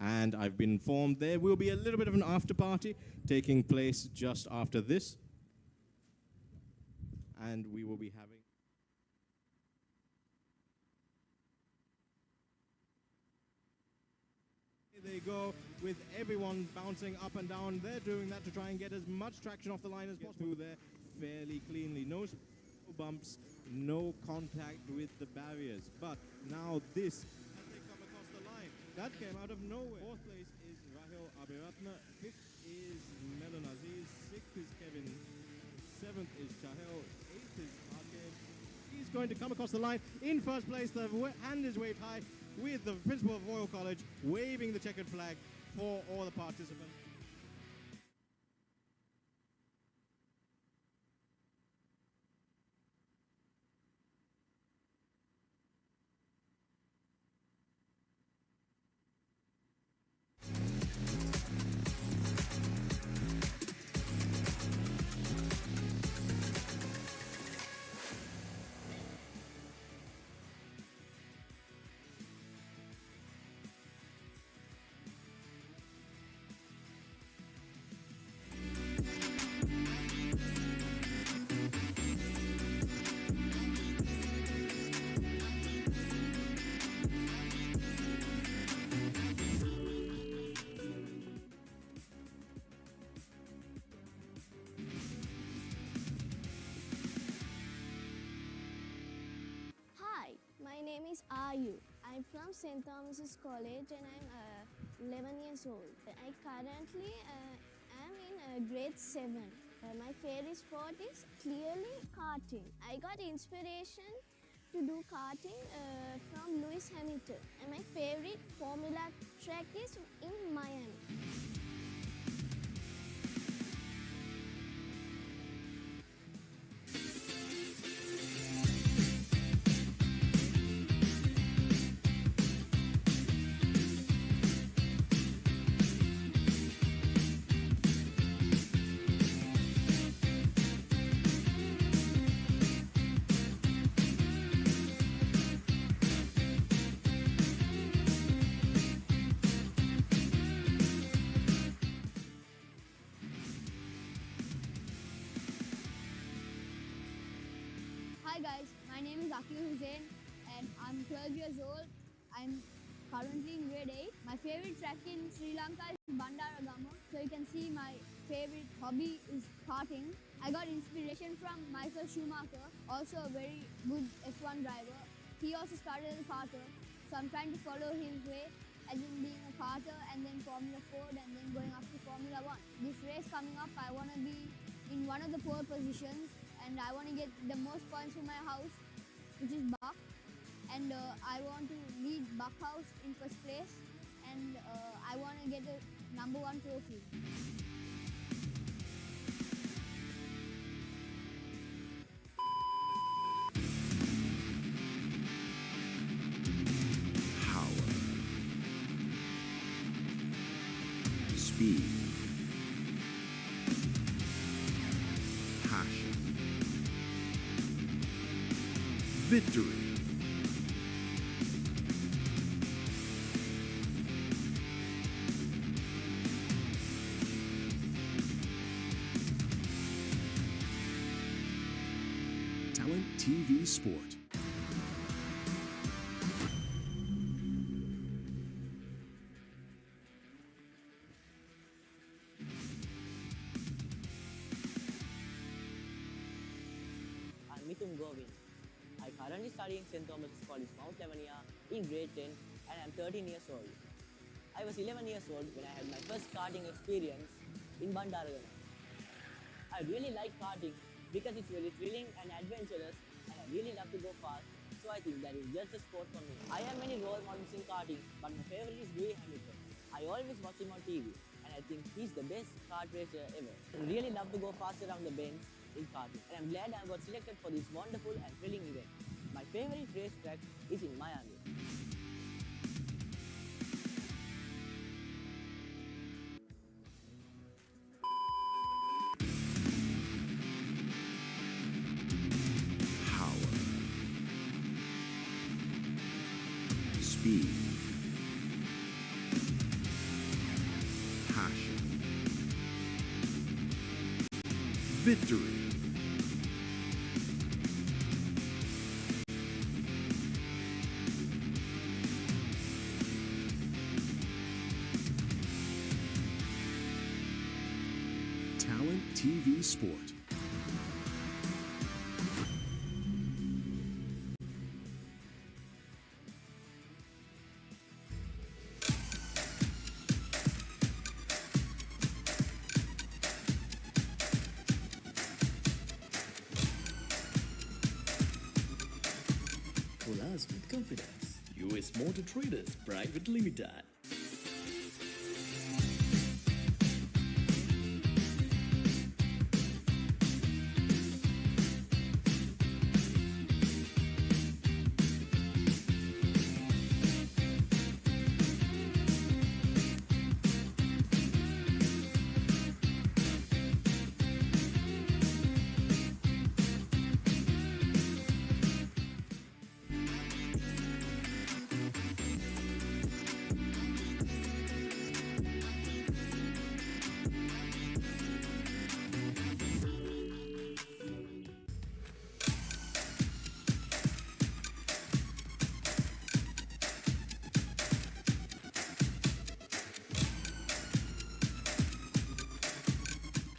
And I've been informed there will be a little bit of an after party taking place just after this. And we will be having... Here they go, with everyone bouncing up and down. They're doing that to try and get as much traction off the line as possible there fairly cleanly. No bumps, no contact with the barriers. But now this, as they come across the line, that came out of nowhere. Fourth place is Rahel Abiratna. Fifth is Melon Aziz. Sixth is Kevin. Seventh is Chahel. Eighth is Akil. He's going to come across the line in first place. The hand is waved high with the principal of Royal College waving the checkered flag for all the participants. are you? I'm from St. Thomas's College and I'm 11 years old. I currently am in grade 7. My favorite sport is clearly karting. I got inspiration to do karting from Lewis Hamilton. And my favorite Formula track is in Miami. Hi guys, my name is Akil Hussain and I'm 12 years old. I'm currently in grade 8. My favorite track in Sri Lanka is Bandaragama. So you can see my favorite hobby is karting. I got inspiration from Michael Schumacher, also a very good F1 driver. He also started as a karter, so I'm trying to follow his way, as in being a karter and then Formula Ford and then going up to Formula 1. This race coming up, I want to be in one of the pole positions and I want to get the most points for my house, which is Buck. And I want to lead Buck House in first place and I want to get a #1 trophy. Power. Speed. Passion. Victory. Talent TV Sport. I'm Mithun Govin. I currently studying St. Thomas's College Mount Lavinia in grade 10 and I'm 13 years old. I was 11 years old when I had my first karting experience in Bandaragama. I really like karting because it's very thrilling and adventurous and I really love to go fast, so I think that is just a sport for me. I have many role models in karting, but my favorite is Lewis Hamilton. I always watch him on TV and I think he's the best kart racer ever. I really love to go fast around the bends in karting and I'm glad I got selected for this wonderful and thrilling event. My favorite race track is in Miami. Power. Speed. Passion. Victory. Talent TV Sport. Pull us with confidence. US Motor Traders Private Limited.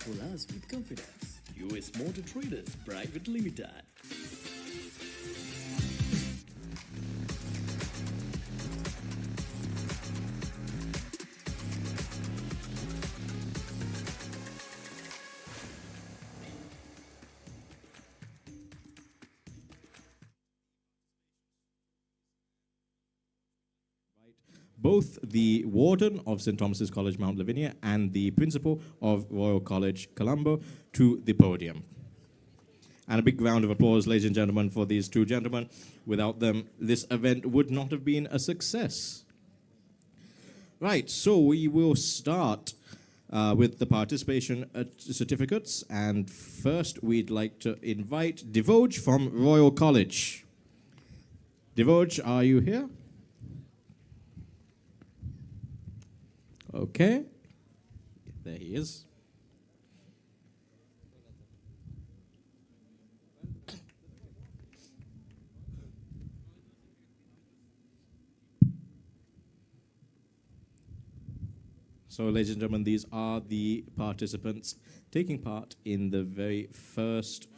Pull us with confidence. US Motor Traders Private Limited. both the warden of St. Thomas's College Mount Lavinia and the principal of Royal College Colombo to the podium. And a big round of applause, ladies and gentlemen, for these two gentlemen. Without them, this event would not have been a success. Right, so we will start with the participation certificates. And first, we'd like to invite Devoj from Royal College. Devoj, are you here? Okay. There he is. So, ladies and gentlemen, these are the participants taking part in the very first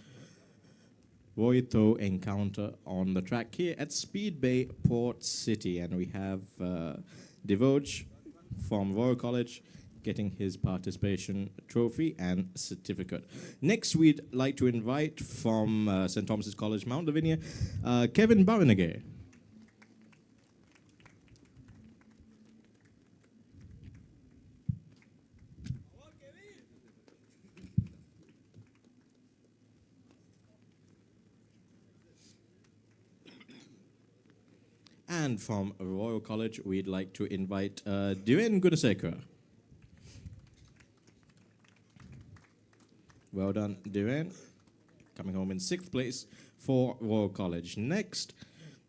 Royto encounter on the track here at Speedway Port City. And we have Devoj from Royal College getting his participation trophy and certificate. Next, we'd like to invite from St. Thomas's College Mount Lavinia, Kevin Baranagay. And from Royal College, we'd like to invite Dhiren Gunasekara. Well done, Dhiren. Coming home in 6th place for Royal College. Next,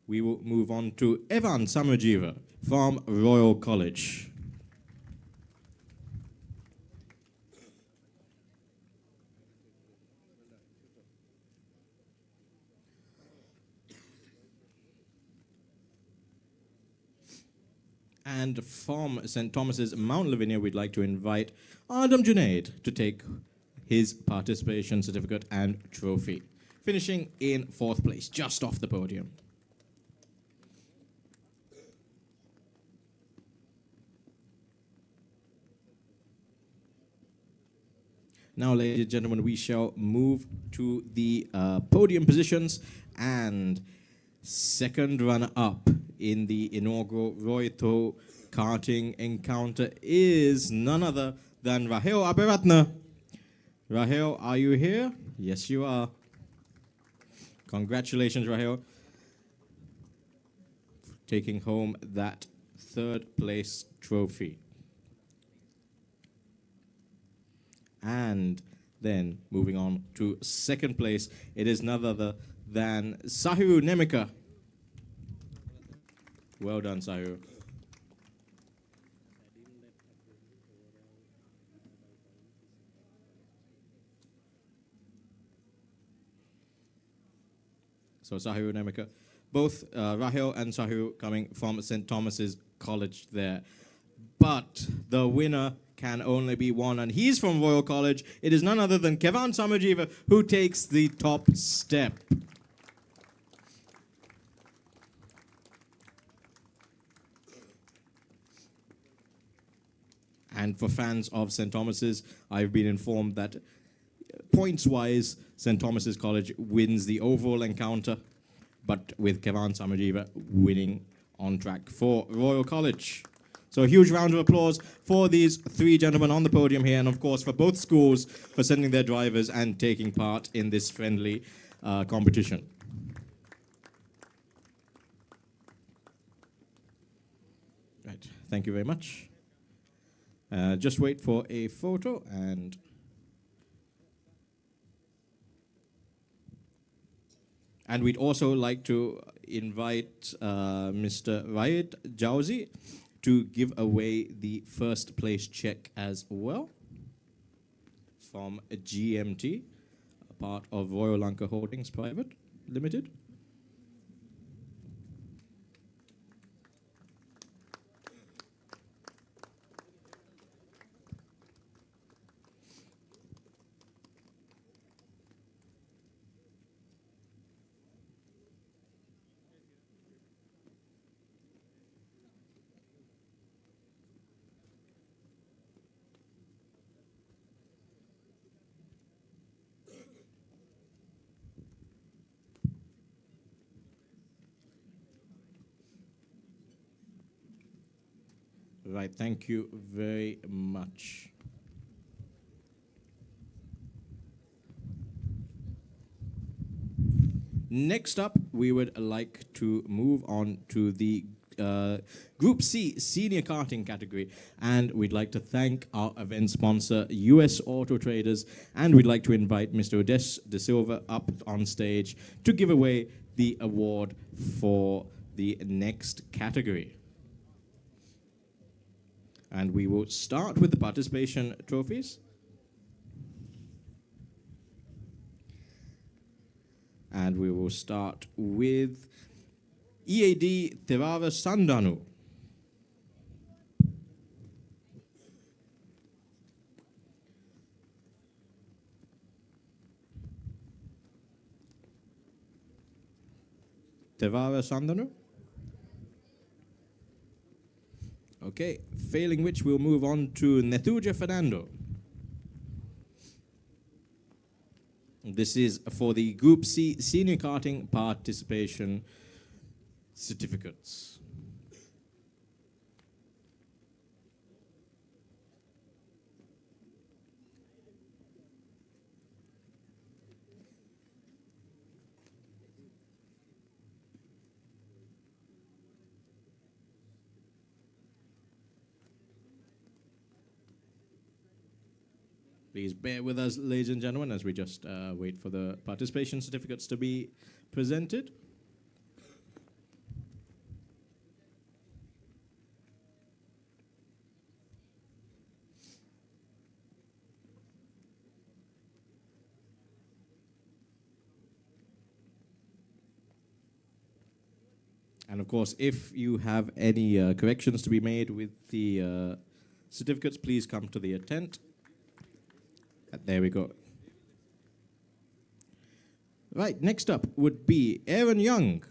we will move on to Evan Samajiva from Royal College. And from St. Thomas's Mount Lavinia, we'd like to invite Adam Junaid to take his participation certificate and trophy, finishing in 4th place, just off the podium. Now, ladies and gentlemen, we shall move to the podium positions, and second runner-up in the inaugural Royto karting encounter is none other than Rahel Aberatna. Rahel, are you here? Yes, you are. Congratulations, Rahel. Taking home that 3rd place trophy. And then moving on to 2nd place, it is none other than Sahiru Nemika. Well done, Sahiru. So Sahiru Nemika, both Rahel and Sahiru coming from St. Thomas's College there. But the winner can only be one, and he's from Royal College. It is none other than Kevan Samajiva who takes the top step. And for fans of St. Thomas's, I've been informed that points-wise, St. Thomas's College wins the overall encounter, but with Kevan Samajiva winning on track for Royal College. So a huge round of applause for these 3 gentlemen on the podium here, and of course for both schools for sending their drivers and taking part in this friendly competition. Right, thank you very much. Just wait for a photo, and we'd also like to invite Mr. Rayed Jauzi to give away the 1st place check as well from GMT, a part of Royal Lanka Holdings Private Limited. Right, thank you very much. Next up, we would like to move on to the Group C Senior Karting category, and we'd like to thank our event sponsor, US Auto Traders, and we'd like to invite Mr. Odesh De Silva up on stage to give away the award for the next category. And we will start with the participation trophies. And we will start with EAD Tevava Sandanu. Tevava Sandanu. Okay, failing which we'll move on to Nethuja Fernando. This is for the Group C Senior Karting Participation Certificates. Please bear with us, ladies and gentlemen, as we just wait for the participation certificates to be presented. And of course, if you have any corrections to be made with the certificates, please come to the tent. There we go. Right, next up would be Aaron Young.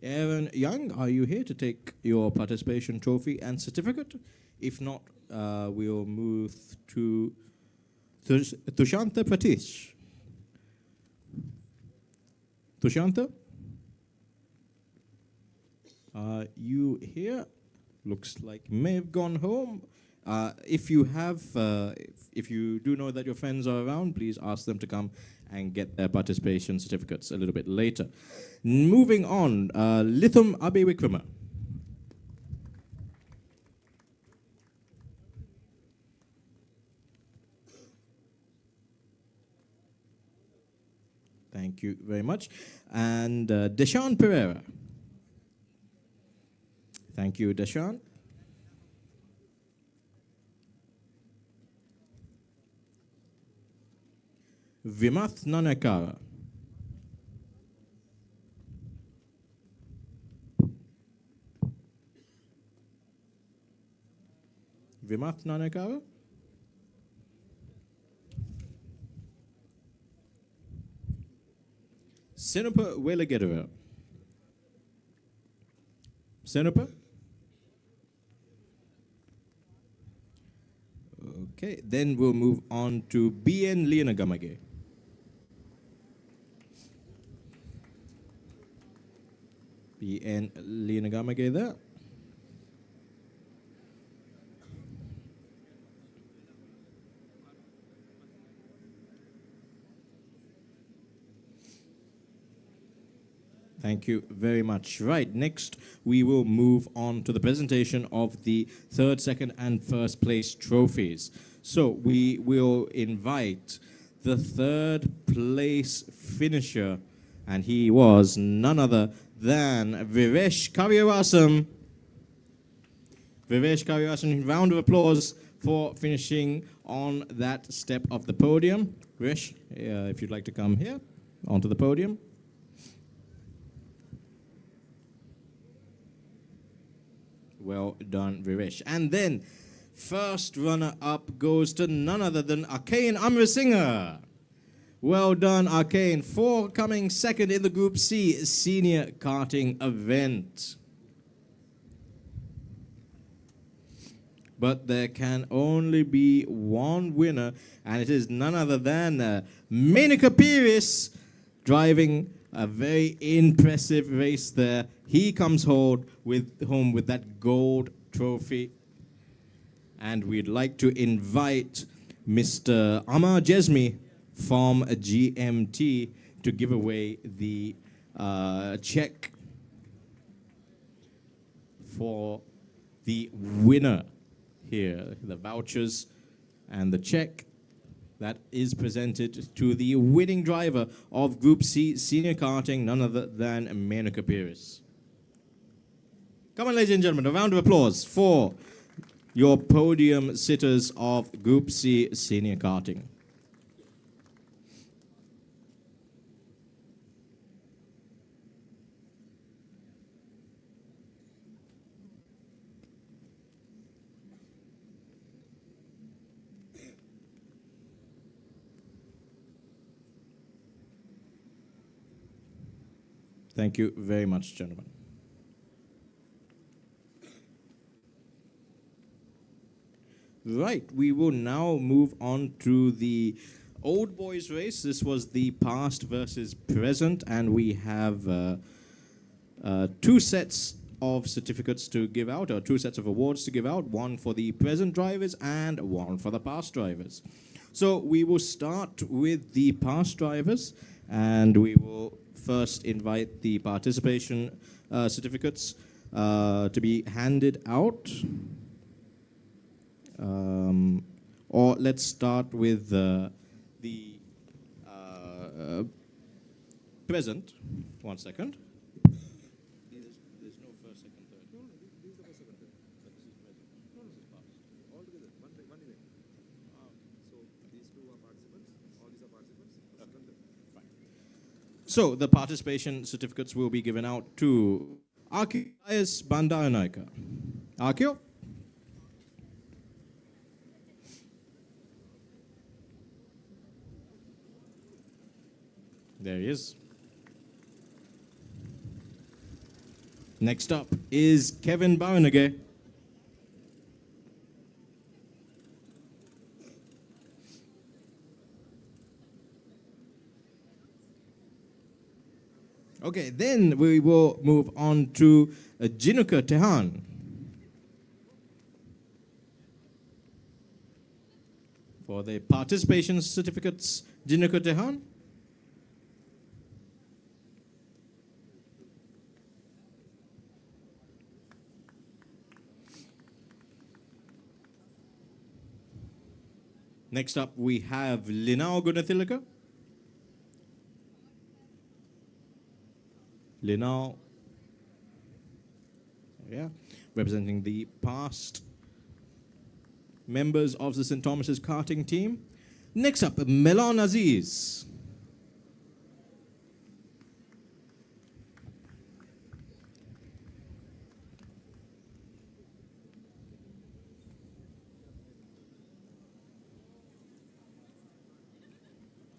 Aaron Young, are you here to take your participation trophy and certificate? If not, we'll move to Tushanta Pratish. Tushanta? Are you here? Looks like may have gone home. If you do know that your friends are around, please ask them to come and get their participation certificates a little bit later. Moving on, Lithum Abe Wikrama. Thank you very much. And Deshaun Pereira. Thank you, Deshaun. Vimath Nanakara. Vimath Nanakara. Senupa Welegedera. Senupa. Okay, then we'll move on to BN Leonagamage. BN Leonagamage there. Thank you very much. Right, next we will move on to the presentation of the third, second, and first place trophies. So we will invite the third place finisher, and he was none other than Vivesh Kavirasam. Vivesh Kavirasam, round of applause for finishing on that step of the podium. Vivesh, if you'd like to come here onto the podium. Well done, Vivesh. And then, first runner-up goes to none other than Arcane Amrasinghe. Well done, Arcane, for coming second in the Group C Senior Karting Event. But there can only be one winner, and it is none other than Menaka Piris, driving A very impressive race there. He comes home with that gold trophy. And we'd like to invite Mr. Amar Jesmi from GMT to give away the check for the winner here. The vouchers and the check that is presented to the winning driver of Group C Senior Karting, none other than Menaka Pires. Come on, ladies and gentlemen, a round of applause for your podium sitters of Group C Senior Karting. Thank you very much, gentlemen. Right, we will now move on to the old boys race. This was the past versus present, and we have two sets of certificates to give out, or two sets of awards to give out, one for the present drivers and one for the past drivers. So we will start with the past drivers, and we will first invite the participation certificates to be handed out. Or let's start with the present. 1 second. There's no first, second, third. No, this is the first, second, third. But this is present. No, this is past. All together, one event. So these two are participants. All these are participants. Okay. Fine. So the participation certificates will be given out to Akio Bandaranaika. Akio? There he is. Next up is Kevin Baranage. Okay, then we will move on to Jinuka Tehan. For the participation certificates, Jinuka Tehan. Next up, we have Linao Gunathilaka. Linao, yeah, representing the past members of the St. Thomas's karting team. Next up, Melon Aziz.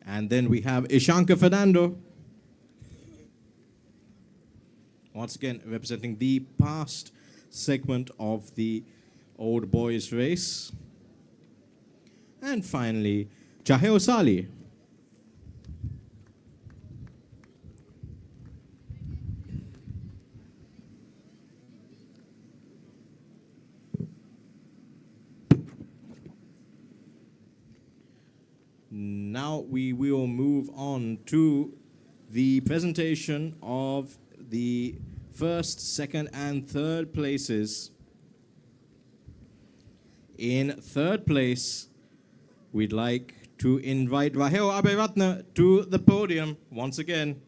And then we have Ishanka Fernando. Once again, representing the past segment of the old boys race. And finally, Chaheo Sali. Now we will move on to the presentation of the first, second, and third places. In third place, we'd like to invite Rahel Aberatna to the podium once again.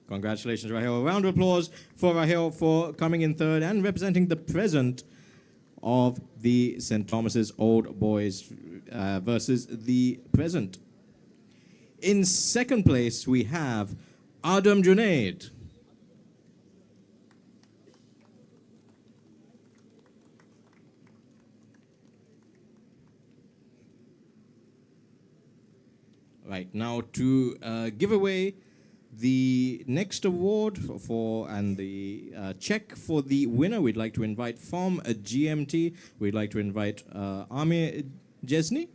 Congratulations, Rahel. A round of applause for Rahel for coming in third and representing the present of the St. Thomas's Old Boys versus the present. In second place, we have Adam Junaid. Right, now to give away the next award and the check for the winner, we'd like to invite from a GMT, we'd like to invite Amir Jesmi?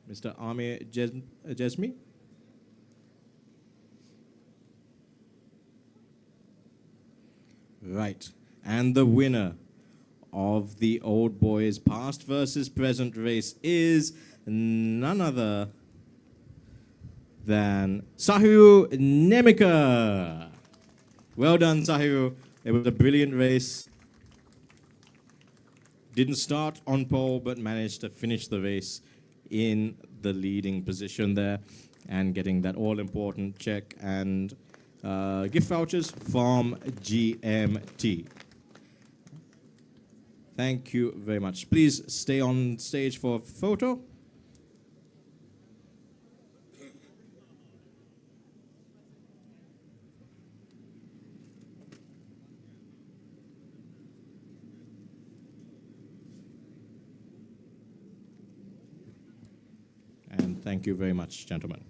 Mr. Amir Jesmi? Right. And the winner of the old boys past versus present race is none other than Sahiru Nemika. Well done, Sahiru. It was a brilliant race. Didn't start on pole, but managed to finish the race in the leading position there and getting that all-important check and gift vouchers from GMT. Thank you very much. Please stay on stage for a photo. And thank you very much, gentlemen.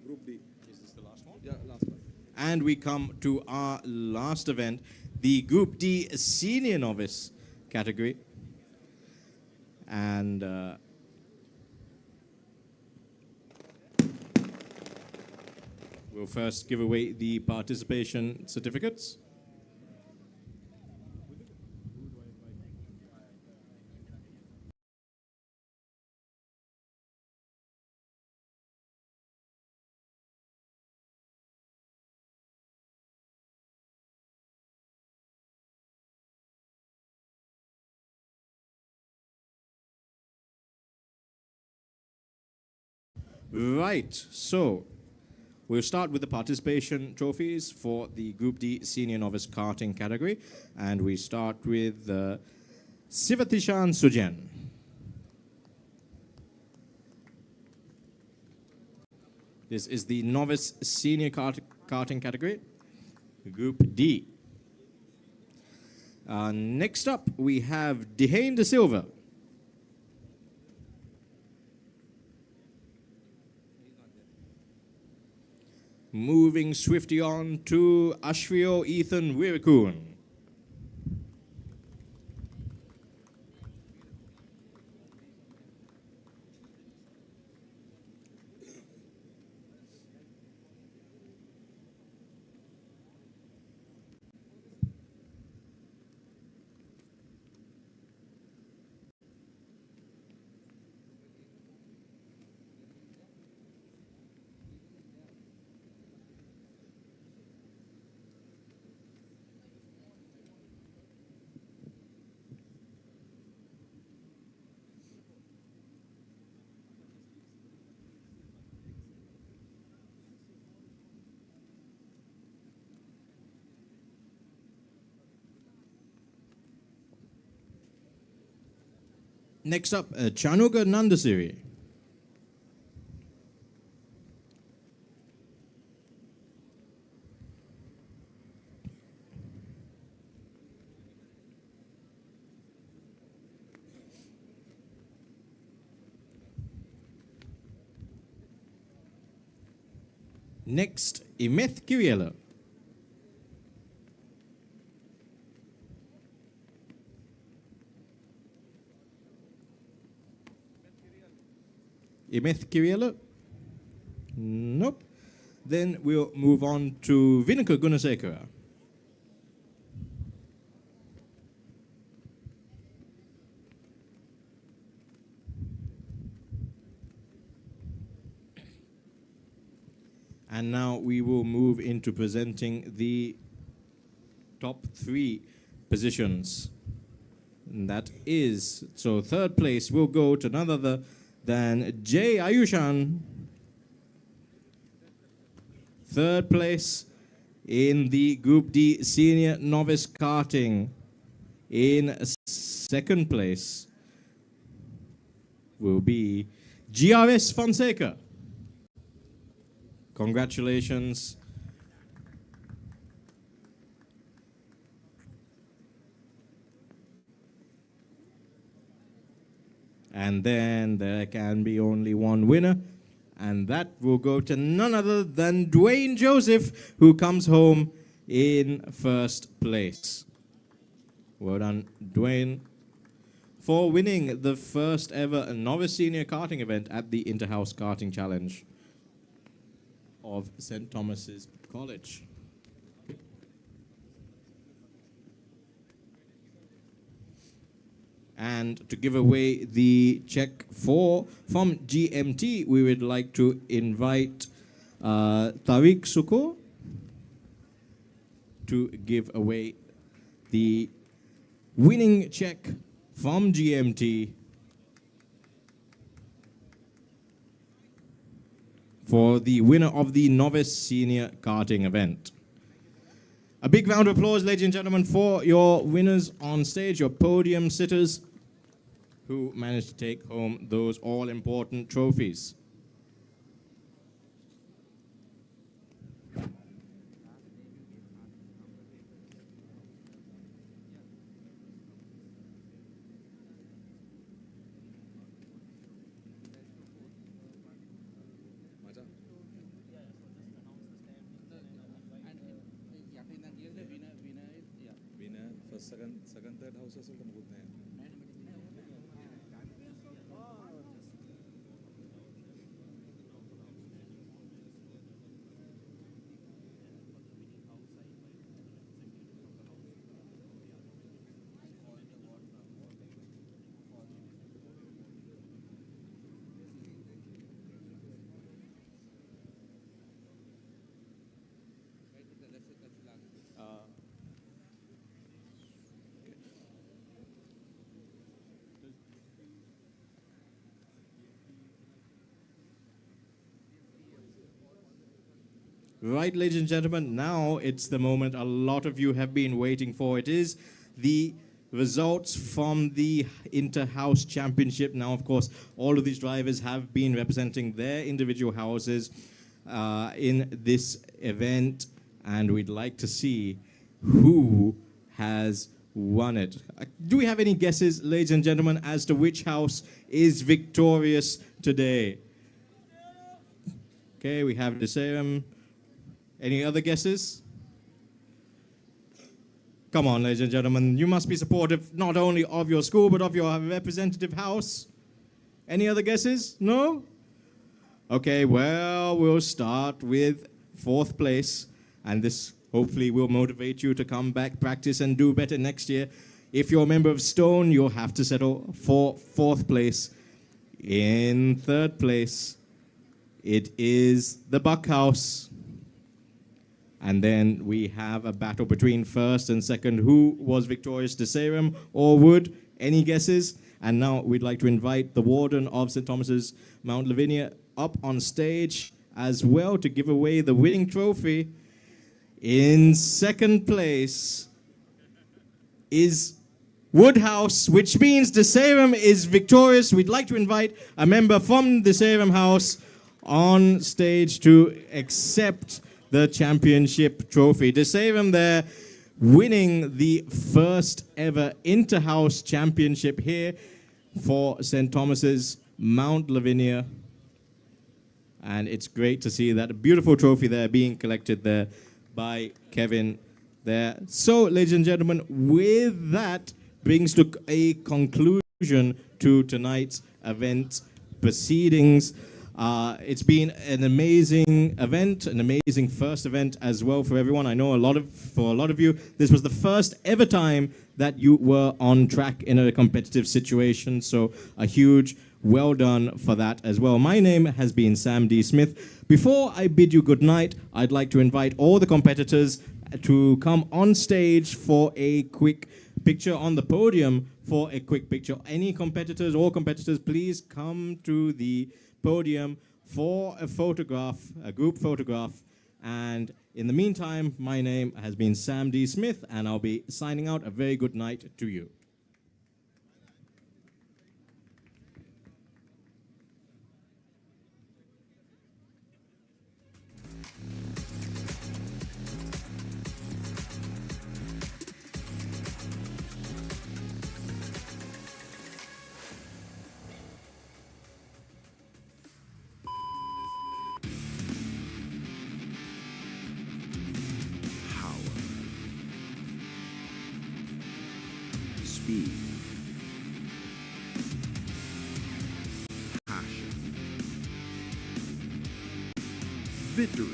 Group D. Is this the last one? Yeah, last one. And we come to our last event, the Group D Senior Novice category. And we'll first give away the participation certificates. Right, so we'll start with the participation trophies for the Group D Senior Novice Karting category. And we start with Sivatishan Sujan. This is the Novice Senior Karting category, Group D. Next up, we have Dehane De Silva. Moving swiftly on to Ashrio Ethan Wirikun. Next up, Chanuga Nandasiri. Next, Imeth Kiriela. Imeth Kiriela? Nope. Then we'll move on to Vinaka Gunasekara. And now we will move into presenting the top 3 positions. And that is, so third place will go to none other than Jay Ayushan. Third place in the Group D Senior Novice Karting. In second place will be GRS Fonseca. Congratulations. And then there can be only one winner, and that will go to none other than Dwayne Joseph, who comes home in first place. Well done, Dwayne, for winning the first ever novice senior karting event at the Interhouse Karting Challenge of St. Thomas's College. And to give away the check from GMT, we would like to invite Tariq Suko to give away the winning check from GMT for the winner of the novice senior karting event. A big round of applause, ladies and gentlemen, for your winners on stage, your podium sitters, who managed to take home those all-important trophies. Second, third houses Right, ladies and gentlemen, now it's the moment a lot of you have been waiting for. It is the results from the Inter-House Championship. Now, of course, all of these drivers have been representing their individual houses in this event, and we'd like to see who has won it. Do we have any guesses, ladies and gentlemen, as to which house is victorious today? Okay, we have Deserum. Any other guesses? Come on, ladies and gentlemen, you must be supportive not only of your school, but of your representative house. Any other guesses? No? Okay, well, we'll start with fourth place, and this hopefully will motivate you to come back, practice, and do better next year. If you're a member of Stone, you'll have to settle for fourth place. In third place, it is the Buck House. And then we have a battle between first and second. Who was victorious, Deserum or Wood? Any guesses? And now we'd like to invite the warden of St. Thomas's Mount Lavinia up on stage as well to give away the winning trophy. In second place is Woodhouse, which means Deserum is victorious. We'd like to invite a member from Deserum House on stage to accept the championship trophy. Deserum there winning the first ever Interhouse Championship here for St. Thomas's Mount Lavinia. And it's great to see that beautiful trophy there being collected there by Kevin there. So, ladies and gentlemen, with that brings to a conclusion to tonight's event proceedings. It's been an amazing event, an amazing first event as well for everyone. I know for a lot of you, this was the first ever time that you were on track in a competitive situation. So a huge well done for that as well. My name has been Sam D. Smith. Before I bid you good night, I'd like to invite all the competitors to come on stage for a quick picture on the podium for a quick picture. Any competitors, all competitors, please come to the podium for a photograph, a group photograph. And in the meantime, my name has been Sam D. Smith, and I'll be signing out. A very good night to you. Victory.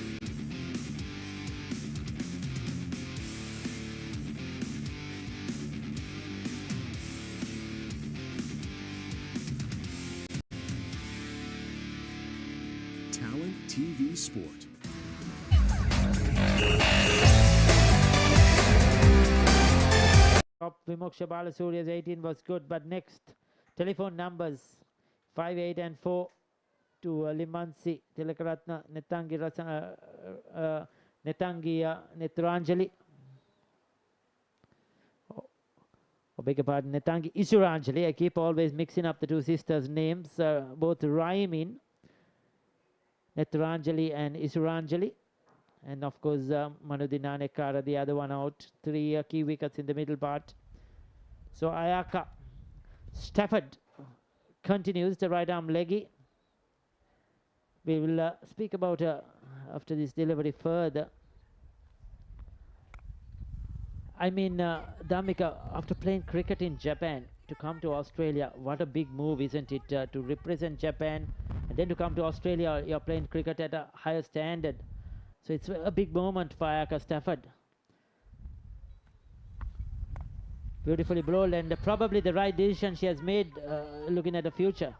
Talent TV Sport. Top Vimoksha Balasuriya's 18 was good, but next telephone numbers 5, 8 and 4 to Limansi, Tilakaratna, Netangi, Netangi, Netranjali. Oh, beg your pardon, Netangi Isuranjali. I keep always mixing up the two sisters' names, both rhyme in Netranjali and Isuranjali. And of course, Manudina Nekara, the other one out. 3 key wickets in the middle part. So Ayaka Stafford continues the right arm leggy. We will speak about after this delivery further. I mean, Damika, after playing cricket in Japan, to come to Australia, what a big move, isn't it? To represent Japan, and then to come to Australia, you're playing cricket at a higher standard. So it's a big moment for Ayaka Stafford. Beautifully bowled, and probably the right decision she has made looking at the future.